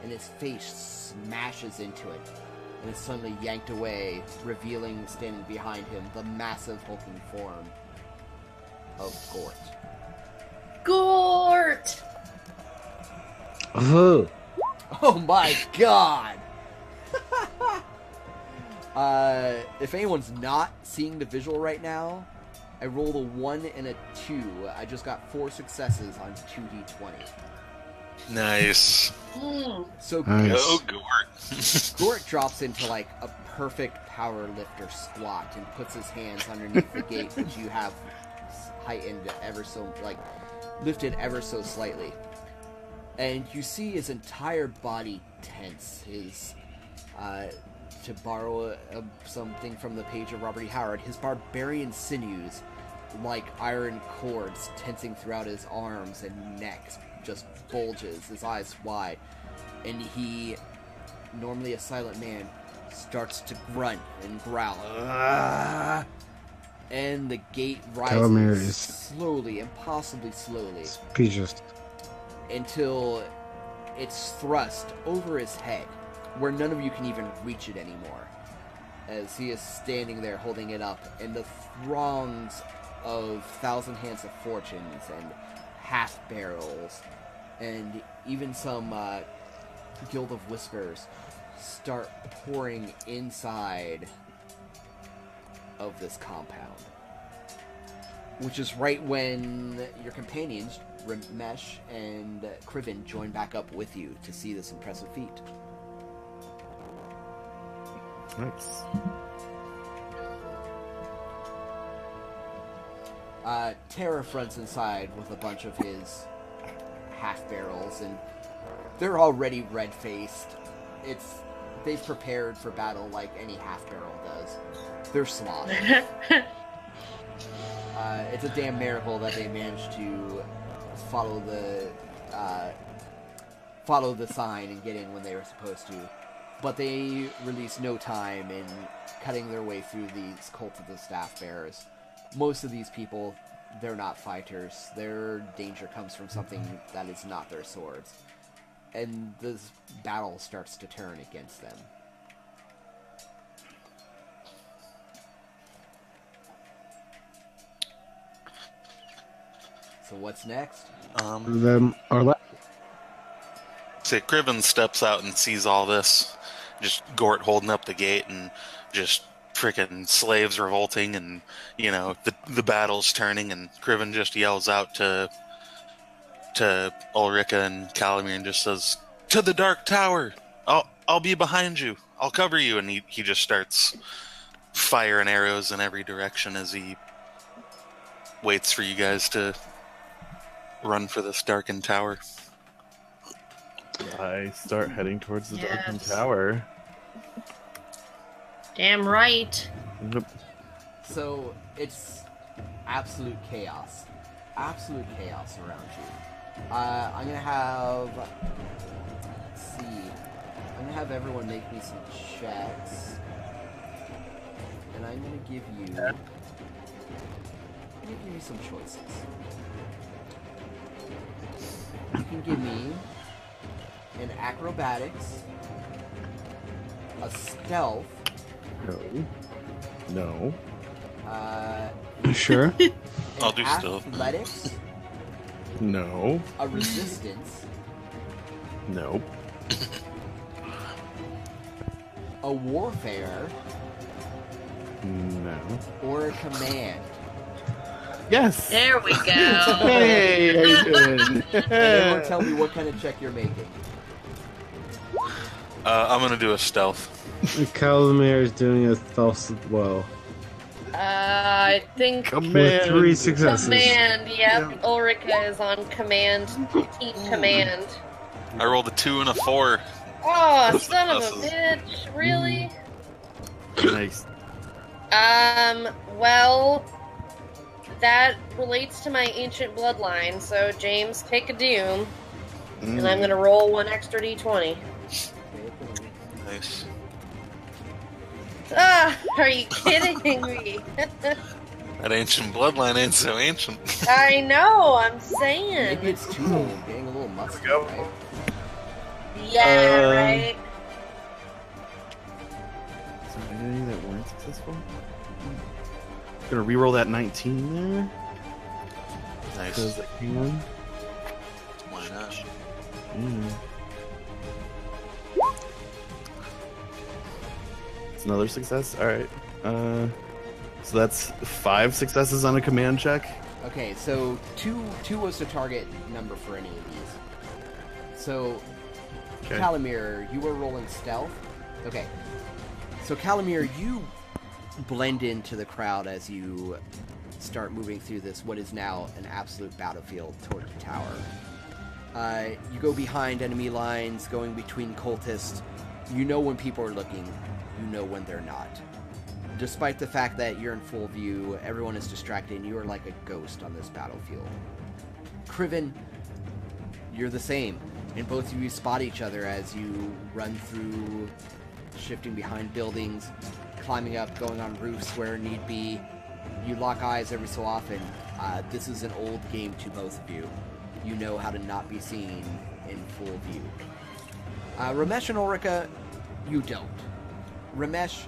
and his face smashes into it, and is suddenly yanked away, revealing, standing behind him, the massive hulking form of Gort. Gort! Oh. Oh my god! If anyone's not seeing the visual right now, I rolled a 1 and a 2. I just got 4 successes on 2d20. Nice. So Nice. Go, Gort. Gort drops into like a perfect power lifter squat and puts his hands underneath the gate, which you have heightened ever so, like, lifted ever so slightly. And you see his entire body tense. His, to borrow something from the page of Robert E. Howard, his barbarian sinews, like iron cords, tensing throughout his arms and neck, just bulges, his eyes wide. And he, normally a silent man, starts to grunt and growl. "Ugh!" And the gate Calamir rises is- slowly, impossibly slowly, Speechless. until it's thrust over his head, where none of you can even reach it anymore, as he is standing there holding it up, and the throngs of Thousand Hands of Fortunes and half-barrels, and even some Guild of Whispers start pouring inside of this compound. Which is right when your companions, Ramesh and Kriven, join back up with you to see this impressive feat. Nice. Terra fronts inside with a bunch of his half-barrels, and they're already red-faced. They've prepared for battle like any half-barrel does. They're sloshed. It's a damn miracle that they managed to follow the sign and get in when they were supposed to. But they release no time in cutting their way through these cult of the staff bearers. Most of these people, they're not fighters. Their danger comes from something that is not their swords. And this battle starts to turn against them. So what's next? Them are left. Say, Kriven steps out and sees all this. Just Gort holding up the gate and just freaking slaves revolting, and, you know, the battle's turning, and Kriven just yells out to Ulrika and Calamir and just says, "To the Dark Tower! I'll be behind you. I'll cover you." And he just starts firing arrows in every direction as he waits for you guys to run for this darkened tower. I start heading towards the darkened Yes. tower. Damn right. Yep. So it's absolute chaos. Absolute chaos around you. I'm gonna have. Let's see. I'm gonna have everyone make me some checks, and I'm gonna give you. I'm gonna give you some choices. You can give me an acrobatics, a stealth, No. Sure. I'll an do stealth. athletics, No. a resistance, Nope. a warfare, No. or a command. Yes. There we go. Hey, how you doing? And everyone tell me what kind of check you're making. I'm gonna do a stealth. Calamir is doing a stealth as well. I think Command. With 3 successes. command. Yep, Ulrika is on command. Team command. I rolled a 2 and a 4. Oh, son of a bitch! Really? Nice. Well, that relates to my ancient bloodline. So James, take a doom, and I'm gonna roll 1 extra d20. Nice. Ah, are you kidding me? That ancient bloodline ain't so ancient. I know. I'm saying. Maybe it's too old, getting a little musty, go. right? Yeah, right. Is there any that weren't successful? Gonna reroll that 19 there. Nice. Because I can. Why not? It's another success. All right. So that's 5 successes on a command check. Okay, so two was the target number for any of these. So, Okay. Calamir, you were rolling stealth. Okay. So, Calamir, you blend into the crowd as you start moving through this, what is now an absolute battlefield toward the tower. You go behind enemy lines, going between cultists. You know when people are looking. You know when they're not. Despite the fact that you're in full view, everyone is distracted, and you are like a ghost on this battlefield. Criven, you're the same. And both of you spot each other as you run through, shifting behind buildings, climbing up, going on roofs where need be. You lock eyes every so often. This is an old game to both of you. You know how to not be seen in full view. Ramesh and Ulrika, you don't. Ramesh,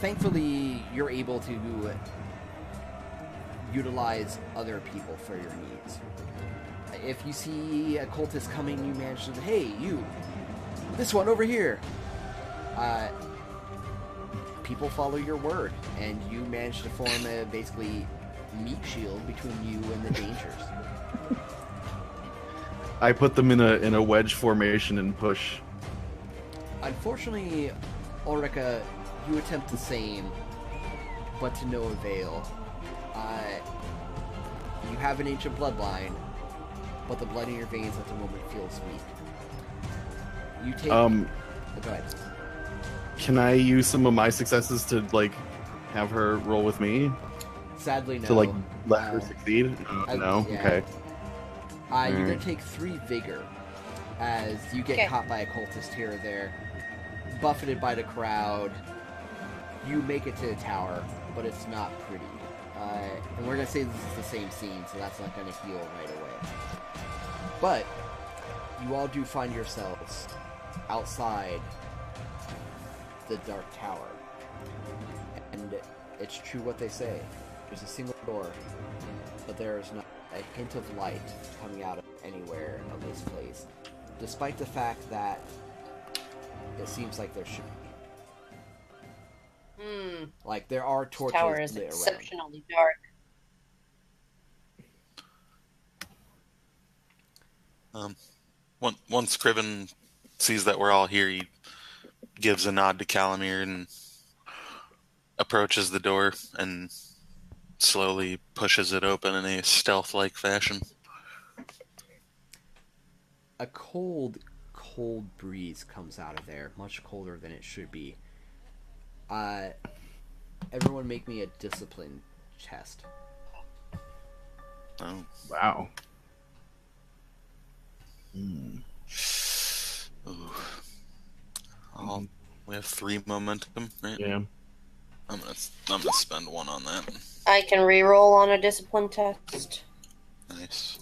thankfully, you're able to utilize other people for your needs. If you see a cultist coming, you manage to say, hey, you, this one over here. People follow your word, and you manage to form a basically meat shield between you and the dangers. I put them in a wedge formation and push. Unfortunately, Ulrika, you attempt the same, but to no avail. You have an ancient bloodline, but the blood in your veins at the moment feels weak. You take... Oh, go ahead. Can I use some of my successes to like have her roll with me Sadly, no. to like let her succeed? No. yeah. Okay. You're going to take 3 vigor as you get caught by a cultist here or there, buffeted by the crowd. You make it to the tower, but it's not pretty. And we're going to say this is the same scene, so that's not going to heal right away. But you all do find yourselves outside the Dark Tower. And it's true what they say. There's a single door, but there is not a hint of light coming out of anywhere of this place, despite the fact that it seems like there should be. Like, there are torches Tower is lit around. exceptionally dark. Once Criven sees that we're all here, he gives a nod to Calamir and approaches the door and slowly pushes it open in a stealth-like fashion. A cold breeze comes out of there, much colder than it should be. Everyone make me a discipline test. Oh. Wow. Ooh. We have 3 momentum, right? Yeah. I'm gonna spend 1 on that. I can reroll on a discipline test. Nice.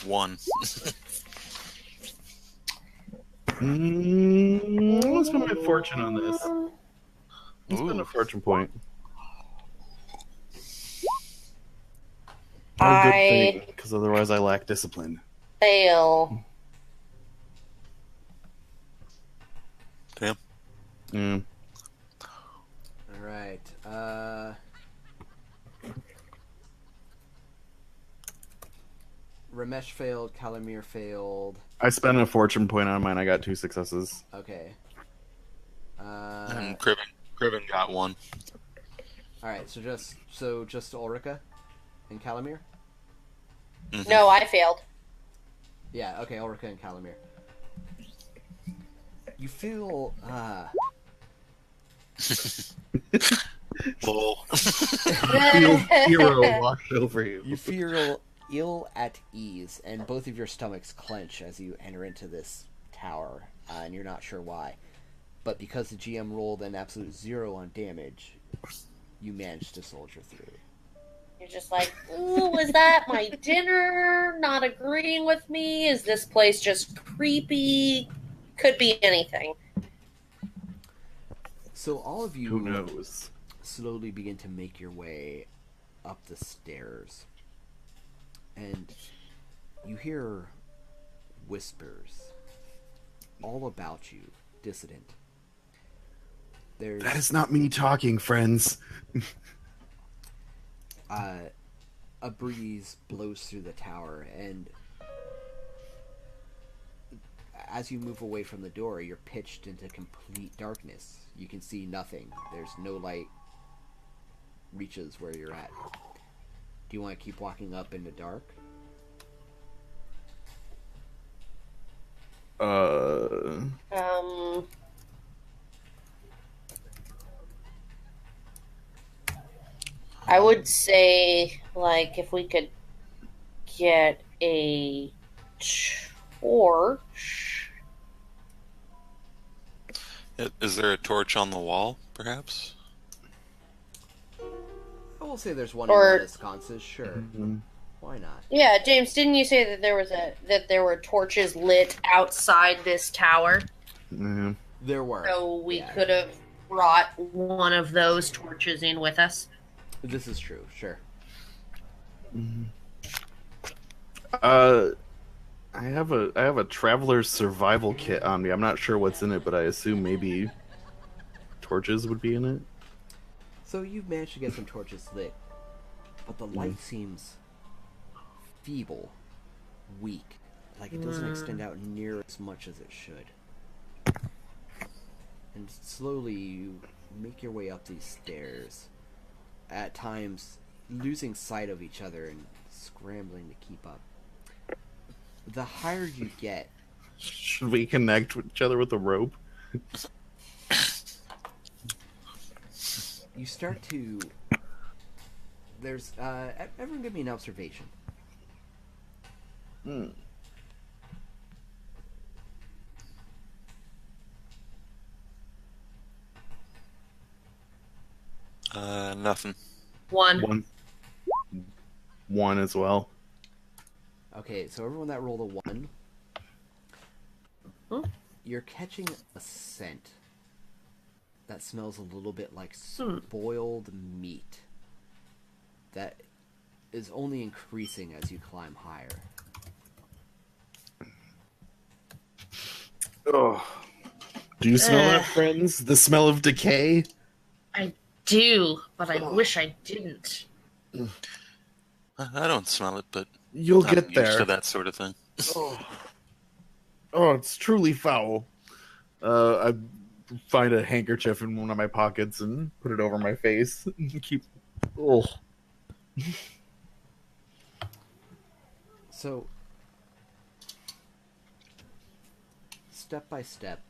1. Let's spend my fortune on this. Let's spend a Ooh. fortune point. Oh, good thing, because otherwise I lack discipline. Fail. Damn. Mm. Alright, Ramesh failed, Kalamir failed. I spent a fortune point on mine. I got 2 successes. Okay. And Criven got 1. Alright, so just Ulrika and Kalamir? Mhm. No, I failed. Yeah, okay, Ulrika and Kalamir. You feel, Lol. Hero washed over you. you feel ill at ease, and both of your stomachs clench as you enter into this tower, and you're not sure why. But because the GM rolled an absolute 0 on damage, you managed to soldier through. You're just like, ooh, was that my dinner not agreeing with me? Is this place just creepy? Could be anything. So all of you Who knows? slowly begin to make your way up the stairs. And you hear whispers all about you, dissident. That is not me talking, friends. A breeze blows through the tower, and as you move away from the door, you're pitched into complete darkness. You can see nothing. There's no light reaches where you're at. Do you want to keep walking up in the dark? I would say, like, if we could get a torch. Is there a torch on the wall, perhaps? I will say there's one Or- in the sconces, sure. Mm-hmm. Why not? Yeah, James, didn't you say that there were torches lit outside this tower? Yeah. There were. So we Yeah. could have brought one of those torches in with us. This is true, sure. I have a traveler's survival kit on me. I'm not sure what's in it, but I assume maybe torches would be in it. So you've managed to get some torches lit, but the light seems feeble, weak, like it doesn't extend out near as much as it should. And slowly you make your way up these stairs, at times losing sight of each other and scrambling to keep up. The higher you get, Should we connect with each other with a rope? you start to... There's... everyone give me an observation. Nothing. One. One as well. Okay, so everyone that rolled a 1, Huh? you're catching a scent that smells a little bit like spoiled meat that is only increasing as you climb higher. Oh. Do you smell that, friends? The smell of decay? I do, but I wish I didn't. I don't smell it, but You'll I'm get used there. to that sort of thing. Oh, it's truly foul. I find a handkerchief in one of my pockets and put it over my face. Keep. Oh. So, step by step,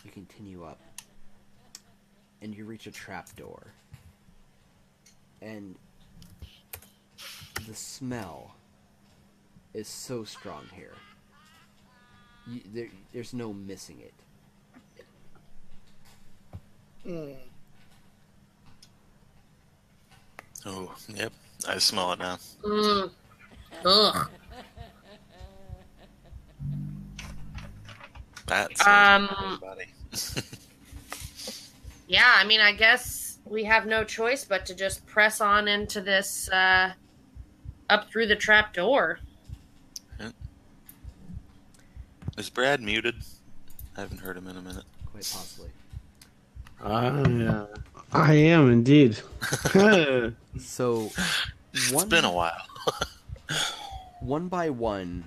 you continue up, and you reach a trap door. And the smell is so strong here. There's no missing it. Oh, yep. I smell it now. Ugh. That's everybody. Yeah, I mean, I guess we have no choice but to just press on into this, up through the trap door. Is Brad muted? I haven't heard him in a minute. Quite possibly. Yeah. I am indeed. So, It's been a while. one by one,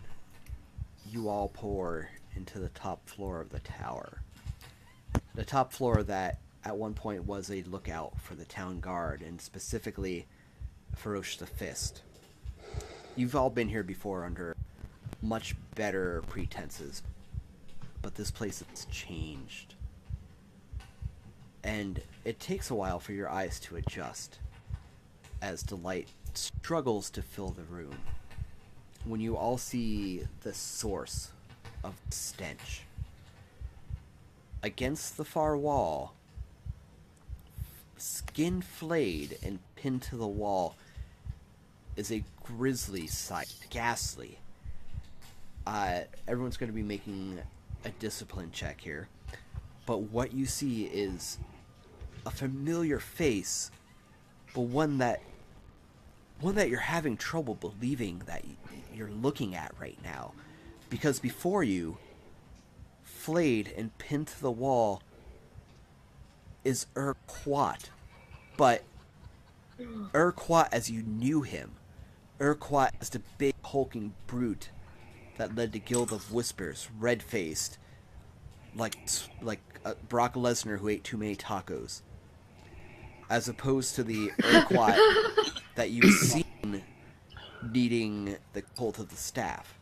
you all pour into the top floor of the tower. The top floor that at one point was a lookout for the town guard, and specifically Ferocious the Fist. You've all been here before under much better pretenses, but this place has changed. And it takes a while for your eyes to adjust as the light struggles to fill the room. When you all see the source of the stench. Against the far wall, skin flayed and pinned to the wall, is a grisly sight. Ghastly. Everyone's going to be making a discipline check here. But what you see is a familiar face, but one that you're having trouble believing that you're looking at right now. Because before you, flayed and pinned to the wall, is Urquhart. But Urquhart as you knew him. Urquhart as the big hulking brute that led the Guild of Whispers, red-faced, like Brock Lesnar who ate too many tacos. As opposed to the Urquhart that you've seen needing the cult of the staff.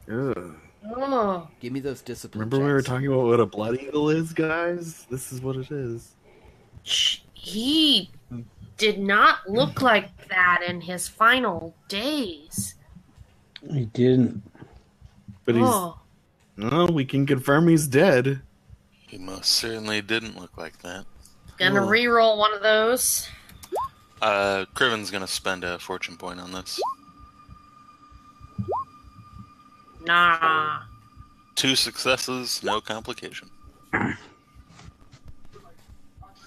Ugh. Oh. Give me those discipline Remember we were checks. talking about what a blood eagle is, guys? This is what it is. He did not look like that in his final days. He didn't. But no, we can confirm he's dead. He most certainly didn't look like that. Gonna re-roll one of those. Criven's gonna spend a fortune point on this. Nah. 2 successes, no complication.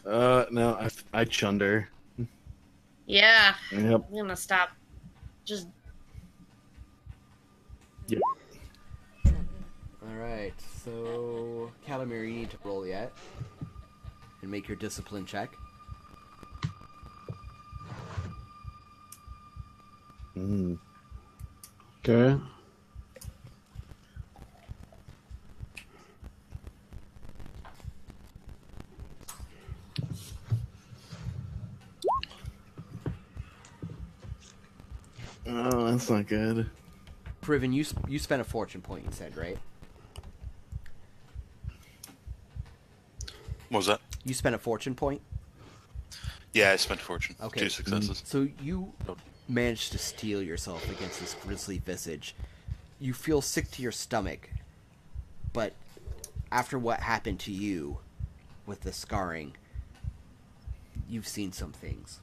No, I chunder. Yeah. Yep. I'm gonna stop. Just. Yep. Alright, so Calamir, you need to roll yet. And make your discipline check. Okay. Oh, that's not good. Priven, you spent a fortune point, you said, right? What was that? You spent a fortune point? Yeah, I spent a fortune. Okay. 2 successes. So you managed to steel yourself against this grisly visage. You feel sick to your stomach, but after what happened to you with the scarring, you've seen some things.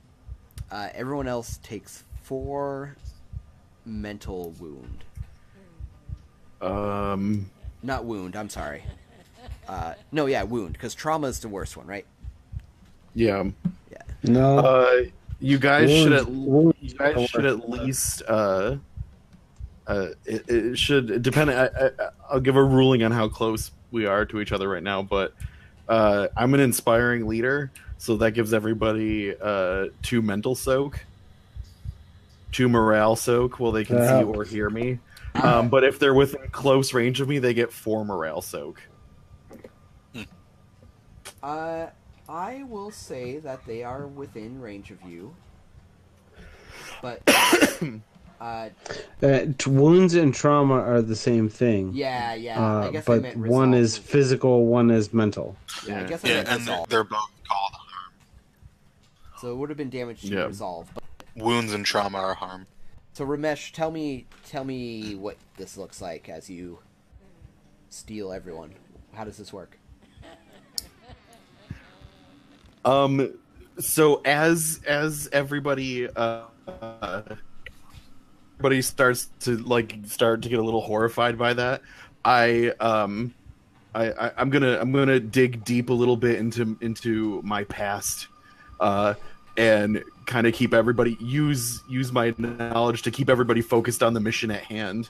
Everyone else takes 4 mental wound. Not wound, I'm sorry. Wound, because trauma is the worst one, right? Yeah. Yeah. No. You guys Wounds should at least it should depend. I'll give a ruling on how close we are to each other right now, but I'm an inspiring leader, so that gives everybody 2 mental soak, 2 morale soak while they can see or hear me. But if they're within close range of me, they get 4 morale soak. I will say that they are within range of you, but Wounds and trauma are the same thing. yeah. I guess I But meant one resolve. is physical, one is mental. Yeah, I guess I Yeah, meant and resolve. they're both called So it would have been damage to Yeah. resolve. But, wounds and trauma are harm. so Ramesh, tell me what this looks like as you steal everyone. How does this work? So as everybody everybody starts to get a little horrified by that, I'm gonna dig deep a little bit into my past, and kind of keep everybody use my knowledge to keep everybody focused on the mission at hand.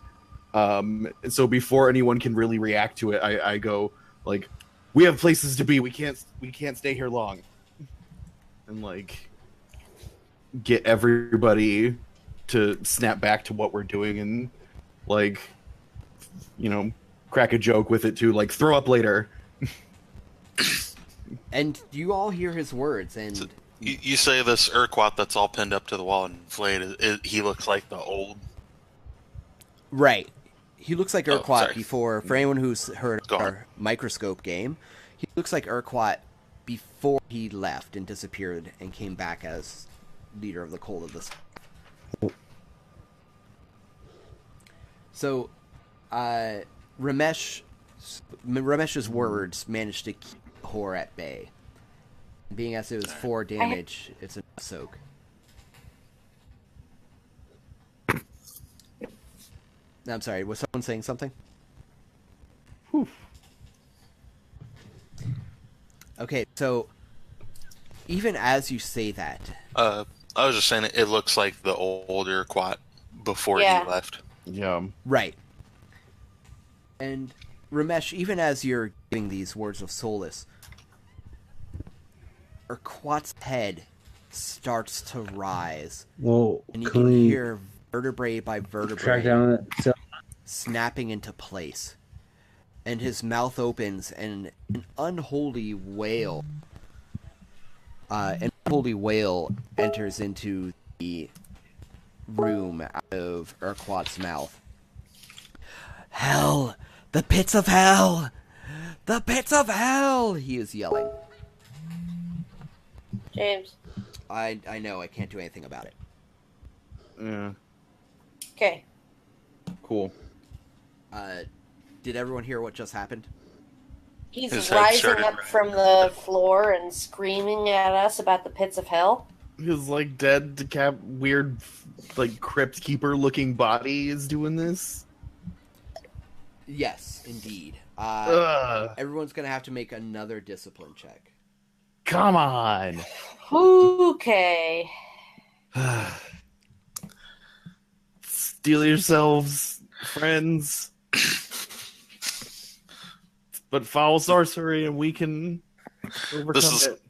And so before anyone can really react to it, I go like, "We have places to be. We can't stay here long." And like get everybody to snap back to what we're doing, and like, crack a joke with it too, like throw up later. And you all hear his words, and You say this Urquhart that's all pinned up to the wall and inflated. He looks like the old. right. He looks like Urquhart sorry. before. For anyone who's heard Go on. our microscope game, he looks like Urquhart before he left and disappeared and came back as leader of the Cold of the South. So, Ramesh's words managed to keep Hor at bay. Being as it was 4 damage, it's a soak. I'm sorry, was someone saying something? Whew. Okay, so even as you say that, I was just saying it looks like the old Urquhart before Yeah. he left. Yeah. right. And Ramesh, even as you're giving these words of solace, Urquhart's head starts to rise, Well, and you can can we hear vertebrae by track vertebrae down that cell? snapping into place. And his mouth opens, and an unholy wail enters into the room out of Urquhart's mouth. Hell! The pits of hell! The pits of hell! He is yelling. James. I know, I can't do anything about it. Yeah. Okay. Cool. Did everyone hear what just happened? He's His head rising started up from the floor and screaming at us about the pits of hell. His like dead weird like crypt keeper looking body is doing this. Yes, indeed. Ugh. Everyone's gonna have to make another discipline check. Come on. Okay. Steel yourselves, friends. But foul sorcery, and we can overcome it.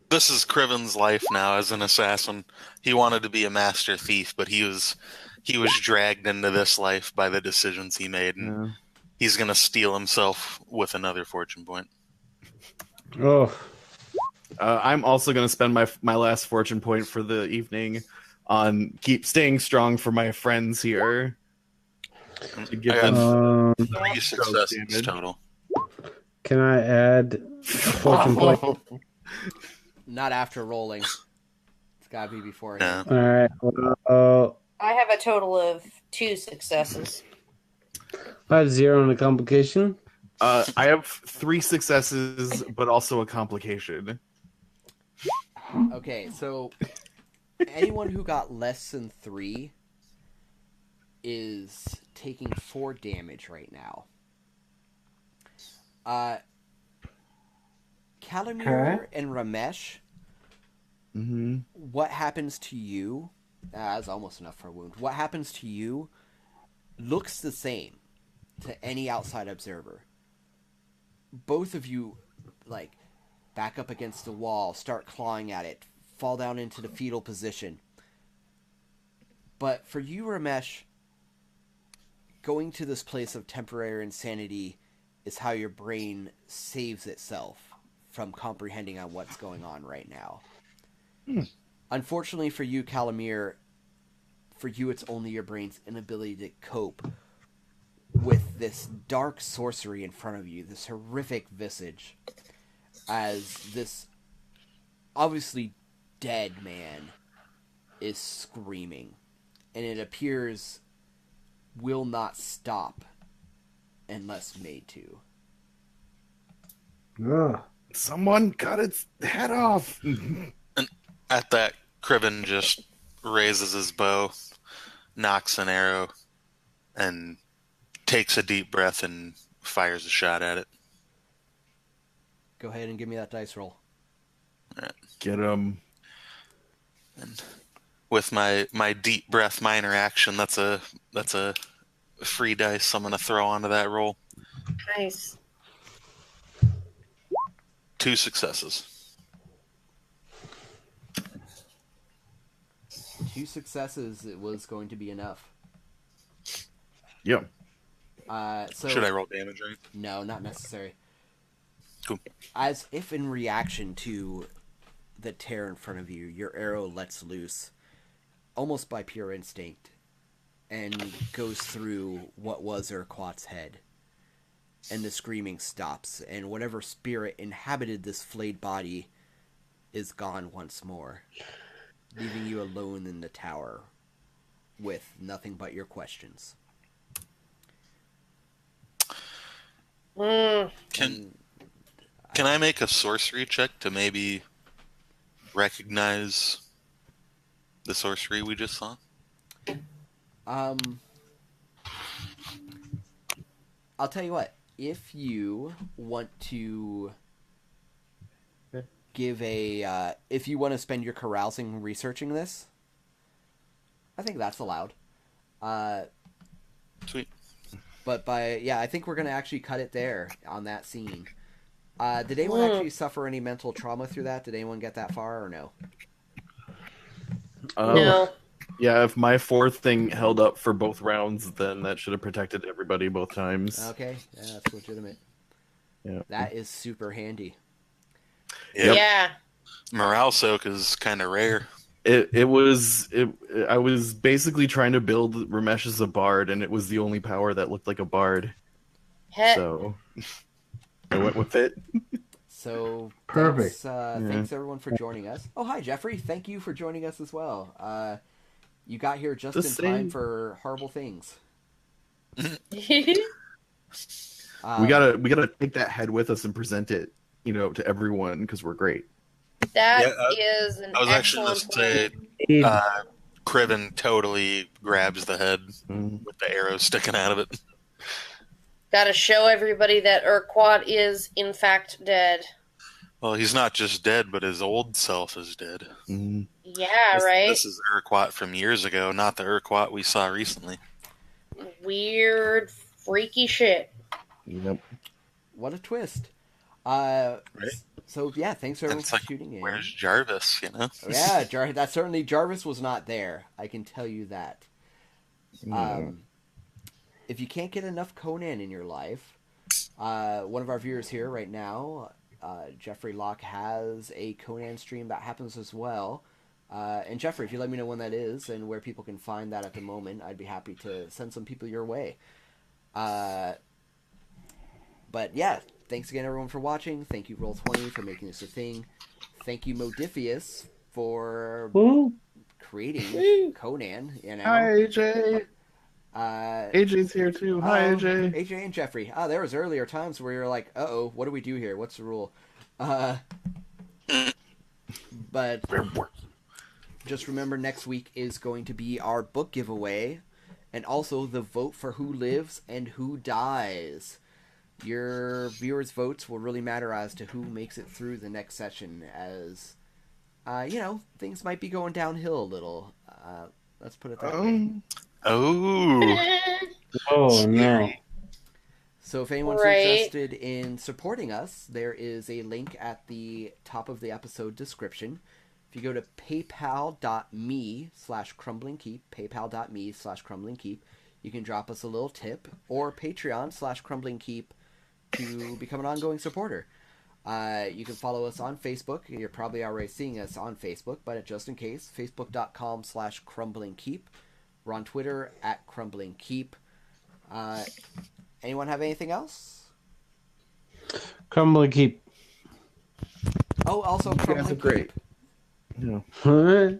This is Criven's life now as an assassin. He wanted to be a master thief, but he was dragged into this life by the decisions he made, and he's gonna steal himself with another fortune point. Oh, I'm also going to spend my last fortune point for the evening on keep staying strong for my friends here. To give I them got 3 successes damage. total. can I add a fortune point? Not after rolling. It's gotta be before. Yeah. All right. Well, I have a total of 2 successes. I have 0 on the complication. I have 3 successes, but also a complication. Okay, so anyone who got less than 3 is taking 4 damage right now. Kalimir and Ramesh, Mm-hmm. what happens to you? That's almost enough for a wound. What happens to you looks the same to any outside observer. Both of you, like, back up against the wall, start clawing at it, fall down into the fetal position. But for you, Ramesh, going to this place of temporary insanity is how your brain saves itself from comprehending on what's going on right now. Unfortunately for you, Calamir, for you it's only your brain's inability to cope with this dark sorcery in front of you, this horrific visage, as this obviously dead man is screaming, and it appears will not stop unless made to. Ugh. Someone cut its head off. At that, Criven just raises his bow, knocks an arrow, and takes a deep breath and fires a shot at it. Go ahead and give me that dice roll. Get him. And with my deep breath minor action, that's a free dice I'm gonna throw onto that roll. Nice. 2 successes. 2 successes, it was going to be enough. Yeah. So Should I roll damage, right? No, not necessary. Cool. As if in reaction to the tear in front of you, your arrow lets loose, almost by pure instinct, and goes through what was Urquat's head. And the screaming stops, and whatever spirit inhabited this flayed body is gone once more, leaving you alone in the tower with nothing but your questions. Can I make a sorcery check to maybe recognize the sorcery we just saw? I'll tell you what. If you want to give if you want to spend your carousing researching this, I think that's allowed. Sweet. But I think we're going to actually cut it there on that scene. Did anyone actually suffer any mental trauma through that? Did anyone get that far or no? No. Yeah, if my fourth thing held up for both rounds, then that should have protected everybody both times. Okay, yeah, that's legitimate. Yeah. That is super handy. Yeah. Morale soak is kind of rare. I was basically trying to build Ramesh as a bard, and it was the only power that looked like a bard. So I went with it. So Perfect. Thanks everyone for joining us. Oh, hi Jeffrey. Thank you for joining us as well. You got here just in time for horrible things. We gotta take that head with us and present it, to everyone because we're great. That is an I was actually excellent just point. say, Criven totally grabs the head with the arrow sticking out of it. Gotta show everybody that Urquat is, in fact, dead. Well, he's not just dead, but his old self is dead. Yeah, right? This is Urquat from years ago, not the Urquat we saw recently. Weird, freaky shit. Yep. What a twist. Right? So, yeah, thanks everyone It's for like, tuning in. where's Jarvis, Yeah, that certainly, Jarvis was not there. I can tell you that. If you can't get enough Conan in your life, one of our viewers here right now, Jeffrey Locke, has a Conan stream that happens as well. And Jeffrey, if you let me know when that is and where people can find that at the moment, I'd be happy to send some people your way. But yeah, thanks again everyone for watching. Thank you Roll20 for making this a thing. Thank you Modiphius for creating Conan. Hi AJ. AJ's here too. Hi AJ. AJ and Jeffrey. There was earlier times where you're like, uh-oh, what do we do here? What's the rule? But just remember next week is going to be our book giveaway and also the vote for who lives and who dies. Your viewers' votes will really matter as to who makes it through the next session as, things might be going downhill a little. Let's put it that way. Oh, no. So if anyone's interested in supporting us, there is a link at the top of the episode description. If you go to paypal.me/crumblingkeep, paypal.me/crumblingkeep, you can drop us a little tip, or Patreon/CrumblingKeep to become an ongoing supporter. You can follow us on Facebook. You're probably already seeing us on Facebook, but just in case, facebook.com/CrumblingKeep. We're on Twitter @CrumblingKeep. Anyone have anything else? Crumbling keep. Oh, also You guys Crumbling are great. Keep. Yeah.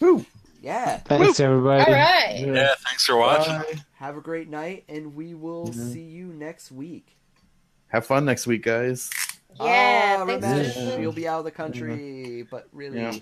Woo. Yeah. Thanks, everybody. All right. Yeah, thanks for watching. Bye. Have a great night, and we will Yeah. see you next week. Have fun next week, guys. Yeah, Ah, thanks Ramesh, for- you'll be out of the country, but really, Yeah.